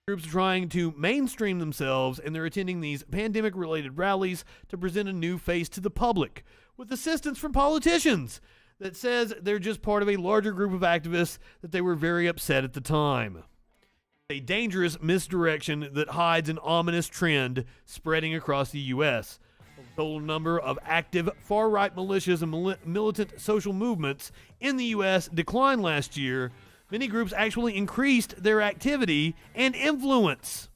Groups are trying to mainstream themselves, and they're attending these pandemic-related rallies to present a new face to the public, with assistance from politicians that says they're just part of a larger group of activists that they were very upset at the time. A dangerous misdirection that hides an ominous trend spreading across the U.S. The total number of active far-right militias and militant social movements in the U.S. declined last year. Many groups actually increased their activity and influence,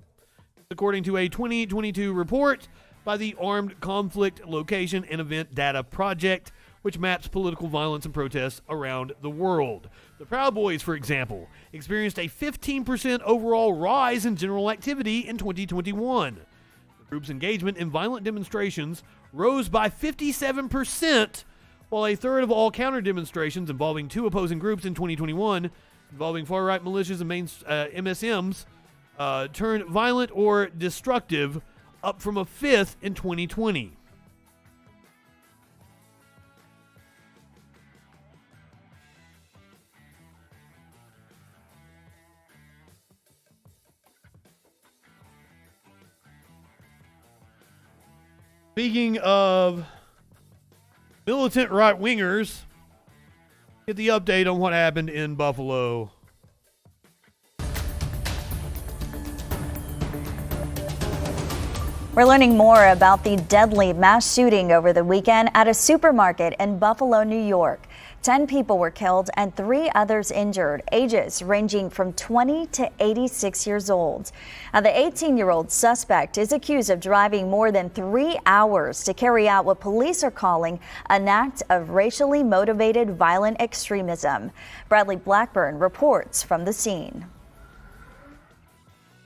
according to a 2022 report by the Armed Conflict Location and Event Data Project, which maps political violence and protests around the world. The Proud Boys, for example, experienced a 15% overall rise in general activity in 2021. The group's engagement in violent demonstrations rose by 57%, while a third of all counter demonstrations involving two opposing groups in 2021 involving far-right militias and MSMs turned violent or destructive, up from a fifth in 2020. Speaking of militant right-wingers, get the update on what happened in Buffalo. We're learning more about the deadly mass shooting over the weekend at a supermarket in Buffalo, New York. 10 people were killed and 3 others injured, ages ranging from 20 to 86 years old. Now, the 18-year-old suspect is accused of driving more than 3 hours to carry out what police are calling an act of racially motivated violent extremism. Bradley Blackburn reports from the scene.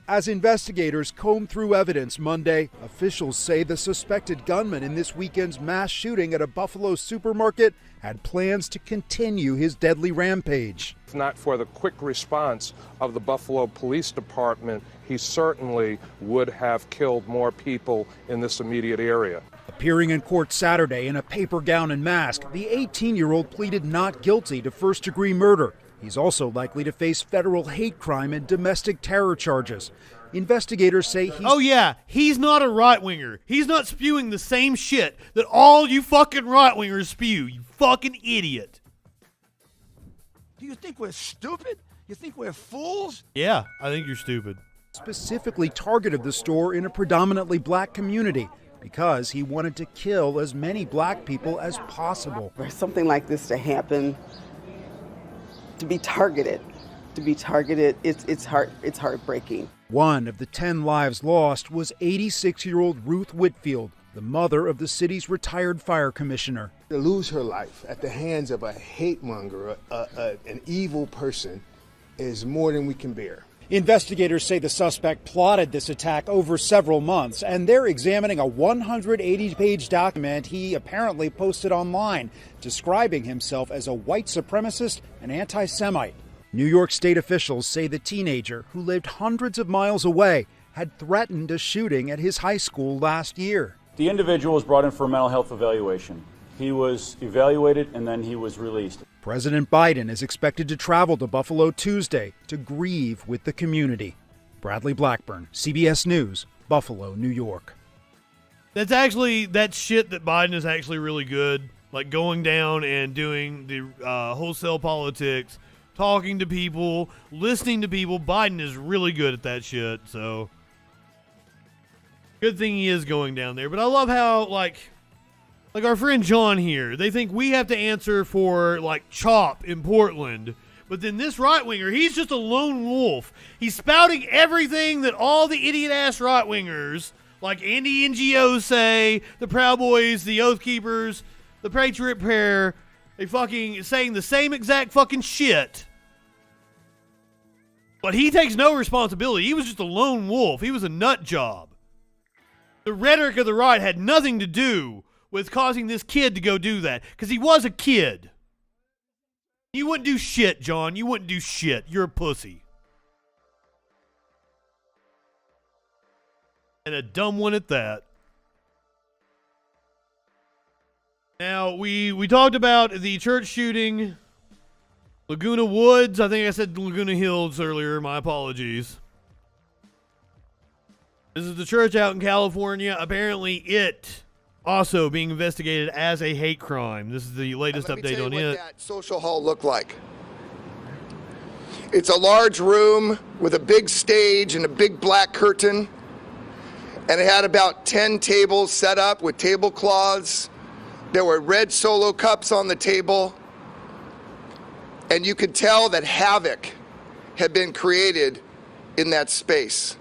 As investigators comb through evidence Monday, officials say the suspected gunman in this weekend's mass shooting at a Buffalo supermarket had plans to continue his deadly rampage. If not for the quick response of the Buffalo Police Department, he certainly would have killed more people in this immediate area. Appearing in court Saturday in a paper gown and mask, the 18-year-old pleaded not guilty to first-degree murder. He's also likely to face federal hate crime and domestic terror charges. Investigators say he's not a right-winger. He's not spewing the same shit that all you fucking right-wingers spew, you fucking idiot. Do you think we're stupid? You think we're fools? Yeah, I think you're stupid. Specifically targeted the store in a predominantly black community because he wanted to kill as many black people as possible. For something like this to happen, to be targeted, it's heartbreaking. One of the 10 lives lost was 86-year-old Ruth Whitfield, the mother of the city's retired fire commissioner. To lose her life at the hands of a hate monger, an evil person, is more than we can bear. Investigators say the suspect plotted this attack over several months, and they're examining a 180-page document he apparently posted online, describing himself as a white supremacist and anti-Semite. New York State officials say the teenager, who lived hundreds of miles away, had threatened a shooting at his high school last year. The individual was brought in for a mental health evaluation. He was evaluated and then he was released. President Biden is expected to travel to Buffalo Tuesday to grieve with the community. Bradley Blackburn, CBS News, Buffalo, New York. That shit that Biden is actually really good, like going down and doing the wholesale politics, talking to people, listening to people. Biden is really good at that shit, so good thing he is going down there. But I love how, like our friend John here, they think we have to answer for, like, CHOP in Portland. But then this right-winger, he's just a lone wolf. He's spouting everything that all the idiot-ass right-wingers, like Andy NGOs say, the Proud Boys, the Oath Keepers, the Patriot Prayer, they fucking saying the same exact fucking shit. But he takes no responsibility. He was just a lone wolf. He was a nut job. The rhetoric of the right had nothing to do with causing this kid to go do that, because he was a kid. You wouldn't do shit, John. You wouldn't do shit. You're a pussy. And a dumb one at that. Now, we talked about the church shooting, Laguna Woods. I think I said Laguna Hills earlier. My apologies. This is the church out in California. Apparently, it also being investigated as a hate crime. This is the latest update on it. What that social hall looked like. It's a large room with a big stage and a big black curtain, and it had about 10 tables set up with tablecloths. There were red Solo cups on the table, and you could tell that havoc had been created in that space.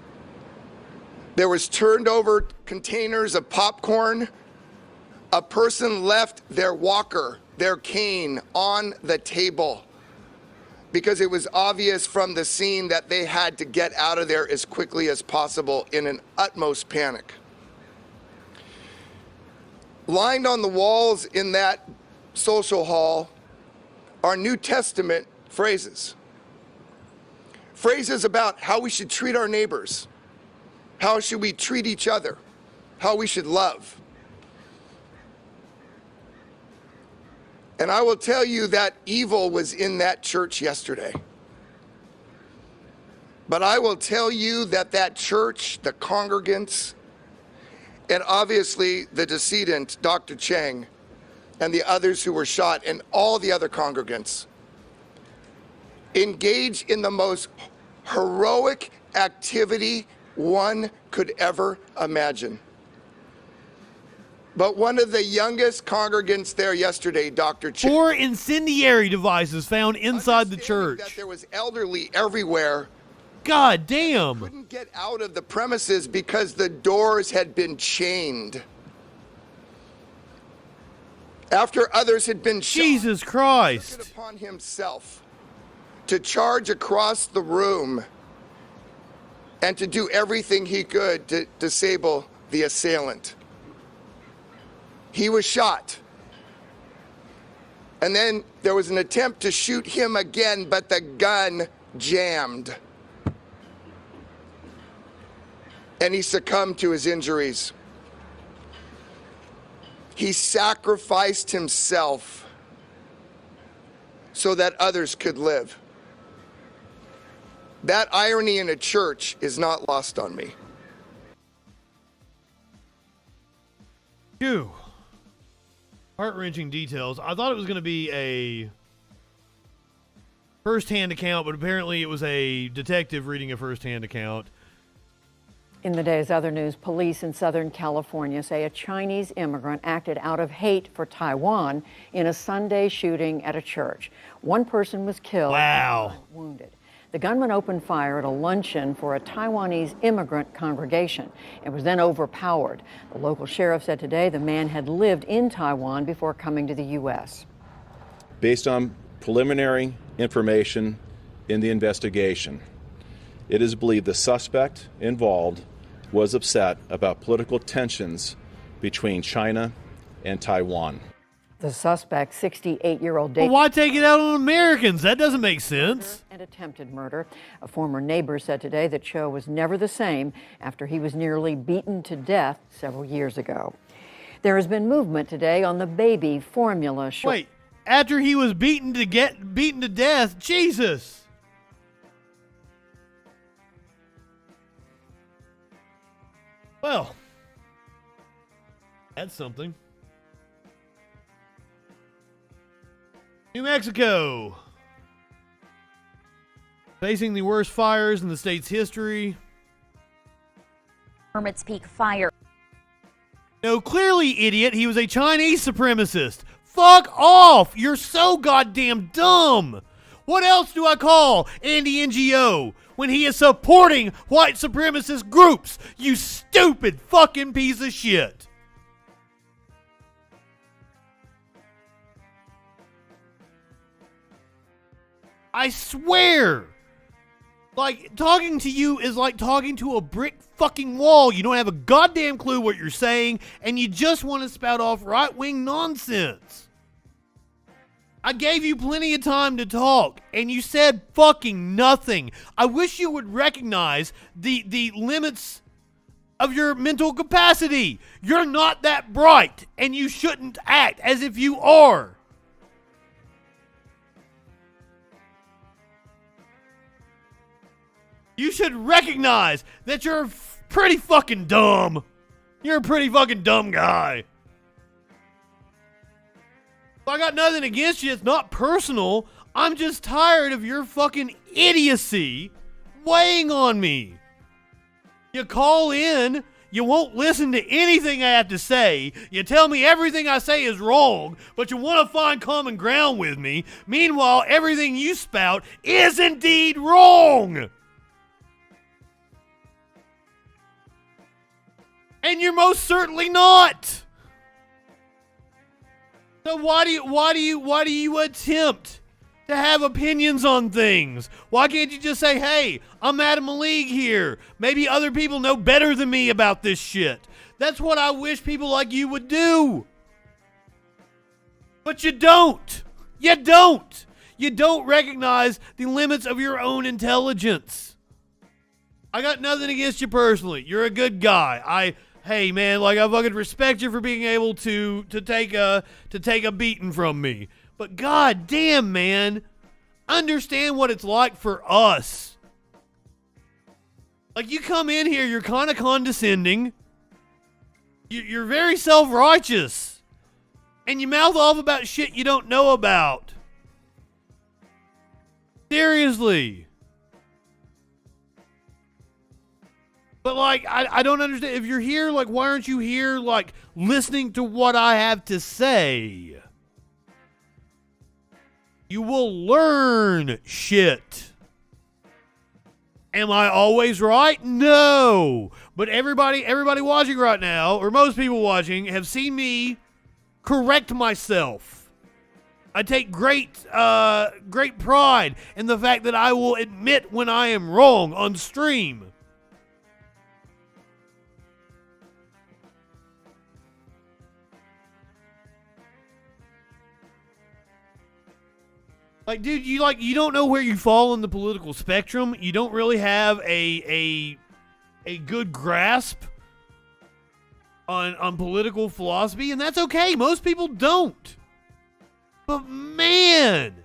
There was turned over containers of popcorn. A person left their walker, their cane, on the table because it was obvious from the scene that they had to get out of there as quickly as possible in an utmost panic. Lined on the walls in that social hall are New Testament phrases. Phrases about how we should treat our neighbors, how should we treat each other, how we should love. And I will tell you that evil was in that church yesterday. But I will tell you that that church, the congregants, and obviously the decedent, Dr. Cheng, and the others who were shot, and all the other congregants, engage in the most heroic activity one could ever imagine. But one of the youngest congregants there yesterday, Dr. Cheng, 4 incendiary devices found inside the church. That there was elderly everywhere. God damn. Couldn't get out of the premises because the doors had been chained. After others had been shot, Jesus Christ. He took it upon himself to charge across the room and to do everything he could to disable the assailant. He was shot. And then there was an attempt to shoot him again, but the gun jammed. And he succumbed to his injuries. He sacrificed himself so that others could live. That irony in a church is not lost on me. Phew. Heart-wrenching details. I thought it was going to be a first-hand account, but apparently it was a detective reading a first-hand account. In the day's other news, police in Southern California say a Chinese immigrant acted out of hate for Taiwan in a Sunday shooting at a church. One person was killed. Wow. And one wounded. The gunman opened fire at a luncheon for a Taiwanese immigrant congregation and was then overpowered. The local sheriff said today the man had lived in Taiwan before coming to the U.S. Based on preliminary information in the investigation, it is believed the suspect involved was upset about political tensions between China and Taiwan. The suspect, 68-year-old David. Well, why take it out on Americans? That doesn't make sense. And attempted murder. A former neighbor said today that Cho was never the same after he was nearly beaten to death several years ago. There has been movement today on the baby formula. Wait, after he was beaten to death? Jesus. Well, that's something. New Mexico. Facing the worst fires in the state's history. Hermit's Peak fire. No, clearly, idiot, he was a Chinese supremacist. Fuck off! You're so goddamn dumb! What else do I call Andy NGO when he is supporting white supremacist groups? You stupid fucking piece of shit! I swear! Like, talking to you is like talking to a brick fucking wall. You don't have a goddamn clue what you're saying, and you just want to spout off right-wing nonsense. I gave you plenty of time to talk, and you said fucking nothing. I wish you would recognize the limits of your mental capacity. You're not that bright, and you shouldn't act as if you are. You should recognize that you're pretty fucking dumb. You're a pretty fucking dumb guy. I got nothing against you. It's not personal. I'm just tired of your fucking idiocy weighing on me. You call in. You won't listen to anything I have to say. You tell me everything I say is wrong, but you want to find common ground with me. Meanwhile, everything you spout is indeed wrong. And you're most certainly not. So why do you attempt to have opinions on things? Why can't you just say, hey, I'm out of my league here. Maybe other people know better than me about this shit. That's what I wish people like you would do. But you don't. You don't. You don't recognize the limits of your own intelligence. I got nothing against you personally. You're a good guy. Hey man, like I fucking respect you for being able to take a beating from me. But god damn, man, understand what it's like for us. Like you come in here, you're kind of condescending. You're very self-righteous, and you mouth off about shit you don't know about. Seriously. But, like, I don't understand. If you're here, like, why aren't you here, like, listening to what I have to say? You will learn shit. Am I always right? No. But everybody watching right now, or most people watching, have seen me correct myself. I take great pride in the fact that I will admit when I am wrong on stream. Like, dude, you don't know where you fall in the political spectrum. You don't really have a good grasp on political philosophy, and that's okay. Most people don't. But man,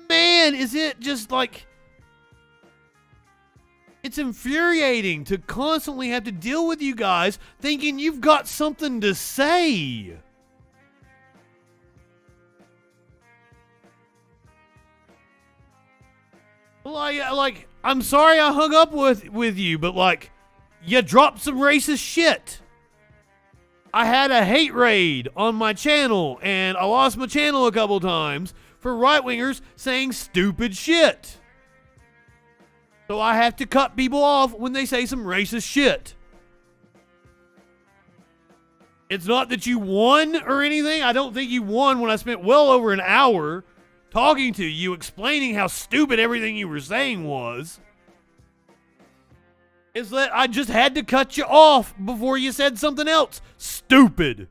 is it just like It's infuriating to constantly have to deal with you guys thinking you've got something to say. Like, I'm sorry I hung up with you, but like, you dropped some racist shit. I had a hate raid on my channel, and I lost my channel a couple times for right-wingers saying stupid shit. So I have to cut people off when they say some racist shit. It's not that you won or anything. I don't think you won when I spent well over an hour talking to you, explaining how stupid everything you were saying was. It's that I just had to cut you off before you said something else stupid.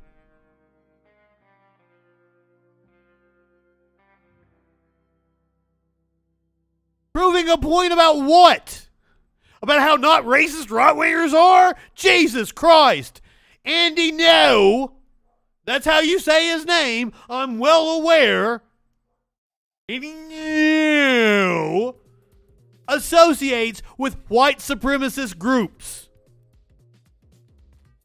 Proving a point about what? About how not racist right-wingers are? Jesus Christ. Andy, no. That's how you say his name. I'm well aware. Andy, no. Associates with white supremacist groups.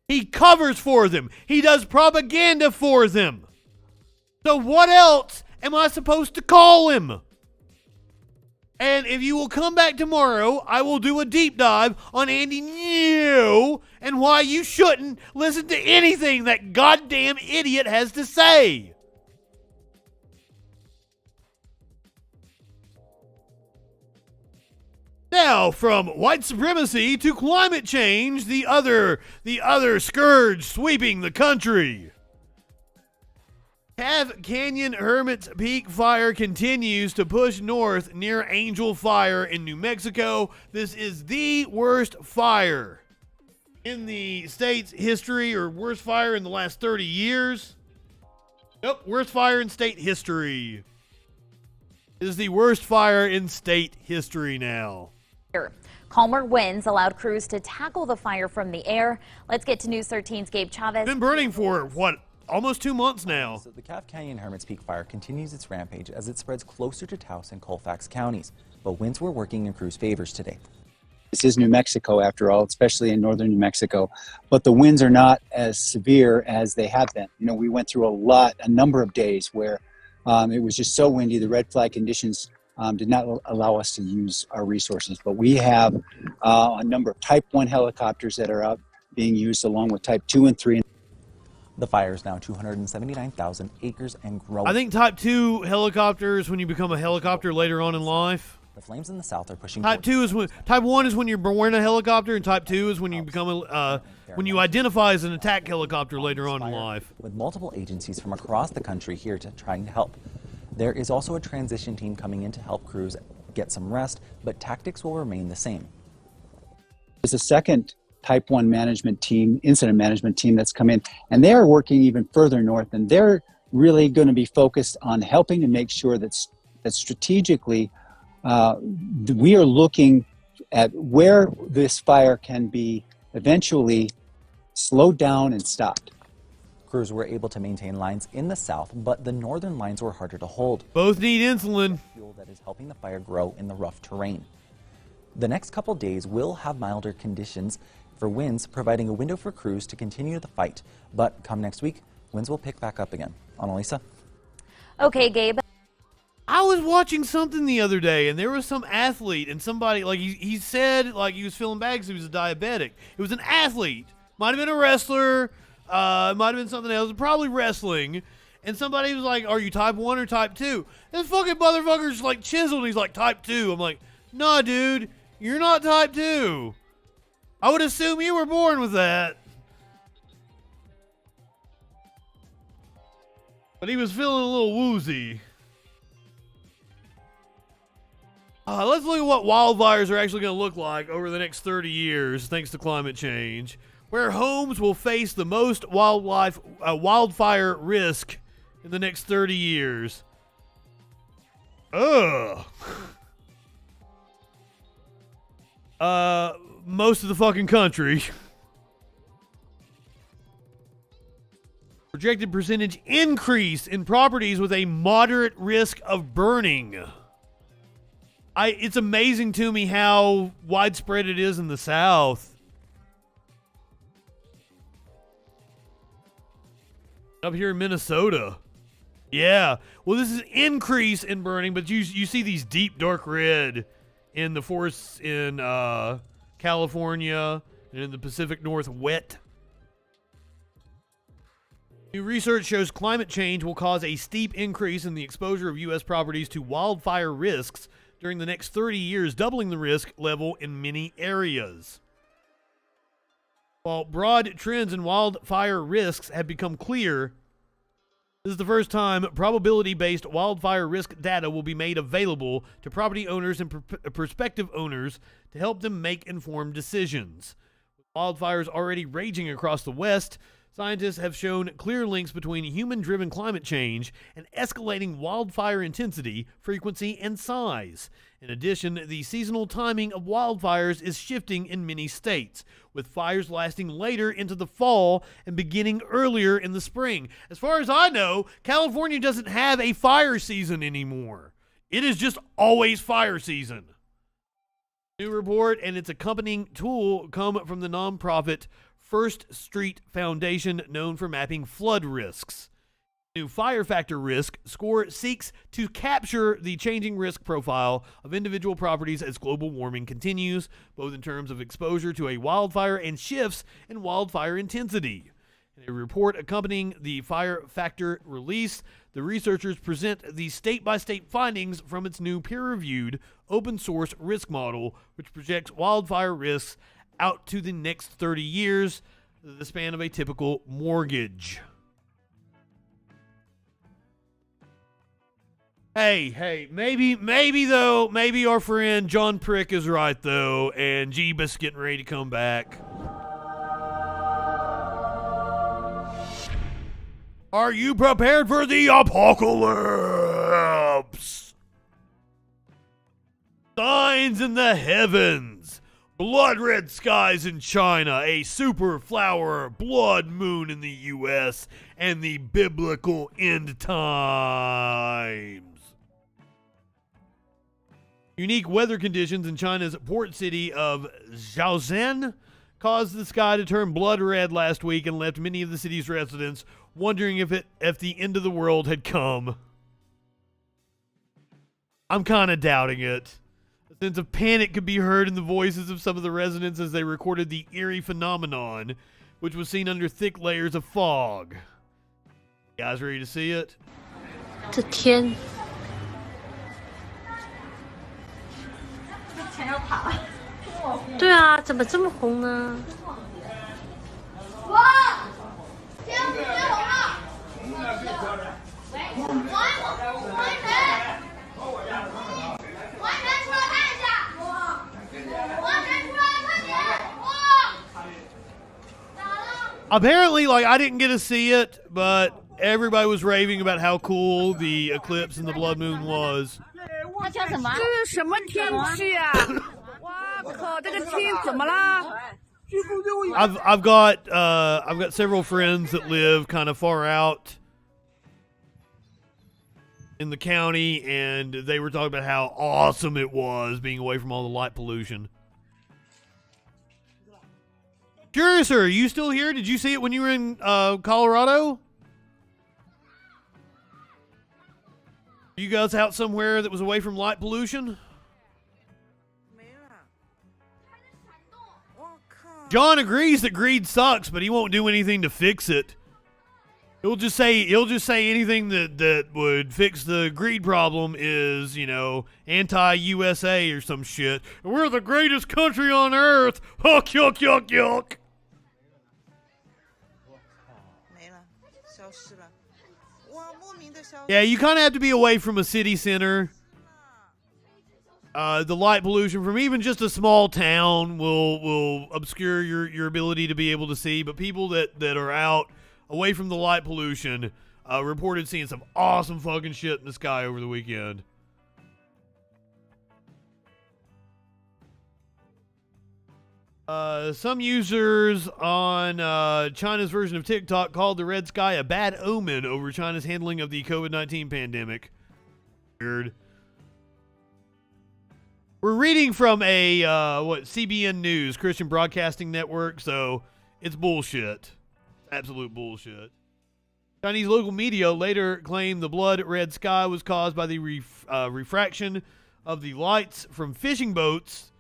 He covers for them. He does propaganda for them. So what else am I supposed to call him? And if you will come back tomorrow, I will do a deep dive on Andy New and why you shouldn't listen to anything that goddamn idiot has to say. Now, from white supremacy to climate change, the other scourge sweeping the country. Calf Canyon Hermit's Peak fire continues to push north near Angel Fire in New Mexico. This is the worst fire in the state's history, or worst fire in the last 30 years. Nope, worst fire in state history. This is the worst fire in state history now. Calmer winds allowed crews to tackle the fire from the air. Let's get to News 13's Gabe Chavez. Been burning for, what, almost 2 months now. So the Calf Canyon Hermit's Peak fire continues its rampage as it spreads closer to Taos and Colfax counties. But winds were working in crews' favors today. This is New Mexico, after all, especially in northern New Mexico. But the winds are not as severe as they have been. You know, we went through a number of days where it was just so windy, the red flag conditions did not allow us to use our resources. But we have a number of Type 1 helicopters that are out being used along with Type 2 and 3. The fire is now 279,000 acres and growing. I think Type 2 helicopters, when you become a helicopter later on in life. The flames in the south are pushing. Type 1 is when you're born a helicopter, and Type 2 is when you become when you identify as an attack helicopter later on in life. With multiple agencies from across the country here to trying to help. There is also a transition team coming in to help crews get some rest, but tactics will remain the same. There's a second Type 1 management team, incident management team that's come in, and they are working even further north, and they're really going to be focused on helping to make sure that strategically we are looking at where this fire can be eventually slowed down and stopped. Crews were able to maintain lines in the south, but the northern lines were harder to hold. Both need insulin. Fuel that is helping the fire grow in the rough terrain. The next couple days will have milder conditions for winds, providing a window for crews to continue the fight. But come next week, winds will pick back up again. Annalisa? Okay, Gabe. I was watching something the other day, and there was some athlete, and somebody, like, he said, like, he was feeling bad because he was a diabetic. It was an athlete. Might have been a wrestler. It might have been something else. Probably wrestling. And somebody was like, are you Type 1 or Type 2? This fucking motherfucker's like chiseled. He's like, Type 2. I'm like, nah, dude. You're not Type 2. I would assume you were born with that. But he was feeling a little woozy. Let's look at what wildfires are actually going to look like over the next 30 years, thanks to climate change. Where homes will face the most wildfire risk in the next 30 years. Ugh. Most of the fucking country. Projected percentage increase in properties with a moderate risk of burning. It's amazing to me how widespread it is in the South. Up here in Minnesota. Yeah. Well, this is an increase in burning, but you see these deep dark red in the forests in California and in the Pacific Northwest. New research shows climate change will cause a steep increase in the exposure of U.S. properties to wildfire risks during the next 30 years, doubling the risk level in many areas. While broad trends in wildfire risks have become clear, this is the first time probability-based wildfire risk data will be made available to property owners and prospective owners to help them make informed decisions. With wildfires already raging across the West, scientists have shown clear links between human-driven climate change and escalating wildfire intensity, frequency, and size. In addition, the seasonal timing of wildfires is shifting in many states, with fires lasting later into the fall and beginning earlier in the spring. As far as I know, California doesn't have a fire season anymore. It is just always fire season. New report and its accompanying tool come from the nonprofit First Street Foundation, known for mapping flood risks. New fire factor risk score seeks to capture the changing risk profile of individual properties as global warming continues, both in terms of exposure to a wildfire and shifts in wildfire intensity. In a report accompanying the fire factor release, the researchers present the state-by-state findings from its new peer-reviewed open-source risk model, which projects wildfire risks out to the next 30 years, the span of a typical mortgage. Hey, maybe our friend John Prick is right, though, and Jeebus getting ready to come back. Are you prepared for the apocalypse? Signs in the heavens. Blood red skies in China, a super flower blood moon in the U.S., and the biblical end times. Unique weather conditions in China's port city of Zhaozhen caused the sky to turn blood red last week and left many of the city's residents wondering if the end of the world had come. I'm kind of doubting it. A sense of panic could be heard in the voices of some of the residents as they recorded the eerie phenomenon, which was seen under thick layers of fog. You guys ready to see it? 这天，对啊，怎么这么红呢？Apparently, I didn't get to see it, but everybody was raving about how cool the eclipse and the blood moon was. 他叫什么？这是什么天气啊？哇靠，这个天怎么啦？ I've got several friends that live kind of far out in the county, and they were talking about how awesome it was being away from all the light pollution. Curious, sir, are you still here? Did you see it when you were in Colorado? Are you guys out somewhere that was away from light pollution? John agrees that greed sucks, but he won't do anything to fix it. He'll just say anything that would fix the greed problem is, anti-USA or some shit. We're the greatest country on earth. Yuck, yuck, yuck, yuck. Yeah, you kind of have to be away from a city center. The light pollution from even just a small town will obscure your ability to be able to see. But people that are out away from the light pollution reported seeing some awesome fucking shit in the sky over the weekend. Some users on China's version of TikTok called the red sky a bad omen over China's handling of the COVID-19 pandemic. Weird. We're reading from a, CBN News, Christian Broadcasting Network, so it's bullshit. Absolute bullshit. Chinese local media later claimed the blood-red sky was caused by the refraction of the lights from fishing boats.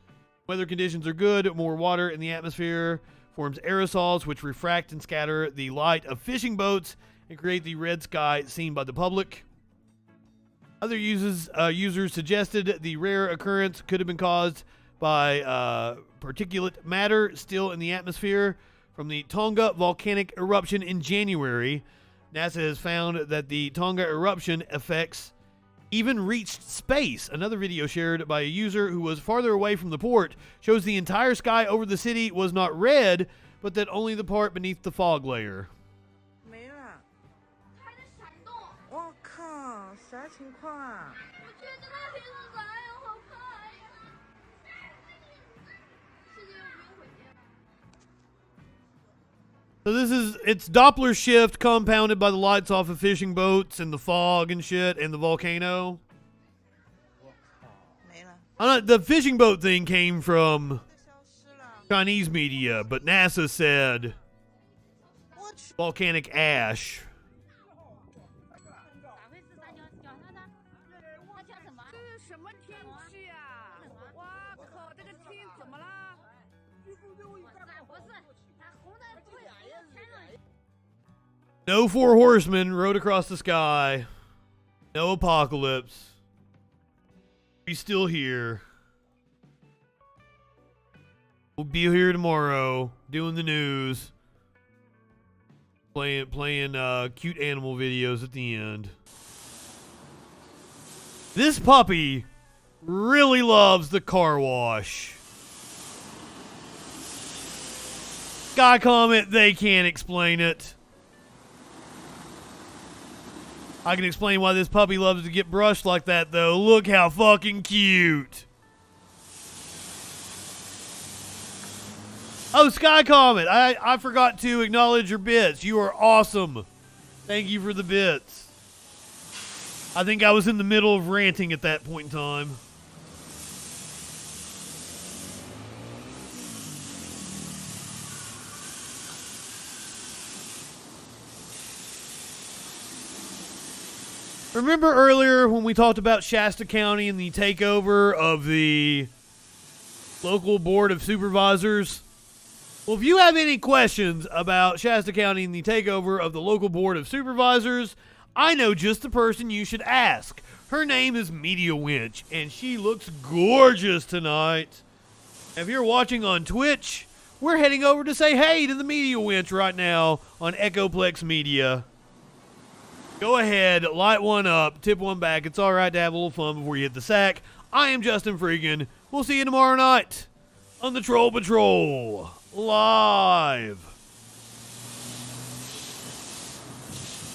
Weather conditions are good. More water in the atmosphere forms aerosols, which refract and scatter the light of fishing boats and create the red sky seen by the public. Other users suggested the rare occurrence could have been caused by particulate matter still in the atmosphere from the Tonga volcanic eruption in January. NASA has found that the Tonga eruption effects even reached space. Another video shared by a user who was farther away from the port shows the entire sky over the city was not red, but that only the part beneath the fog layer. So it's Doppler shift compounded by the lights off of fishing boats and the fog and shit and the volcano. The fishing boat thing came from Chinese media, but NASA said volcanic ash. No 4 horsemen rode across the sky. No apocalypse. We still here. We'll be here tomorrow doing the news. Playing cute animal videos at the end. This puppy really loves the car wash. Guy comment, they can't explain it. I can explain why this puppy loves to get brushed like that, though. Look how fucking cute. Oh, Sky Comet, I forgot to acknowledge your bits. You are awesome. Thank you for the bits. I think I was in the middle of ranting at that point in time. Remember earlier when we talked about Shasta County and the takeover of the local board of supervisors? Well, if you have any questions about Shasta County and the takeover of the local board of supervisors, I know just the person you should ask. Her name is Media Winch, and she looks gorgeous tonight. If you're watching on Twitch, we're heading over to say hey to the Media Winch right now on Echoplex Media. Go ahead, light one up, tip one back. It's all right to have a little fun before you hit the sack. I am Justin Freakin. We'll see you tomorrow night on the Troll Patrol live.